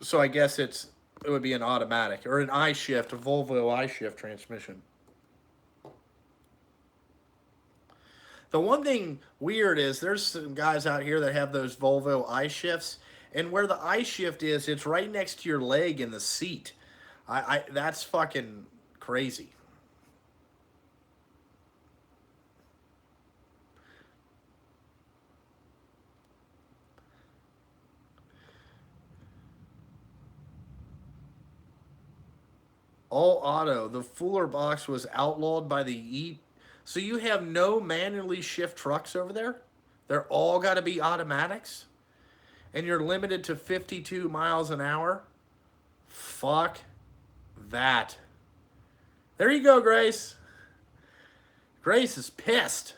so I guess it would be an automatic or an I shift, a Volvo I shift transmission. The one thing weird is there's some guys out here that have those Volvo I shifts, and where the I shift is, it's right next to your leg in the seat. I that's fucking crazy. All auto. The Fuller box was outlawed by the E. So you have no manually shift trucks over there? They're all got to be automatics? And you're limited to 52 miles an hour? Fuck that. There you go, Grace. Grace is pissed.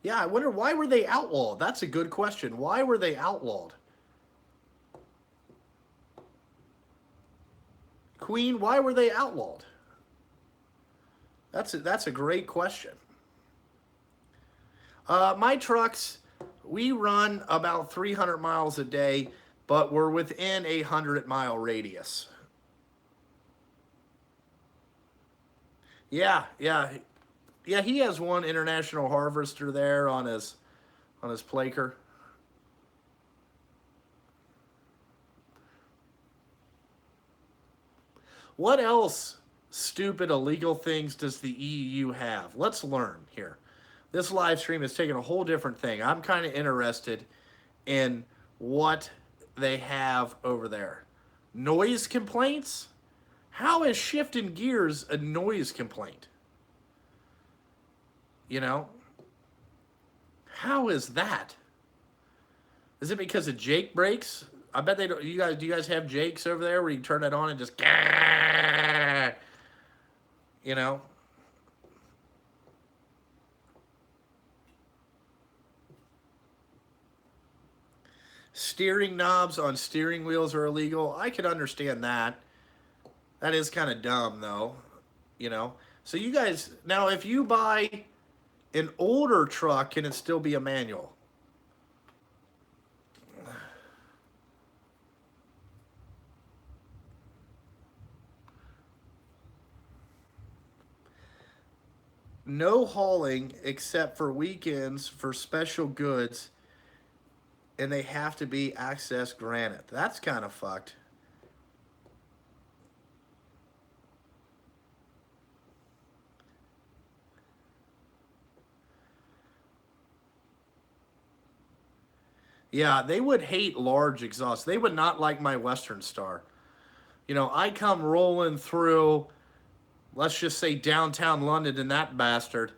Yeah, I wonder why were they outlawed? That's a good question. Why were they outlawed? Queen, why were they outlawed? That's a great question. My trucks, we run about 300 miles a day, but we're within a 100-mile radius. Yeah, yeah, yeah. He has one international harvester there on his plaker. What else stupid illegal things does the EU have? Let's learn here. This live stream is taking a whole different thing. I'm kind of interested in what they have over there. Noise complaints? How is shifting gears a noise complaint? You know? How is that? Is it because of Jake brakes? I bet they don't. Do you guys have Jakes over there where you turn it on and just, you know? Steering knobs on steering wheels are illegal. I could understand that. That is kind of dumb, though. You know? So you guys, now if you buy an older truck, can it still be a manual? No hauling except for weekends for special goods, and they have to be access granted. That's kind of fucked. Yeah, they would hate large exhausts. They would not like my Western Star. You know, I come rolling through, let's just say downtown London in that bastard.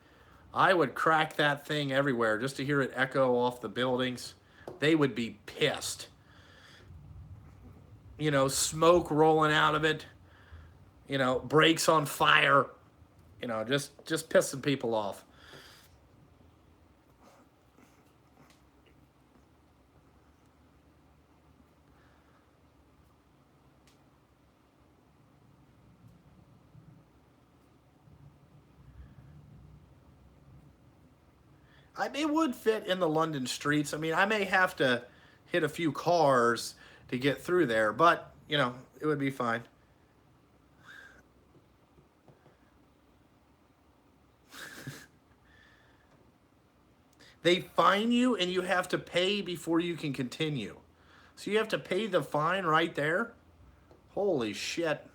I would crack that thing everywhere just to hear it echo off the buildings. They would be pissed. You know, smoke rolling out of it. You know, brakes on fire. You know, just pissing people off. it would fit in the London streets. I mean, I may have to hit a few cars to get through there, but, you know, it would be fine. They fine you and you have to pay before you can continue. So you have to pay the fine right there? Holy shit.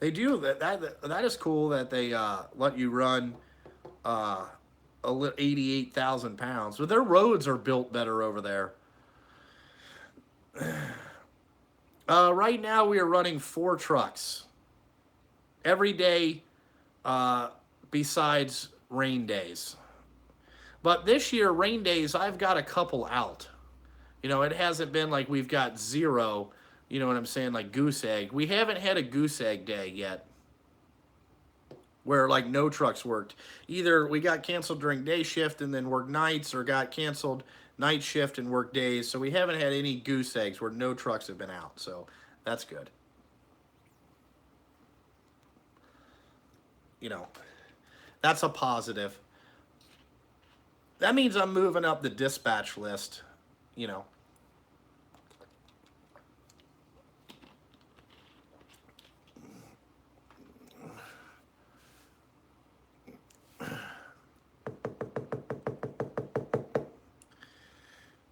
They do that is cool that they let you run 88,000 pounds. But their roads are built better over there. Right now we are running 4 trucks every day besides rain days. But this year, rain days, I've got a couple out. You know, it hasn't been like we've got 0, you know what I'm saying, like goose egg. We haven't had a goose egg day yet where like no trucks worked. Either we got canceled during day shift and then worked nights, or got canceled night shift and worked days. So we haven't had any goose eggs where no trucks have been out. So that's good. You know, that's a positive. That means I'm moving up the dispatch list, you know.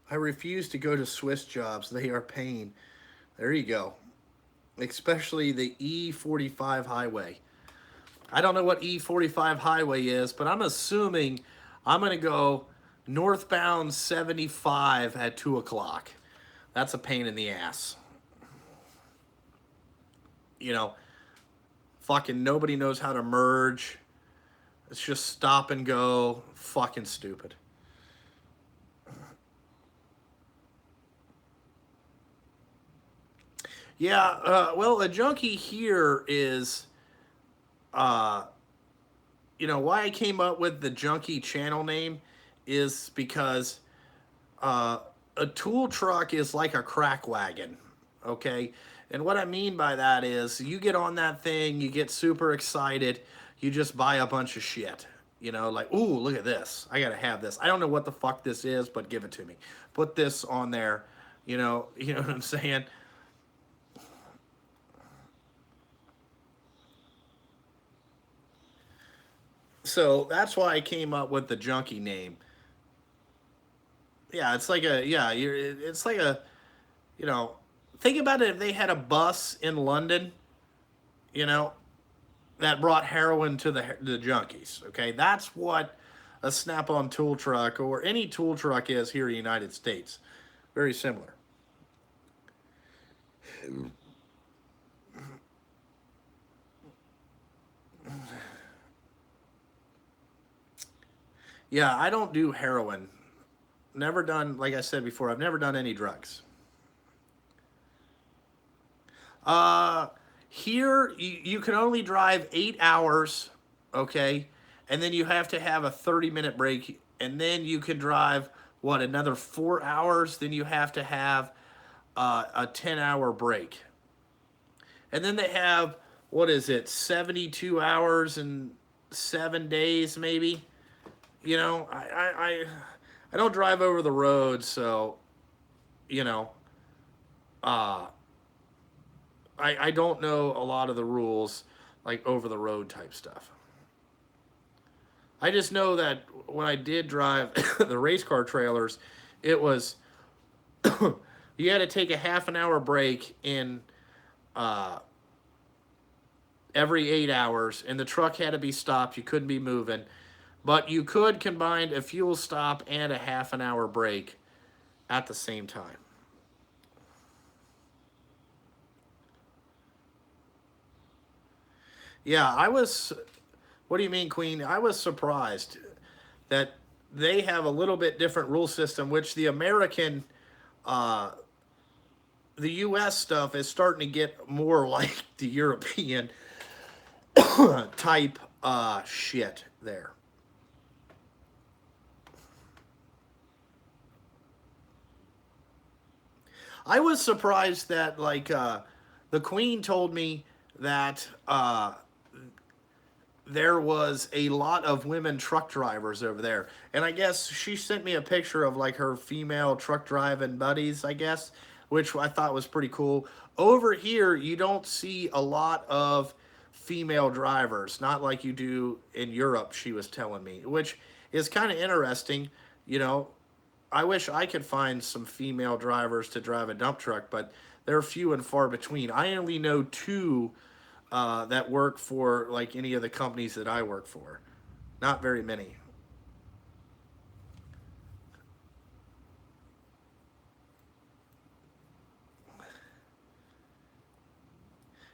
I refuse to go to Swiss jobs. They are pain. There you go. Especially the E45 highway. I don't know what E45 highway is, but I'm assuming I'm going to go northbound 75 at 2 o'clock. That's a pain in the ass. You know, fucking nobody knows how to merge. It's just stop and go. Fucking stupid. Yeah, well, a junkie here is, uh, you know, why I came up with the junkie channel name is because uh, a tool truck is like a crack wagon, okay? And what I mean by that is you get on that thing, you get super excited, you just buy a bunch of shit. You know, like, ooh, look at this. I gotta have this. I don't know what the fuck this is, but give it to me. Put this on there. You know what I'm saying? So that's why I came up with the junkie name. Yeah, it's like a yeah, it's like a you know, think about it if they had a bus in London, you know, that brought heroin to the junkies. Okay, that's what a Snap-on tool truck or any tool truck is here in the United States. Very similar. Yeah, I don't do heroin. Never done, like I said before, I've never done any drugs. Uh, Here you can only drive 8 hours, okay, and then you have to have a 30-minute break, and then you can drive what another 4 hours. Then you have to have a 10-hour break, and then they have what is it, 72 hours and 7 days maybe. You know, I don't drive over the road, so you know, uh, I don't know a lot of the rules, like over the road type stuff. I just know that when I did drive the race car trailers, it was you had to take a half an hour break in uh, every 8 hours, and the truck had to be stopped. You couldn't be moving, but you could combine a fuel stop and a half an hour break at the same time. Yeah, I was. What do you mean, Queen? I was surprised that they have a little bit different rule system, which uh, the U.S. stuff is starting to get more like the European type shit there. I was surprised that like the Queen told me that there was a lot of women truck drivers over there. And I guess she sent me a picture of like her female truck driving buddies, I guess, which I thought was pretty cool. Over here, you don't see a lot of female drivers, not like you do in Europe, she was telling me, which is kind of interesting. You know, I wish I could find some female drivers to drive a dump truck, but they're few and far between. I only know two that work for like any of the companies that I work for. Not very many.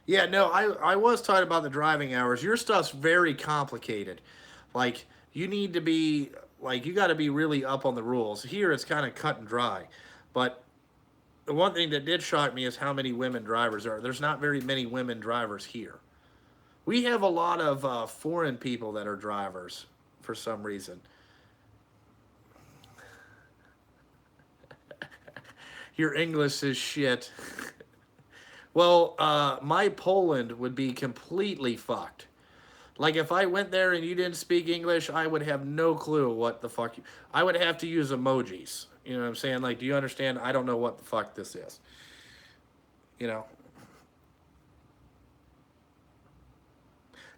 Yeah, no, I was talking about the driving hours. Your stuff's very complicated. Like you need to be like you got to be really up on the rules. Here it's kind of cut and dry. But the one thing that did shock me is how many women drivers are. There's not very many women drivers here. We have a lot of foreign people that are drivers for some reason. Your English is shit. Well, my Poland would be completely fucked. Like if I went there and you didn't speak English, I would have no clue what the fuck you. I would have to use emojis. You know what I'm saying? Like, do you understand? I don't know what the fuck this is. You know?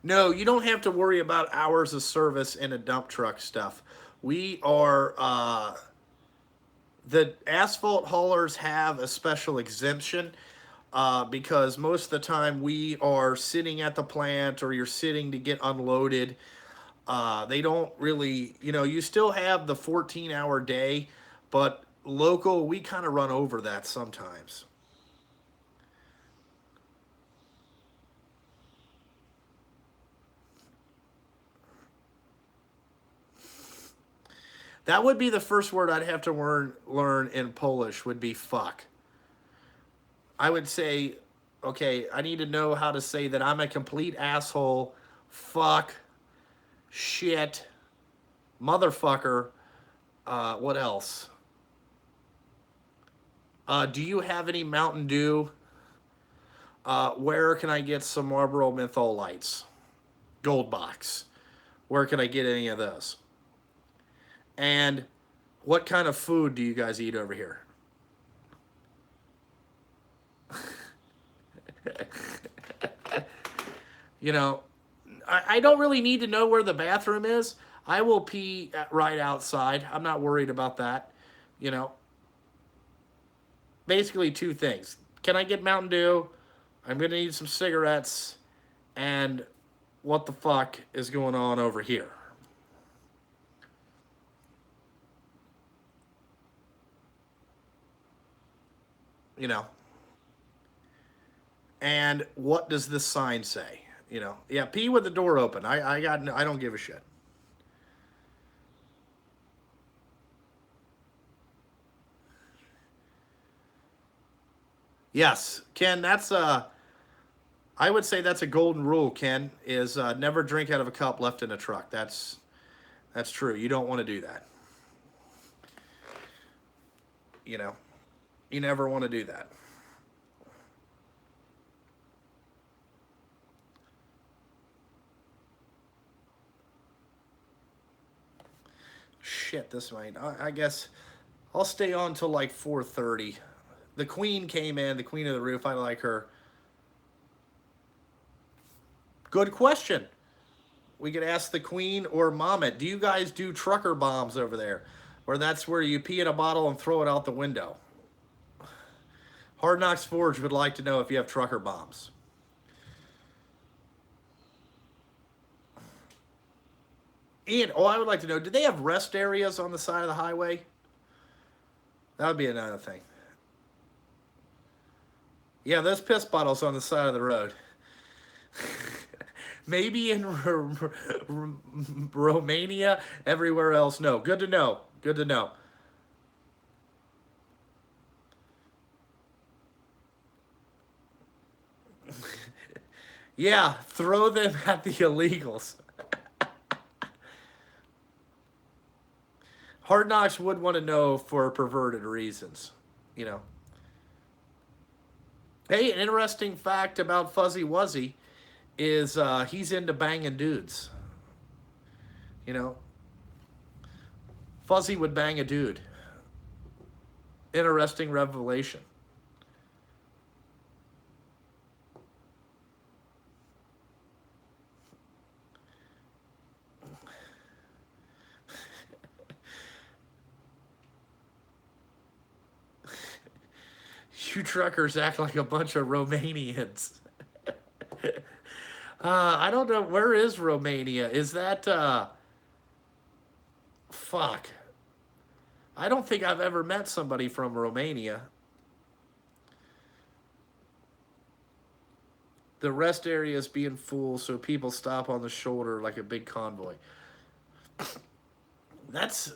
No, you don't have to worry about hours of service in a dump truck stuff. We are the asphalt haulers have a special exemption because most of the time we are sitting at the plant or you're sitting to get unloaded. They don't really, you know, you still have the 14-hour day, but local, we kind of run over that sometimes. That would be the first word I'd have to learn in Polish would be fuck. I would say, okay, I need to know how to say that I'm a complete asshole, fuck, shit, motherfucker. What else? Do you have any Mountain Dew? Where can I get some Marlboro menthol lights? Gold box. Where can I get any of those? And what kind of food do you guys eat over here? You know, I don't really need to know where the bathroom is. I will pee right outside. I'm not worried about that. You know, basically two things. Can I get Mountain Dew? I'm going to need some cigarettes. And what the fuck is going on over here? You know, and what does this sign say? You know, yeah, pee with the door open. I don't give a shit. Yes, Ken, I would say that's a golden rule, Ken, is never drink out of a cup left in a truck. That's true. You don't want to do that. You know, you never want to do that. Shit, this might. I guess I'll stay on till like 4:30. The Queen came in, the Queen of the Roof. I like her. Good question. We could ask the Queen or Mamet. Do you guys do trucker bombs over there? Or that's where you pee in a bottle and throw it out the window? Hard Knocks Forge would like to know if you have trucker bombs. And, oh, I would like to know, do they have rest areas on the side of the highway? That would be another thing. Yeah, those piss bottles on the side of the road. Maybe in Romania, everywhere else, no. Good to know. Good to know. Yeah, throw them at the illegals. Hard Knocks would want to know for perverted reasons, you know. Hey, an interesting fact about Fuzzy Wuzzy is he's into banging dudes. You know, Fuzzy would bang a dude. Interesting revelation. You truckers act like a bunch of Romanians. I don't know. Where is Romania? Is that, fuck. I don't think I've ever met somebody from Romania. The rest area is being full, so people stop on the shoulder like a big convoy. That's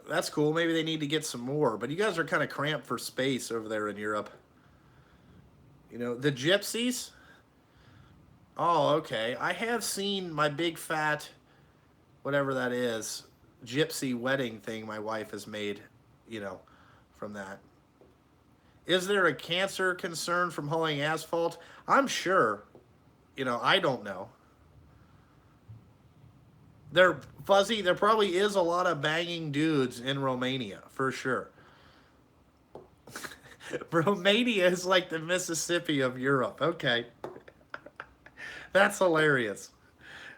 that's cool. Maybe they need to get some more. But you guys are kind of cramped for space over there in Europe. You know, the gypsies? Oh, okay. I have seen my big fat, whatever that is, gypsy wedding thing my wife has made, you know, from that. Is there a cancer concern from hauling asphalt? I'm sure. You know, I don't know. They're fuzzy. There probably is a lot of banging dudes in Romania, for sure. Romania is like the Mississippi of Europe. Okay. That's hilarious.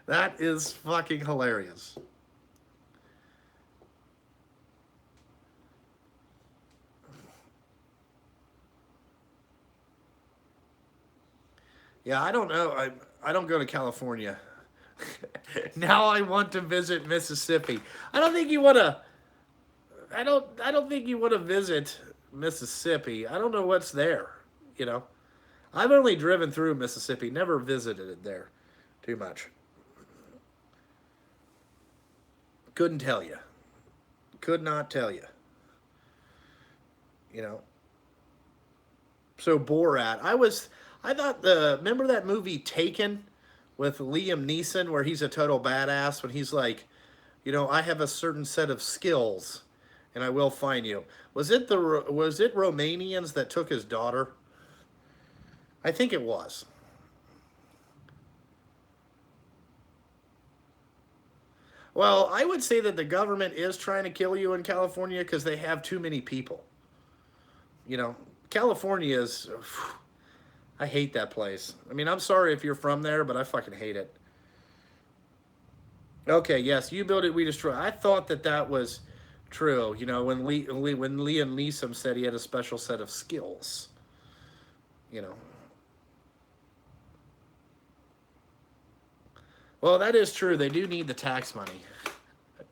That is fucking hilarious. Yeah, I don't know. I don't go to California. Now I want to visit Mississippi. I don't think you want to. I don't think you want to visit Mississippi. I don't know what's there. You know, I've only driven through Mississippi, never visited it there too much. Couldn't tell you. Could not tell you. You know. So Borat. I thought the remember that movie Taken with Liam Neeson where he's a total badass when he's like, you know, I have a certain set of skills and I will find you. Was it Romanians that took his daughter? I think it was. Well, I would say that the government is trying to kill you in California because they have too many people. You know, California is. I hate that place. I mean, I'm sorry if you're from there, but I fucking hate it. Okay, yes, you build it, we destroy. I thought that that was true. You know, when Liam Neeson said he had a special set of skills. You know, well, that is true. They do need the tax money.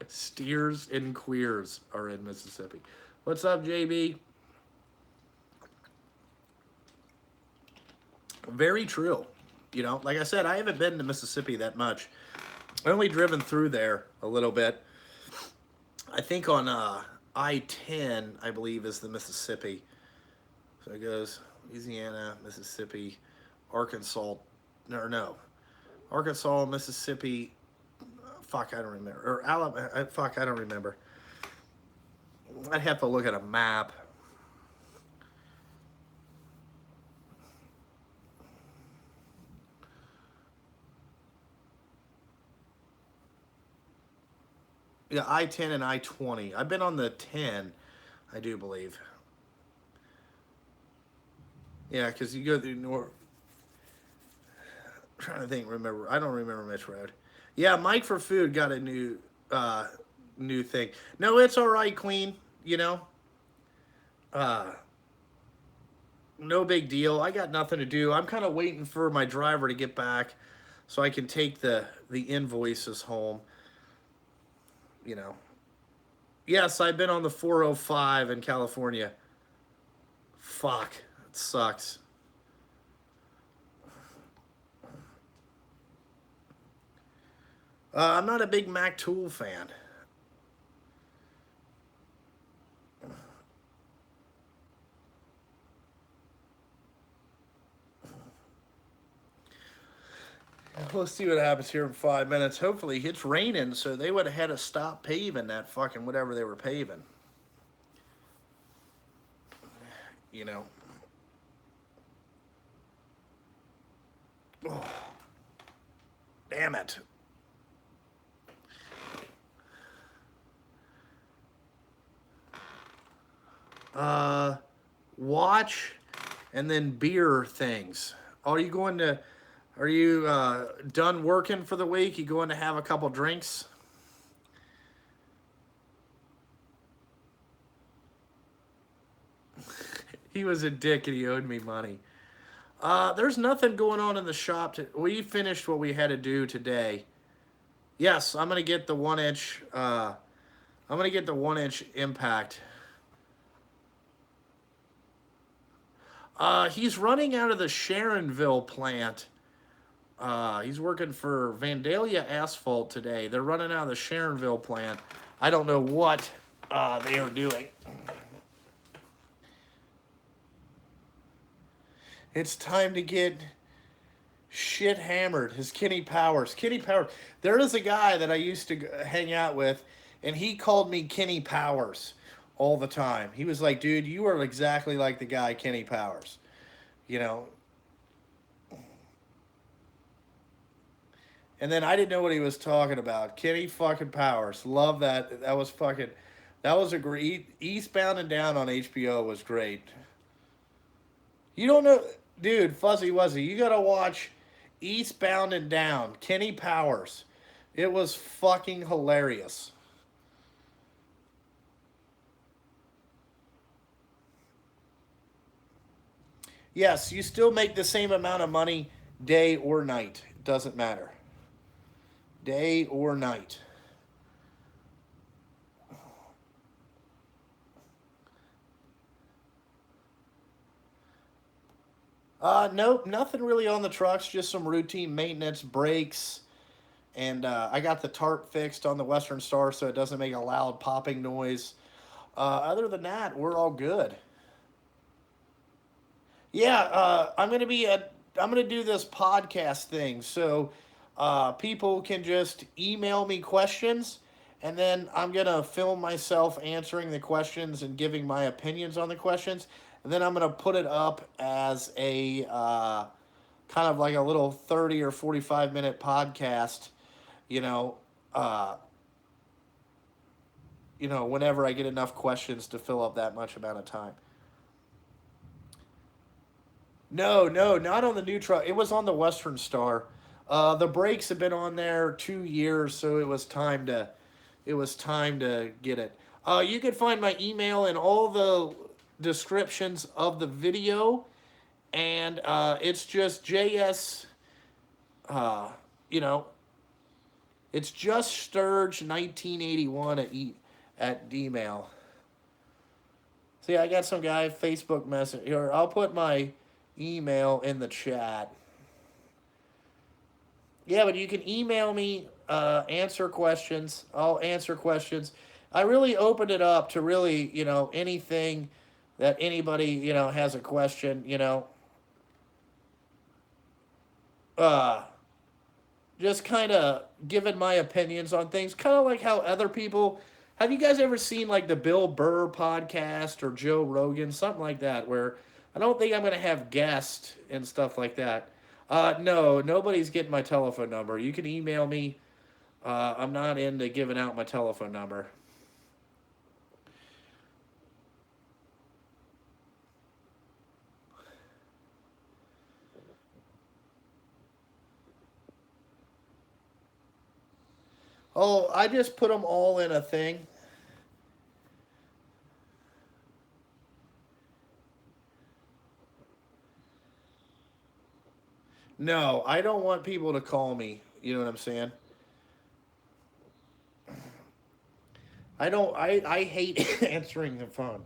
Steers and queers are in Mississippi. What's up, JB? Very true. You know, like I said, I haven't been to Mississippi that much. I only driven through there a little bit. I think on I-10, I believe, is the Mississippi. So it goes Louisiana, Mississippi, Arkansas, no, Arkansas, Mississippi. Fuck, I don't remember. Or Alabama. Fuck, I don't remember. I'd have to look at a map. Yeah, I-10 and I-20. I've been on the 10, I do believe. Yeah, because you go through North. Trying to think. Remember, I don't remember which road. Yeah, Mike for Food got a uh, new thing. No, it's all right, Queen. You know, uh, no big deal. I got nothing to do. I'm kind of waiting for my driver to get back so I can take the invoices home. You know. Yes, I've been on the 405 in California. Fuck, it sucks. I'm not a big Mac Tool fan. We'll see what happens here in 5 minutes. Hopefully, it's raining, so they would have had to stop paving that fucking whatever they were paving. You know. Oh, damn it. Watch and then beer things. Are you going to, are you done working for the week? You going to have a couple drinks? He was a dick and he owed me money. There's nothing going on in the shop. We finished what we had to do today. Yes, I'm gonna get the 1 inch. I'm gonna get the 1 inch impact. He's running out of the Sharonville plant. He's working for Vandalia Asphalt today. They're running out of the Sharonville plant. I don't know what they are doing. It's time to get shit hammered. His Kenny Powers. Kenny Powers. There is a guy that I used to hang out with, and he called me Kenny Powers all the time. He was like, dude, you are exactly like the guy Kenny Powers. You know, and then I didn't know what he was talking about. Kenny fucking Powers. Love that. That was fucking. That was a great. Eastbound and Down on HBO was great. You don't know, dude. Fuzzy Wuzzy. You gotta watch Eastbound and Down. Kenny Powers. It was fucking hilarious. Yes, you still make the same amount of money day or night. It doesn't matter. Day or night. Nope, nothing really on the trucks. Just some routine maintenance, brakes, and I got the tarp fixed on the Western Star so it doesn't make a loud popping noise. Other than that, we're all good. Yeah, I'm gonna do this podcast thing, so people can just email me questions, and then I'm gonna film myself answering the questions and giving my opinions on the questions, and then I'm gonna put it up as a kind of like a little 30 or 45 minute podcast, you know, uh, whenever I get enough questions to fill up that much amount of time. No, no, not on the new truck. It was on the Western Star. The brakes have been on there 2 years, so it was time to get it. You can find my email in all the descriptions of the video, and it's just JS. Uh, you know, it's just Sturge 1981 at Dmail. See, I got some guy Facebook message here. I'll put my email in the chat. Yeah, but you can email me, answer questions. I'll answer questions. I really opened it up to really, anything that anybody, has a question, uh, just kind of giving my opinions on things, kind of like how other people. Have you guys ever seen like the Bill Burr podcast or Joe Rogan, something like that, where I don't think I'm going to have guests and stuff like that. No, nobody's getting my telephone number. You can email me. I'm not into giving out my telephone number. Oh, I just put them all in a thing. No, I don't want people to call me. You know what I'm saying? I don't. I hate answering the phone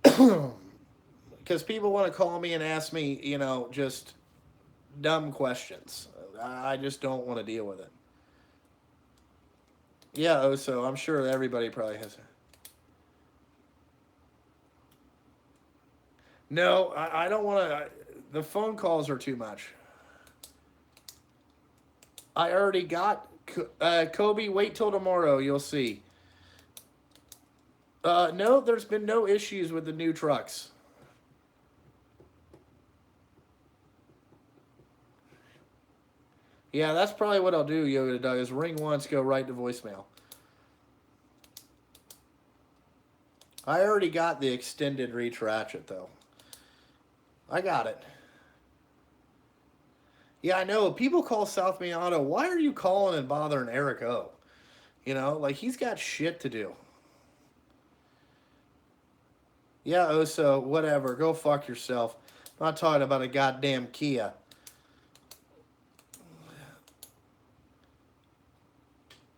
because people want to call me and ask me, just dumb questions. I just don't want to deal with it. Yeah, oh, so I'm sure everybody probably has. No, I don't want to. The phone calls are too much. I already got Kobe. Wait till tomorrow. You'll see. No, there's been no issues with the new trucks. Yeah, that's probably what I'll do, Yoga Doug, is ring once, go right to voicemail. I already got the extended reach ratchet, though. I got it. Yeah, I know. People call South Miata. Why are you calling and bothering Eric O? You know, like he's got shit to do. Yeah, Oso, whatever. Go fuck yourself. I'm not talking about a goddamn Kia.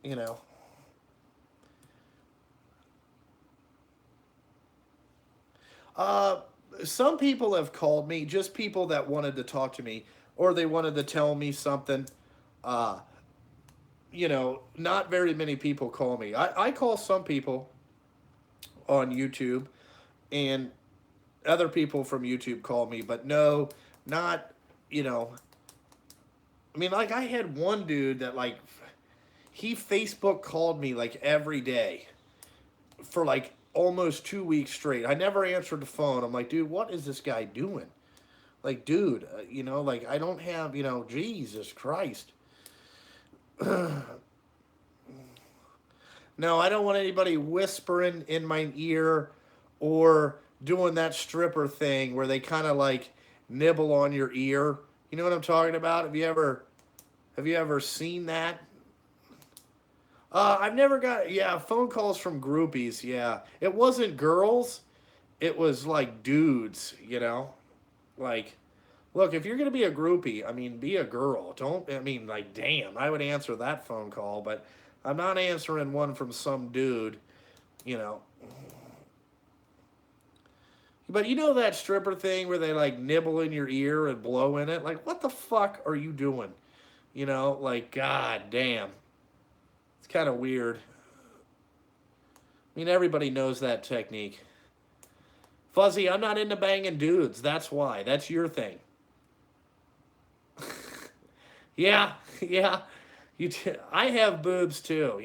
You know. Uh, some people have called me, just people that wanted to talk to me, or they wanted to tell me something. Uh, not very many people call me. I call some people on YouTube, and other people from YouTube call me, but no, not, you know, I mean, like, I had one dude that, like, he Facebook called me, like, every day for, like, almost 2 weeks straight. I never answered the phone. I'm like, dude, what is this guy doing? Like, dude, like, I don't have, Jesus Christ. No, I don't want anybody whispering in my ear or doing that stripper thing where they kind of like nibble on your ear. You know what I'm talking about? Have you ever seen that? I've never got phone calls from groupies. Yeah, it wasn't girls. It was like dudes. Like, look, if you're gonna be a groupie, I mean, be a girl. Don't. I mean, like, damn, I would answer that phone call, but I'm not answering one from some dude. You know. But you know that stripper thing where they like nibble in your ear and blow in it? Like, what the fuck are you doing? Like, god damn. It's kind of weird. I mean, everybody knows that technique. Fuzzy, I'm not into banging dudes. That's why. That's your thing. Yeah, yeah. I have boobs too.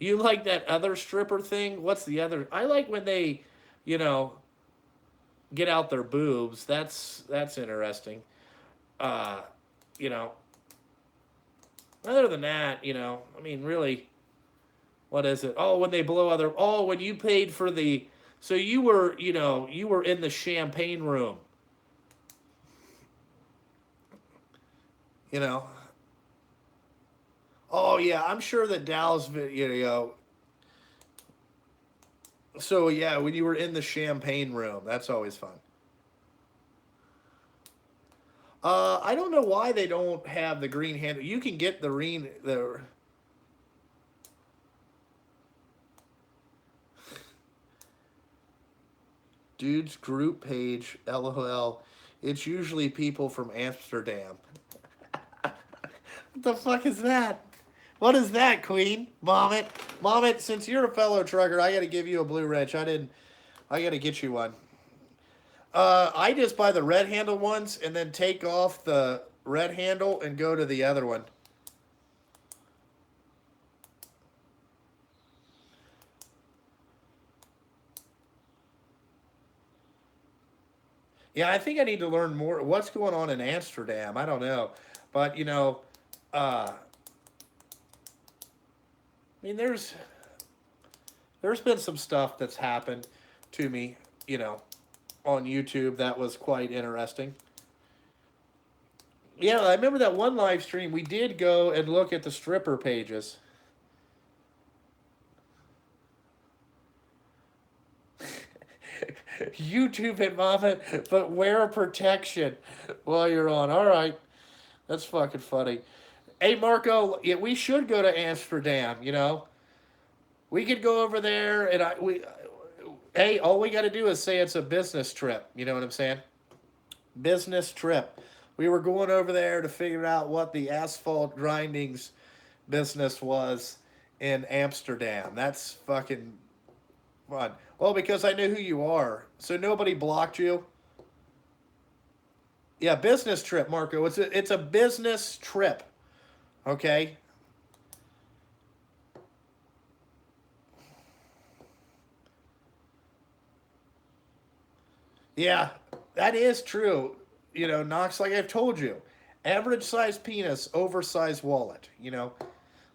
You like that other stripper thing? What's the other? I like when they, you know, get out their boobs. That's interesting. Uh, you know, other than that, I mean, really, what is it? Oh, when they blow other. Oh, when you paid for the. So you were in the champagne room. You know. Oh yeah, I'm sure that Dallas video. So yeah, when you were in the champagne room, that's always fun. I don't know why they don't have the green handle. You can get the dude's group page. LOL. It's usually people from Amsterdam. What the fuck is that? What is that, Queen? Mom it. Since you're a fellow trucker, I got to give you a blue wrench. I didn't. I got to get you one. I just buy the red handle ones and then take off the red handle and go to the other one. Yeah, I think I need to learn more. What's going on in Amsterdam? I don't know, but I mean, there's been some stuff that's happened to me, you know, on YouTube that was quite interesting. Yeah, I remember that one live stream. We did go and look at the stripper pages. YouTube and Mama, but wear protection while you're on. All right, that's fucking funny. Hey, Marco, yeah, we should go to Amsterdam. We could go over there, and hey, all we got to do is say it's a business trip. You know what I'm saying? Business trip. We were going over there to figure out what the asphalt grindings business was in Amsterdam. That's fucking fun. Well, because I knew who you are, so nobody blocked you. Yeah, business trip, Marco. It's a business trip. Okay. Yeah, that is true. Knox, like I've told you, average size penis, oversized wallet.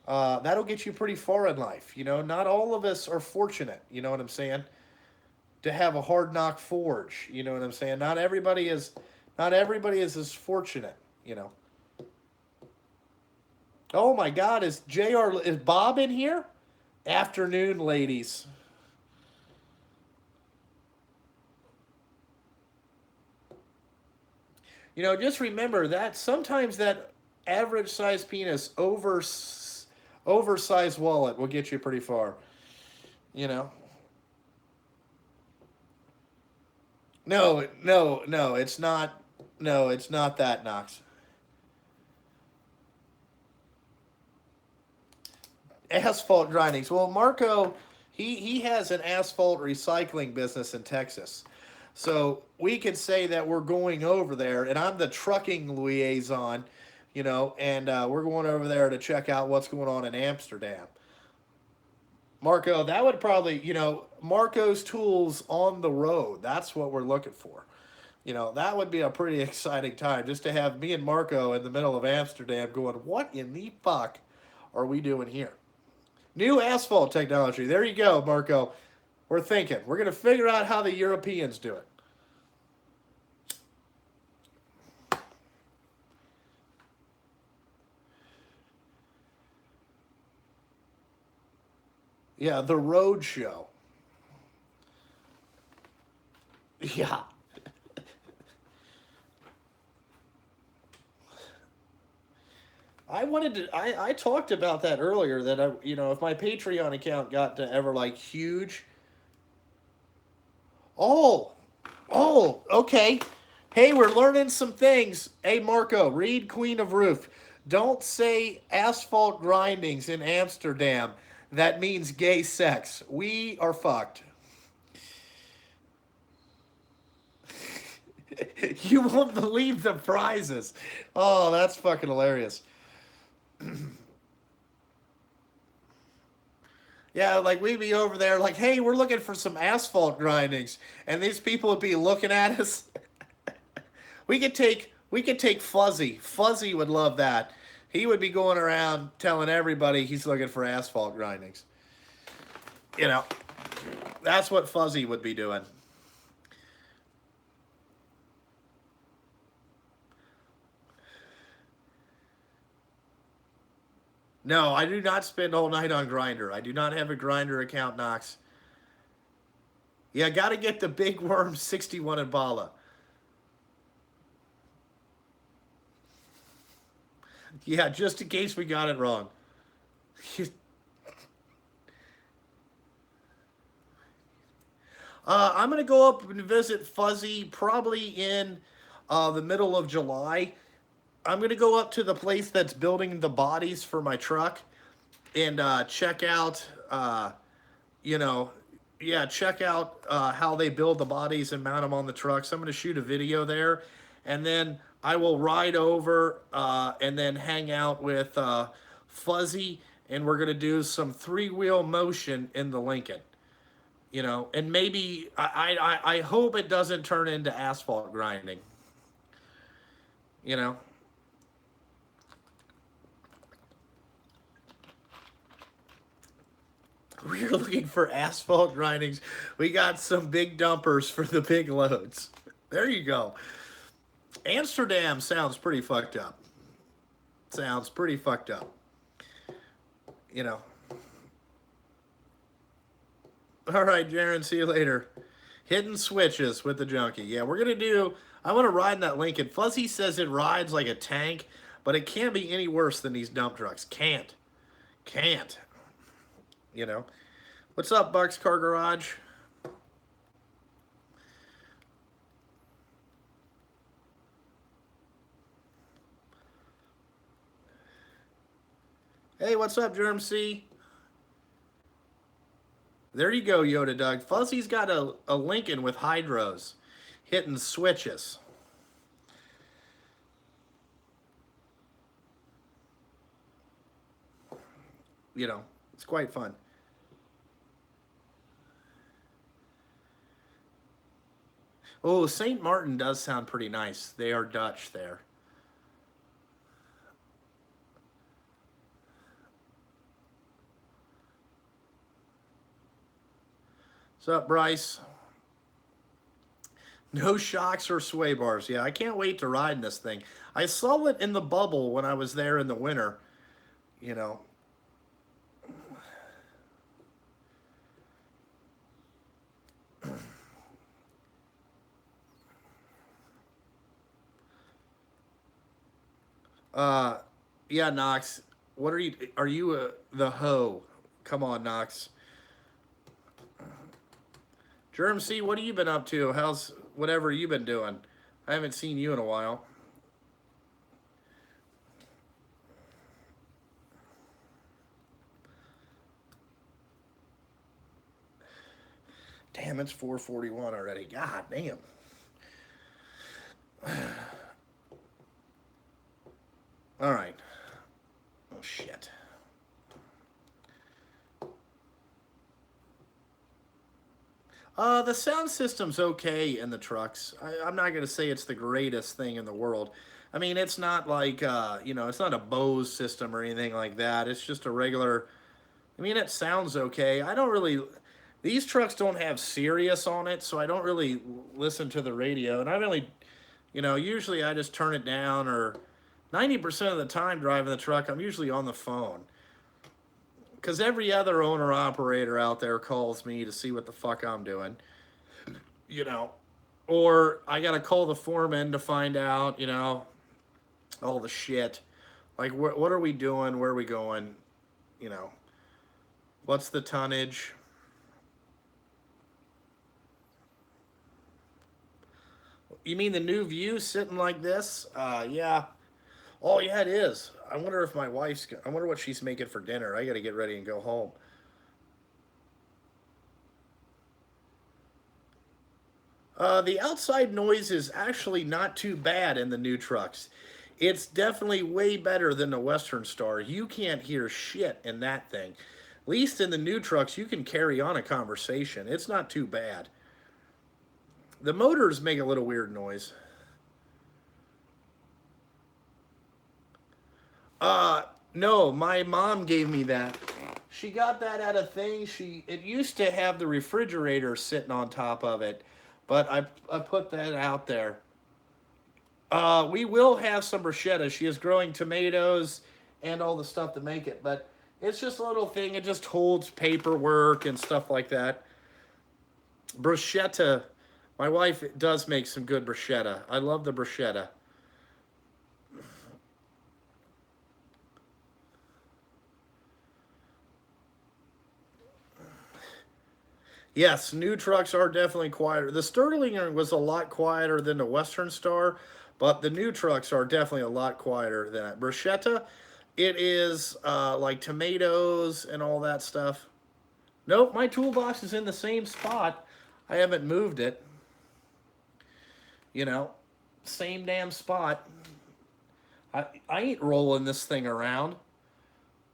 That'll get you pretty far in life. Not all of us are fortunate. You know what I'm saying? To have a hard knock forge. You know what I'm saying? Not everybody is. Not everybody is as fortunate. You know. Oh my God! Is Bob in here? Afternoon, ladies. Just remember that sometimes that average size penis oversized wallet will get you pretty far. You know. No, no, no. It's not. No, it's not that, Knox. Asphalt grindings. Well, Marco, he has an asphalt recycling business in Texas. So we could say that we're going over there, and I'm the trucking liaison, and we're going over there to check out what's going on in Amsterdam. Marco, that would probably, Marco's tools on the road. That's what we're looking for. That would be a pretty exciting time just to have me and Marco in the middle of Amsterdam going, what in the fuck are we doing here? New asphalt technology. There you go, Marco. We're thinking. We're going to figure out how the Europeans do it. Yeah, the road show. Yeah. I talked about that earlier that if my Patreon account got to ever like huge. Oh, okay. Hey, we're learning some things. Hey, Marco, read Queen of Roof. Don't say asphalt grindings in Amsterdam. That means gay sex. We are fucked. You won't believe the prizes. Oh, that's fucking hilarious. Yeah, like we'd be over there, like, hey, we're looking for some asphalt grindings, and these people would be looking at us. We could take Fuzzy. Fuzzy would love that. He would be going around telling everybody he's looking for asphalt grindings. You know, that's what Fuzzy would be doing. No, I do not spend all night on Grinder. I do not have a Grinder account, Knox. Yeah, got to get the Big Worm 61 in Bala. Yeah, just in case we got it wrong. I'm going to go up and visit Fuzzy probably in the middle of July. I'm going to go up to the place that's building the bodies for my truck and check out, you know, yeah, check out how they build the bodies and mount them on the trucks. I'm going to shoot a video there, and then I will ride over and then hang out with Fuzzy, and we're going to do some three-wheel motion in the Lincoln. And maybe I hope it doesn't turn into asphalt grinding. You know, we're looking for asphalt grindings. We got some big dumpers for the big loads. There you go. Amsterdam sounds pretty fucked up. Sounds pretty fucked up. You know. All right, Jaron. See you later. Hidden switches with the junkie. Yeah, we're gonna do. I want to ride in that Lincoln. Fuzzy says it rides like a tank, but it can't be any worse than these dump trucks. Can't. You know. What's up, Bucks Car Garage? Hey, what's up, Germ C? There you go, Yoda Doug. Fuzzy's got a Lincoln with hydros hitting switches. It's quite fun. Oh, St. Martin does sound pretty nice. They are Dutch there. What's up, Bryce? No shocks or sway bars. Yeah, I can't wait to ride in this thing. I saw it in the bubble when I was there in the winter. You know, uh, yeah, Knox. What are you? Are you the hoe? Come on, Knox. Germ C, what have you been up to? How's whatever you been doing? I haven't seen you in a while. Damn, it's 4:41 already. God damn. All right. Oh shit. The sound system's okay in the trucks. I'm not gonna say it's the greatest thing in the world. I mean, it's not like it's not a Bose system or anything like that. It's just a regular. I mean, it sounds okay. I don't really. These trucks don't have Sirius on it, so I don't really listen to the radio. And I really, usually I just turn it down, or 90% of the time driving the truck, I'm usually on the phone. Because every other owner operator out there calls me to see what the fuck I'm doing, you know. Or I got to call the foreman to find out, all the shit. Like, what are we doing? Where are we going? You know, what's the tonnage? You mean the new view sitting like this? Yeah. Oh, yeah, it is. I wonder if my wife's. I wonder what she's making for dinner. I got to get ready and go home. The outside noise is actually not too bad in the new trucks. It's definitely way better than the Western Star. You can't hear shit in that thing. At least in the new trucks, you can carry on a conversation. It's not too bad. The motors make a little weird noise. Uh, no, my mom gave me that. She got that at a thing. It used to have the refrigerator sitting on top of it, but I put that out there. We will have some bruschetta. She is growing tomatoes and all the stuff to make it, but it's just a little thing. It just holds paperwork and stuff like that. Bruschetta. My wife does make some good bruschetta. I love the bruschetta. Yes, new trucks are definitely quieter. The Sterlinger was a lot quieter than the Western Star, but the new trucks are definitely a lot quieter than that. Bruschetta, it is like tomatoes and all that stuff. Nope, my toolbox is in the same spot. I haven't moved it. You know, same damn spot. I ain't rolling this thing around.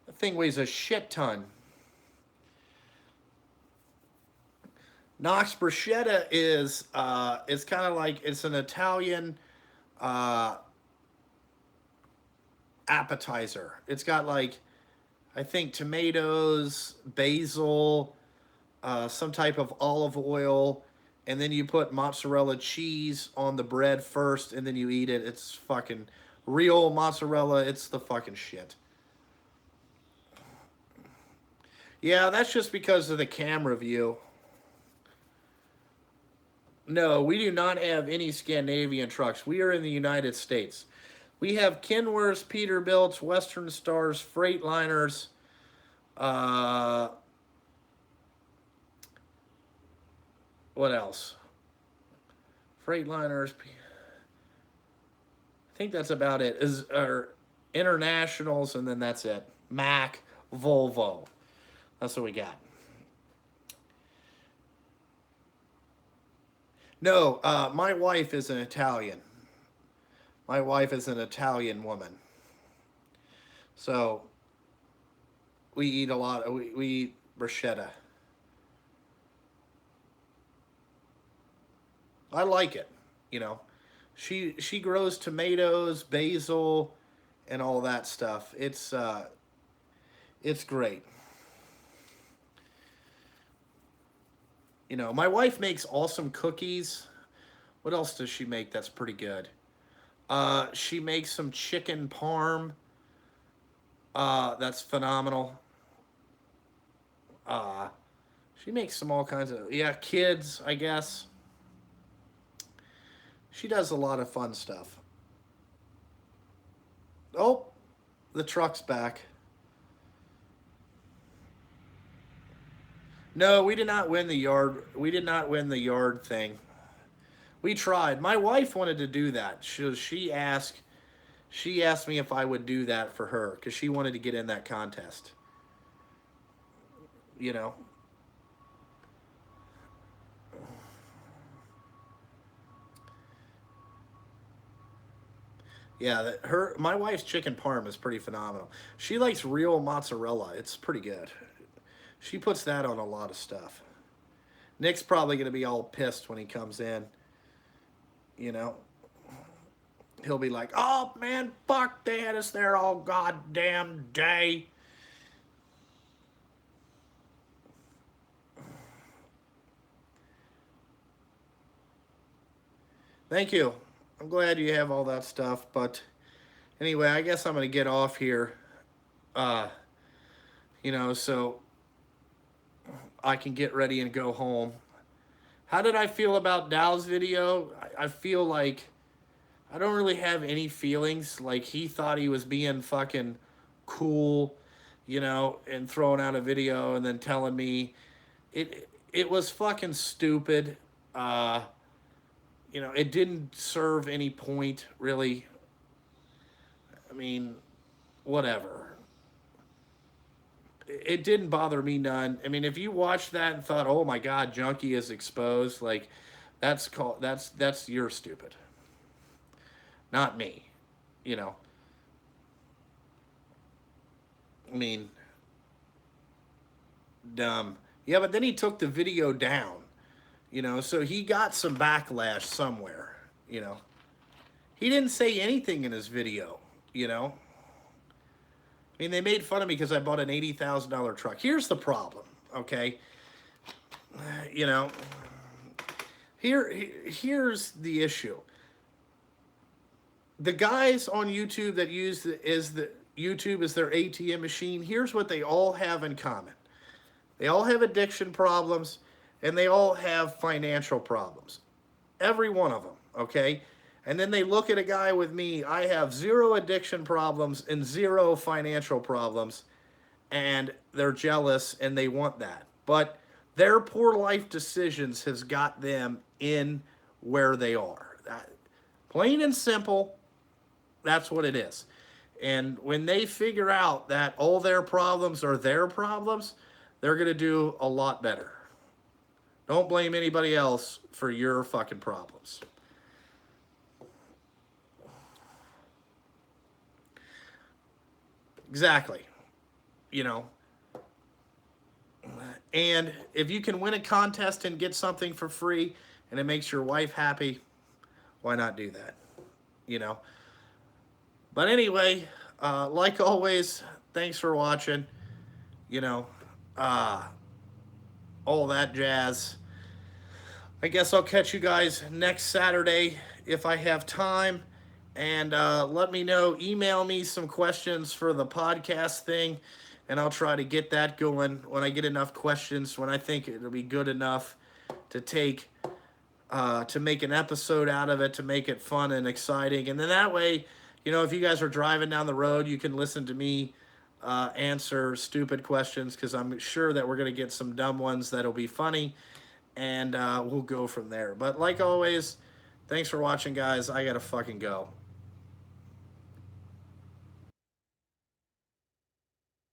The thing weighs a shit ton. Nox bruschetta is it's kind of like it's an Italian uh, appetizer. It's got like I think tomatoes, basil, some type of olive oil, and then you put mozzarella cheese on the bread first, and then you eat it. It's fucking real mozzarella. It's the fucking shit. Yeah, that's just because of the camera view. No, we do not have any Scandinavian trucks. We are in the United States. We have Kenworths, Peterbilts, Western Stars, Freightliners. Uh, what else? Freightliners. I think that's about it. Is our internationals, and then that's it. Mac, Volvo. That's what we got. No, my wife is an Italian. My wife is an Italian woman. So we eat a lot. We eat bruschetta. I like it. You know, she grows tomatoes, basil, and all that stuff. It's great. You know, my wife makes awesome cookies. What else does she make that's pretty good? She makes some chicken parm. That's phenomenal. Uh, she makes some all kinds of, yeah, kids, I guess. She does a lot of fun stuff. Oh, the truck's back. No, we did not win the yard. We did not win the yard thing. We tried. My wife wanted to do that. She asked me if I would do that for her because she wanted to get in that contest. You know. Yeah, her my wife's chicken parm is pretty phenomenal. She likes real mozzarella. It's pretty good. She puts that on a lot of stuff. Nick's probably gonna be all pissed when he comes in. You know, he'll be like, "Oh man, fuck that! It's there all goddamn day." Thank you. I'm glad you have all that stuff, but anyway, I guess I'm gonna get off here. Uh, so I can get ready and go home. How did I feel about Dow's video? I feel like I don't really have any feelings. Like he thought he was being fucking cool, and throwing out a video and then telling me it was fucking stupid. It didn't serve any point really. I mean, whatever. It didn't bother me none. I mean, if you watched that and thought, "Oh my God, Junkie is exposed," like that's you're stupid, not me. You know, I mean, dumb. Yeah, but then he took the video down. So he got some backlash somewhere. You know, he didn't say anything in his video. You know, I mean, they made fun of me because I bought an $80,000 truck. Here's the problem. Okay, you know, here's the issue. The guys on YouTube that use the YouTube as their ATM machine. Here's what they all have in common. They all have addiction problems, and they all have financial problems. Every one of them. Okay. And then they look at a guy with me. I have zero addiction problems and zero financial problems, and they're jealous and they want that. But their poor life decisions has got them in where they are. Plain and simple, that's what it is. And when they figure out that all their problems are their problems, they're going to do a lot better. Don't blame anybody else for your fucking problems. Exactly. You know, and if you can win a contest and get something for free and it makes your wife happy, why not do that? You know. But anyway, like always, thanks for watching. You know, uh, all that jazz. I guess I'll catch you guys next Saturday if I have time. And let me know. Email me some questions for the podcast thing, and I'll try to get that going when I get enough questions, when I think it'll be good enough to take, to make an episode out of it, to make it fun and exciting. And then that way, if you guys are driving down the road, you can listen to me answer stupid questions, because I'm sure that we're going to get some dumb ones that'll be funny, and we'll go from there. But like always, thanks for watching, guys. I got to fucking go.